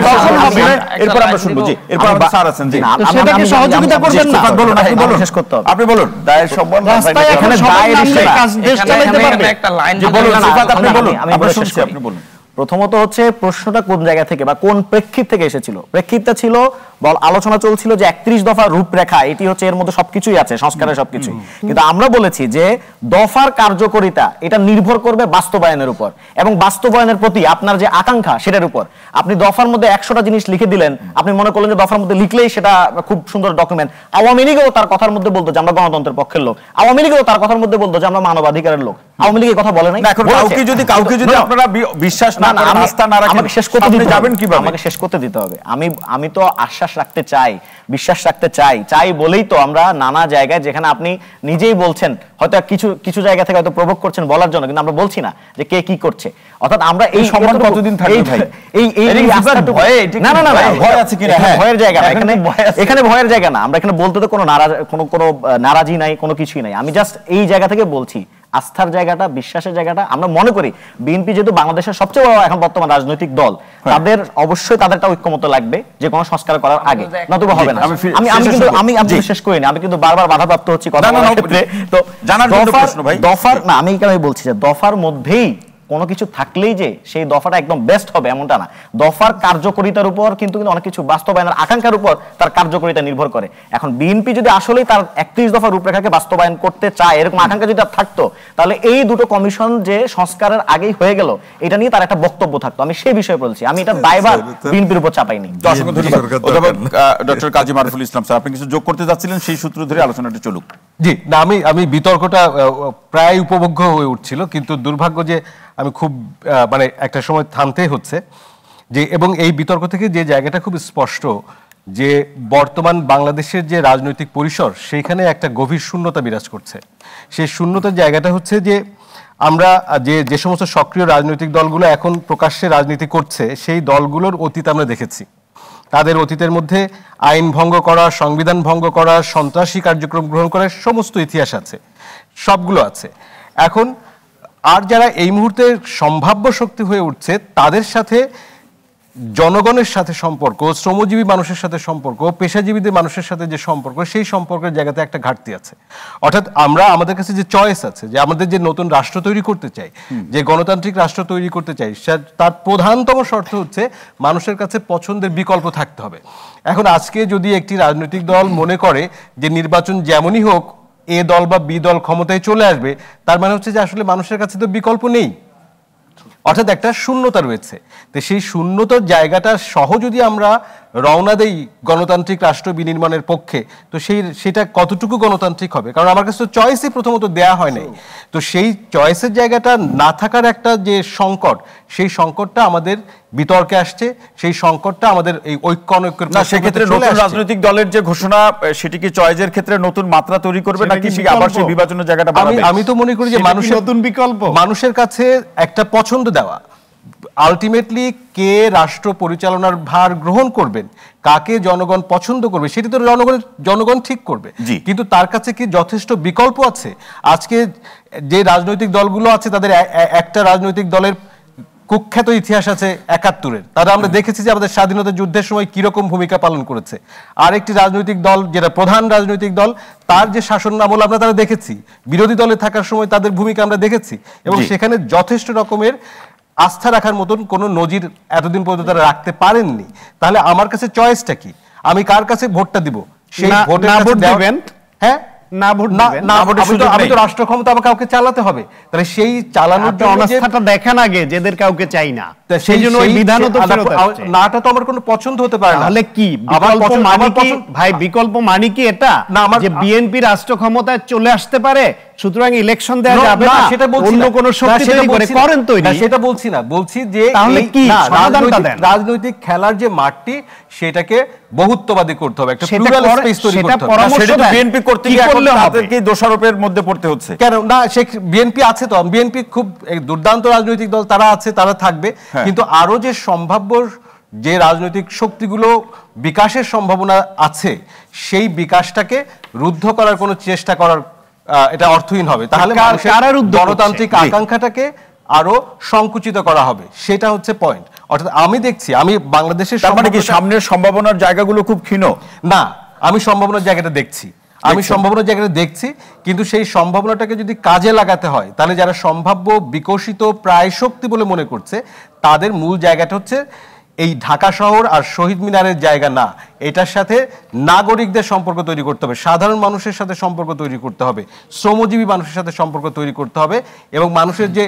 এরপর আমরা শুনবো। জি, এরপর আমরা স্যার আছেন। জি, সেটাকে সহযোগিতা করবেন না? বলুন, আপনি বলুন, শেষ করতে হবে। আপনি বলুন। দায়ের সম্বন্ধে এখানে দায়ের কাজ দেশ চালাতে পারবে একটা লাইন বলুন, সিফাত আপনি বলুন, আমরা শুনছি, আপনি বলুন। প্রথমত হচ্ছে প্রশ্নটা কোন জায়গা থেকে বা কোন প্রেক্ষিত থেকে এসেছিল। প্রেক্ষিতটা ছিল আলোচনা চলছিল যে 31 দফা রূপরেখা, এটি হচ্ছে এর মধ্যে সবকিছুই আছে, সংস্কারের সবকিছুই। কিন্তু আমরা বলেছি যে দফার কার্যকারিতা এটা নির্ভর করবে বাস্তবায়নের উপর এবং বাস্তবায়নের প্রতি আপনার যে আকাঙ্ক্ষা সেটার উপর। আপনি দফার মধ্যে 100টা জিনিস লিখে দিলেন, আপনি মনে করলেন যে দফার মধ্যে লিখলেই সেটা খুব সুন্দর ডকুমেন্ট। আওয়ামী লীগও তার কথার মধ্যে বলতো যে আমরা গণতন্ত্রের পক্ষের লোক, আওয়ামী লীগও তার কথার মধ্যে বলতো যে আমরা মানবাধিকারের লোক। আওয়ামী লীগের কথা বলে নাই। কাউকে যদি আপনারা বিশ্বাস না করেন, আস্থা না রাখেন, আমাকে শেষ করতে দিতে যাবেন কিভাবে? আমাকে শেষ করতে দিতে হবে। আমি তো আশ্বাস রাখতে চাই, বিশ্বাস রাখতে চাই বলেই তো আমরা নানা জায়গায়, যেখানে আপনি নিজেই বলছেন হয়তো কিছু জায়গা থেকে হয়তো প্রভোগ করছেন বলার জন্য, কিন্তু আমরা বলছি না যে কে কি করছে। অর্থাৎ আমরা এই সম্মান কতদিন থাকবে ভাই? না ভয় আছে কিনা, ভয়ের জায়গা না এখানে, ভয়ের জায়গা না। আমরা এখানে বলতে তো কোনো নারাজি নাই, কোনো কিছুই নাই। আমি জাস্ট এই জায়গা থেকে বলছি, আস্থার জায়গাটা, বিশ্বাসের জায়গাটা আমরা মনে করি বিএনপি যেহেতু বাংলাদেশের সবচেয়ে বড় এখন বর্তমান রাজনৈতিক দল, তাদের অবশ্যই তাদেরটা ঐক্যমত লাগবে যে কোনো সংস্কার করার আগে, নতুবা হবে না। আমি শেষ করিনি, আমি কিন্তু বারবার বাধাপ্রাপ্ত হচ্ছি কথা বলার ক্ষেত্রে। তো দফার না, আমি বলছি যে দফার মধ্যেই কোনো কিছু থাকলেই যে সেই দফাটা একদম বেস্ট হবে এমনটা না। দফার কার্যকরিতার উপর কিন্তু অনেক কিছু বাস্তবায়নের আকাঙ্ক্ষার উপর তার কার্যকরিতা নির্ভর করে। এখন বিএনপি যদি আসলেই তার 31 দফা রূপরেখাকে বাস্তবায়ন করতে চায়, এরকম আকাঙ্ক্ষা যদি থাকতো, তাহলে এই দুটো কমিশন যে সংস্কারের আগেই হয়ে গেল, এটা নিয়ে তার একটা বক্তব্য থাকতো। আমি সেই বিষয়ে বলছি, আমি এটা দায়ভার বিএনপির উপর চাপাইনি। ডক্টর কাজী মারুফুল ইসলাম স্যার, আপনি কিছু যোগ করতে যাচ্ছিলেন, সেই সূত্র ধরে আলোচনাটা চলুক। জি না, আমি বিতর্কটা প্রায় উপভোগ্য হয়ে উঠছিল, কিন্তু দুর্ভাগ্য যে আমি খুব মানে একটা সময় থামতে হচ্ছে যে, এবং এই বিতর্ক থেকে যে জায়গাটা খুব স্পষ্ট যে বর্তমান বাংলাদেশের যে রাজনৈতিক পরিসর, সেইখানে একটা গভীর শূন্যতা বিরাজ করছে। সেই শূন্যতার জায়গাটা হচ্ছে যে আমরা যে সমস্ত সক্রিয় রাজনৈতিক দলগুলো এখন প্রকাশ্যে রাজনীতি করছে, সেই দলগুলোর অতীত আমরা দেখেছি। তাদের অতীতের মধ্যে আইন ভঙ্গ করা, সংবিধান ভঙ্গ করা, সন্ত্রাসী কার্যক্রম গ্রহণ করার সমস্ত ইতিহাস আছে, সবগুলো আছে। এখন আর যারা এই মুহূর্তে সম্ভাব্য শক্তি হয়ে উঠছে, তাদের সাথে জনগণের সাথে সম্পর্ক, শ্রমজীবী মানুষের সাথে সম্পর্ক, পেশাজীবীদের মানুষের সাথে যে সম্পর্ক, সেই সম্পর্কের জায়গাতে একটা ঘাটতি আছে। অর্থাৎ আমাদের কাছে যে চয়েস আছে, যে আমাদের যে নতুন রাষ্ট্র তৈরি করতে চাই, যে গণতান্ত্রিক রাষ্ট্র তৈরি করতে চাই, তার প্রধানতম শর্ত হচ্ছে মানুষের কাছে পছন্দের বিকল্প থাকতে হবে। এখন আজকে যদি একটি রাজনৈতিক দল মনে করে যে নির্বাচন যেমনই হোক এ দল বা বি দল ক্ষমতায় চলে আসবে, তার মানে হচ্ছে যে আসলে মানুষের কাছে তো বিকল্প নেই, অর্থাৎ একটা শূন্যতা রয়েছে। তো সেই শূন্যতার জায়গাটা সহ যদি আমরা রওনা দেই গণতান্ত্রিক রাষ্ট্র বিনির্মাণের পক্ষে, তো সেটা কতটুকু গণতান্ত্রিক হবে? কারণ আমার কাছে তো চয়েসই প্রথমত দেয়া হয় নাই। তো সেই চয়েসের জায়গাটা না থাকার একটা যে সংকট, সেই সংকটটা আমাদের বিতর্কে আসছে, সেই সংকটটা আমাদের এই ঐক্য অনৈক্যের না, সেক্ষেত্রে নতুন রাজনৈতিক দলের যে ঘোষণা, সেটি কি চয়েসের ক্ষেত্রে নতুন মাত্রা তৈরি করবে নাকি আবার সেই বিভাজনের জায়গাটা বাড়াবে? আমি তো মনে করি যে নতুন বিকল্প মানুষের কাছে একটা পছন্দ দেওয়া, আলটিমেটলি কে রাষ্ট্র পরিচালনার ভার গ্রহণ করবেন, কাকে জনগণ পছন্দ করবে, সেটি তো জনগণ ঠিক করবে। কিন্তু তার কাছে কি যথেষ্ট বিকল্প আছে? আজকে যে রাজনৈতিক দলগুলো আছে, তাদের একটা রাজনৈতিক দলের কুখ্যাত ইতিহাস আছে ৭১-এর, তারা আমরা দেখেছি যে আমাদের স্বাধীনতা যুদ্ধের সময় কিরকম ভূমিকা পালন করেছে। আরেকটি রাজনৈতিক দল, যেটা প্রধান রাজনৈতিক দল, তার যে শাসন আমল আমরা তারা দেখেছি, বিরোধী দলে থাকার সময় তাদের ভূমিকা আমরা দেখেছি, এবং সেখানে যথেষ্ট রকমের আস্থা রাখার মতন কোনো নজির এতদিন পর্যন্ত তারা রাখতে পারেননি। তাহলে আমার কাছে চয়েসটা কি? আমি কার কাছে ভোটটা দিব? সেই ভোটের কাছে দেবেন, হ্যাঁ না ভোট না ভোট, আমি তো রাষ্ট্র ক্ষমতা আমাকে কাউকে চালাতে হবে। তাহলে সেই চালানোর অনাস্থাটা দেখান আগে, যেদের কাউকে চাই না, সেই জন্য ওই বিধানও তো ফেরত আসছে। নাটা তো আমার কোনো পছন্দ হতে পারে না। তাহলে কি বিকল্প মানে কি ভাই? বিকল্প মানে কি এটা যে বিএনপি রাষ্ট্র ক্ষমতায় চলে আসতে পারে, সুতরাং ইলেকশন দেওয়া যাবে না, সেটা বলছি অন্য কোন শক্তি তৈরি করে করেন তৈরি, সেটা বলছি না। বলছি যে তাহলে কি রাজনৈতিক খেলার যে মাঠটি, সেটাকে বহুত্ববাদী করতে হবে, একটা প্লুরাল স্পেস তৈরি করতে হবে। সেটা তো বিএনপি করতে গিয়ে এখন তাদেরকে দোষারোপের মধ্যে পড়তে হচ্ছে কেন? না, সে বিএনপি আছে তো, বিএনপি খুব দুর্দান্ত রাজনৈতিক দল, তারা আছে, তারা থাকবে, কিন্তু আরো যে সম্ভাব্য যে রাজনৈতিক শক্তিগুলো বিকাশের সম্ভাবনা আছে, সেই বিকাশটাকে রুদ্ধ করার কোনো চেষ্টা করার এটা অর্থহীন হবে। তাহলে গণতান্ত্রিক আকাঙ্ক্ষাটাকে আরো সংকুচিত করা হবে, সেটা হচ্ছে পয়েন্ট। অর্থাৎ আমি দেখছি, আমি বাংলাদেশের সামনের সম্ভাবনার জায়গাগুলো খুব ক্ষীণ না, আমি সম্ভাবনার জায়গাটা দেখছি, কিন্তু সেই সম্ভাবনাটাকে যদি কাজে লাগাতে হয়, তাহলে যারা সম্ভাব্য বিকশিত প্রায় শক্তি বলে মনে করছে, তাদের মূল জায়গাটা হচ্ছে এই ঢাকা শহর আর শহীদ মিনারের জায়গা না, এটার সাথে নাগরিকদের সম্পর্ক তৈরি করতে হবে, সাধারণ মানুষের সাথে সম্পর্ক তৈরি করতে হবে, শ্রমজীবী মানুষের সাথে সম্পর্ক তৈরি করতে হবে, এবং মানুষের যে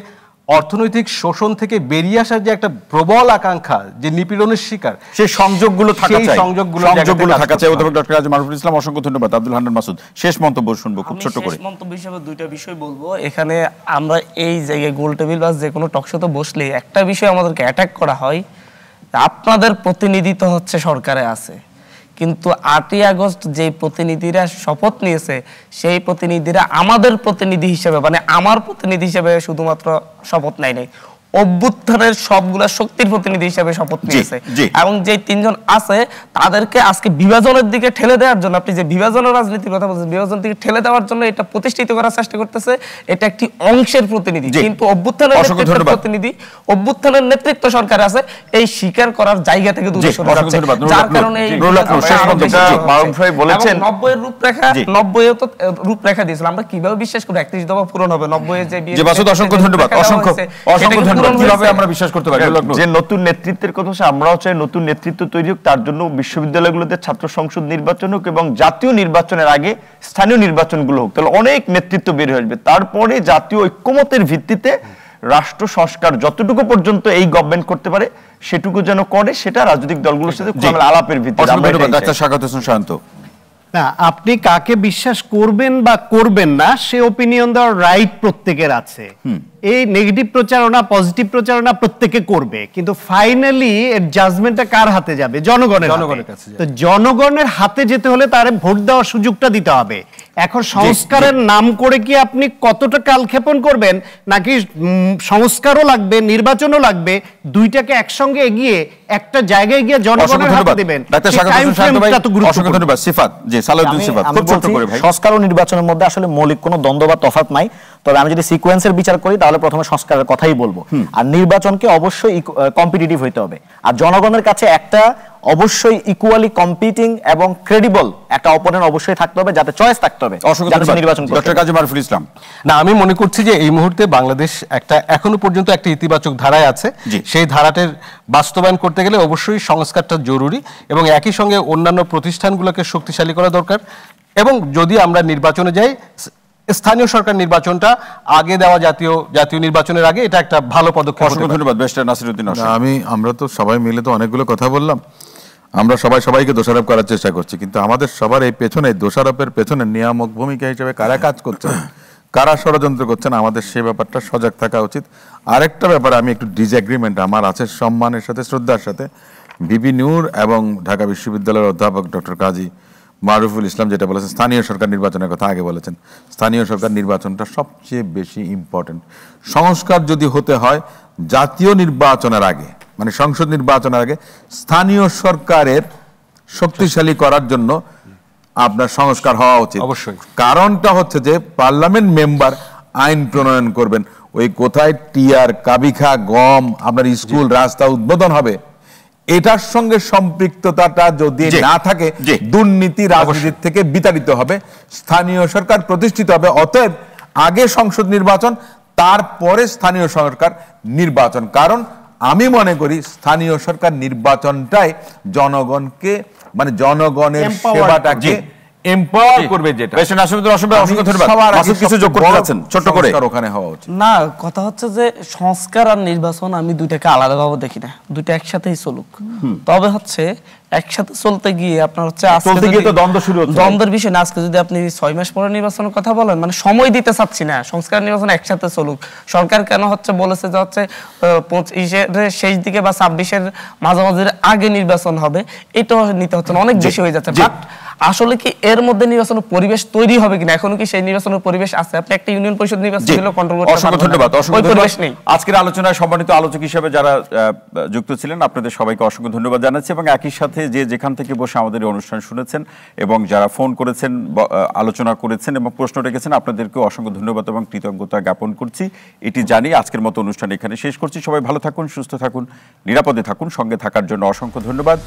অর্থনৈতিক শোষণ থেকে বেরিয়ে আসার যে একটা প্রবল আকাঙ্ক্ষা, যে নিপীড়নের শিকার, সেই সংযোগগুলো থাকা চাই, সংযোগগুলো থাকা চাই। অধ্যাপক ডক্টর কাজী মারুফুল ইসলাম, অসংখ্য ধন্যবাদ। আব্দুল হান্নান মাসুদ, শেষ মন্তব্য শুনবো খুব ছোট করে। শেষ মন্তব্য হিসেবে দুইটা বিষয় বলবো। এখানে আমরা এই জায়গায় গোল টেবিল বা যে কোনো টকশোতে বসলে একটা বিষয় আমাদেরকে অ্যাটাক করা হয়, আপনাদের প্রতিনিধি তো হচ্ছে সরকারে আছে, কিন্তু 8ই আগস্ট যে প্রতিনিধিরা শপথ নিয়েছে সেই প্রতিনিধিরা আমাদের প্রতিনিধি হিসেবে, মানে আমার প্রতিনিধি হিসেবে শুধুমাত্র শপথ নেয় নাই, অভ্যুত্থানের সবগুলা শক্তির প্রতিনিধি হিসেবে শপথ নিয়েছে। এবং যে 3 জন আছে তাদেরকে আজকে বিভাজনের দিকে ঠেলে দেওয়ার জন্য, আপনি যে বিভাজনের রাজনীতির কথা বলছেন, বিভাজন দিকে ঠেলে দেওয়ার জন্য এটা প্রতিষ্ঠিত করার চেষ্টা করতেছে। এটা একটি অংশের প্রতিনিধি, কিন্তু অভ্যুত্থানের প্রতিনিধি, অভ্যুত্থানের নেতৃত্ব সরকার আছে, এই স্বীকার করার জায়গা থেকে দূরে সরে যাচ্ছে। যার কারণে এই বলেছেন 90 এর রূপরেখা, 90 এ তো রূপরেখা দিয়েছিল, আমরা কিভাবে বিশ্বাস করি 31 দফা পূরণ হবে? 90 এ যে অসংখ্য ধন্যবাদ, অসংখ্য ধন্যবাদ। কিভাবে আমরা বিশ্বাস করতে পারি যে নতুন নেতৃত্বের কথা আমরাও চাই, নতুন নেতৃত্ব তৈরি হোক, তার জন্য বিশ্ববিদ্যালয়গুলোতে ছাত্র সংসদ নির্বাচন হোক এবং জাতীয় নির্বাচনের আগে স্থানীয় নির্বাচনগুলো হোক, তাহলে অনেক নেতৃত্ব বের হয়ে আসবে। তারপরে জাতীয় ঐক্যমতের ভিত্তিতে রাষ্ট্র সংস্কার যতটুকু পর্যন্ত এই গভর্নমেন্ট করতে পারে সেটুকু যেন করে, সেটা রাজনৈতিক দলগুলোর সাথে আলাপের ভিত্তিতে। না, আপনি কাকে বিশ্বাস করবেন বা করবেন না সে ওপিনিয়ন দেওয়ার রাইট প্রত্যেকের আছে। এই নেগেটিভ প্রচারণা, পজিটিভ প্রচারণা প্রত্যেকে করবে, কিন্তু ফাইনালি এর জাজমেন্টটা কার হাতে যাবে? জনগণের কাছে। তো জনগণের হাতে যেতে হলে তারে ভোট দেওয়ার সুযোগটা দিতে হবে। এখন সংস্কারের নাম করে কি আপনি কতটা কালক্ষেপণ করবেন, নাকি সংস্কারও লাগবে, নির্বাচনও লাগবে, দুইটাকে একসঙ্গে এগিয়ে একটা জায়গায় গিয়ে জনগণের হাতে দিবেন? সংস্কার ও নির্বাচনের মধ্যে আসলে মৌলিক কোনো দ্বন্দ্ব বা তফাৎ নাই, তবে আমি যদি সিকোয়েন্সের বিচার করি তাহলে প্রথমে সংস্কারের কথাই বলবো। আর নির্বাচনকে অবশ্যই কম্পিটিটিভ হইতে হবে, আর জনগণের কাছে একটা অবশ্যই ইকুয়ালি কম্পিটিং এবং ক্রেডিবল একটা অপোনেন্ট অবশ্যই থাকতে হবে, যাতে চয়েস থাকতে হবে নির্বাচন। ডক্টর কাজী মারুফুল ইসলাম, না, আমি মনে করছি যে এই মুহূর্তে বাংলাদেশ একটা এখনো পর্যন্ত একটা ইতিবাচক ধারায় আছে। সেই ধারাটের বাস্তবায়ন করতে গেলে অবশ্যই সংস্কারটা জরুরি এবং একই সঙ্গে অন্যান্য প্রতিষ্ঠানগুলোকে শক্তিশালী করা দরকার। এবং যদি আমরা নির্বাচনে যাই, স্থানীয় সরকার নির্বাচনটা আগে দেওয়া, জাতীয় নির্বাচনের আগে, এটা একটা ভালো পদক্ষেপ। ধন্যবাদ। ব্যারিস্টার নাসিরউদ্দিন। আমরা তো সবাই মিলে তো অনেকগুলো কথা বললাম, আমরা সবাইকে দোষারোপ করার চেষ্টা করছি, কিন্তু আমাদের সবার এই পেছনে দোষারোপের পেছনে নিয়ামক ভূমিকা হিসেবে কারা কাজ করছেন, কারা ষড়যন্ত্র করছেন, আমাদের সে ব্যাপারটা সজাগ থাকা উচিত। আরেকটা ব্যাপারে আমি একটু ডিসএগ্রিমেন্ট আমার আছে, সম্মানের সাথে শ্রদ্ধার সাথে ভিপি নূর এবং ঢাকা বিশ্ববিদ্যালয়ের অধ্যাপক ডক্টর কাজী মারুফুল ইসলাম যেটা বলেছেন, স্থানীয় সরকার নির্বাচনের কথা আগে বলেছেন। স্থানীয় সরকার নির্বাচনটা সবচেয়ে বেশি ইম্পর্টেন্ট। সংস্কার যদি হতে হয় জাতীয় নির্বাচনের আগে, মানে সংসদ নির্বাচনের আগে, স্থানীয় সরকারের শক্তিশালী করার জন্য আপনার সংস্কার হওয়া উচিত। অবশ্যই। কারণটা হচ্ছে যে পার্লামেন্ট মেম্বার আইন প্রণয়ন করবেন, ওই কোথায় টিয়ার, কাবিখা, গম, আপনার স্কুল, রাস্তা উদ্বোধন হবে, এটার সঙ্গে সম্পৃক্ততাটা যদি না থাকে, দুর্নীতি রাজনীতির থেকে বিতাড়িত হবে, স্থানীয় সরকার প্রতিষ্ঠিত হবে। অতএব আগে সংসদ নির্বাচন, তারপরে স্থানীয় সরকার নির্বাচন। কারণ আমি মনে করি স্থানীয় সরকার নির্বাচনটাই জনগণকে, মানে জনগণের সেবাটাকে এম্পাওয়ার করবে। যেটা কিছু যোগ করতে যাচ্ছেন ছোট করে, ওখানে হওয়া উচিত না। কথা হচ্ছে যে সংস্কার আর নির্বাচন আমি দুইটাকে আলাদাভাবে দেখি না, দুইটা একসাথেই চলুক। তবে হচ্ছে একসাথে চলতে গিয়ে আপনার হচ্ছে দ্বন্দ্বের বিষয় না। আজকে যদি আপনি 6 মাস পরে নির্বাচনের কথা বলেন, মানে সময় দিতে চাচ্ছি না, সংস্কার নির্বাচন একসাথে চলুক। সরকার কেন হচ্ছে বলেছে যে হচ্ছে 25-এর শেষ দিকে বা 26-এর মাঝামাঝির আগে নির্বাচন হবে, এটাও নিতে হচ্ছে না, অনেক বেশি হয়ে যাচ্ছে। বাট আসলে কি এর মধ্যে নির্বাচনের পরিবেশ তৈরি হবে কিনা, এখনো কি সেই নির্বাচনের পরিবেশ আছে? আপনি একটা ইউনিয়ন পরিষদ নির্বাচন দিলেও কন্ট্রোল করতে পারবেন না। ধন্যবাদ। ওই পরিবেশ নেই। আজকের আলোচনায় সম্মানিত আলোচক হিসেবে যারা যুক্ত ছিলেন, আপনাদের সবাইকে অসংখ্য ধন্যবাদ জানাচ্ছি, এবং একই সাথে যে যেখান থেকে বসে আমাদের এই অনুষ্ঠান শুনেছেন এবং যারা ফোন করেছেন, আলোচনা করেছেন এবং প্রশ্ন রেখেছেন, আপনাদেরকেও অসংখ্য ধন্যবাদ এবং কৃতজ্ঞতা জ্ঞাপন করছি। এটি জানি আজকের মতো অনুষ্ঠান এখানে শেষ করছি। সবাই ভালো থাকুন, সুস্থ থাকুন, নিরাপদে থাকুন। সঙ্গে থাকার জন্য অসংখ্য ধন্যবাদ।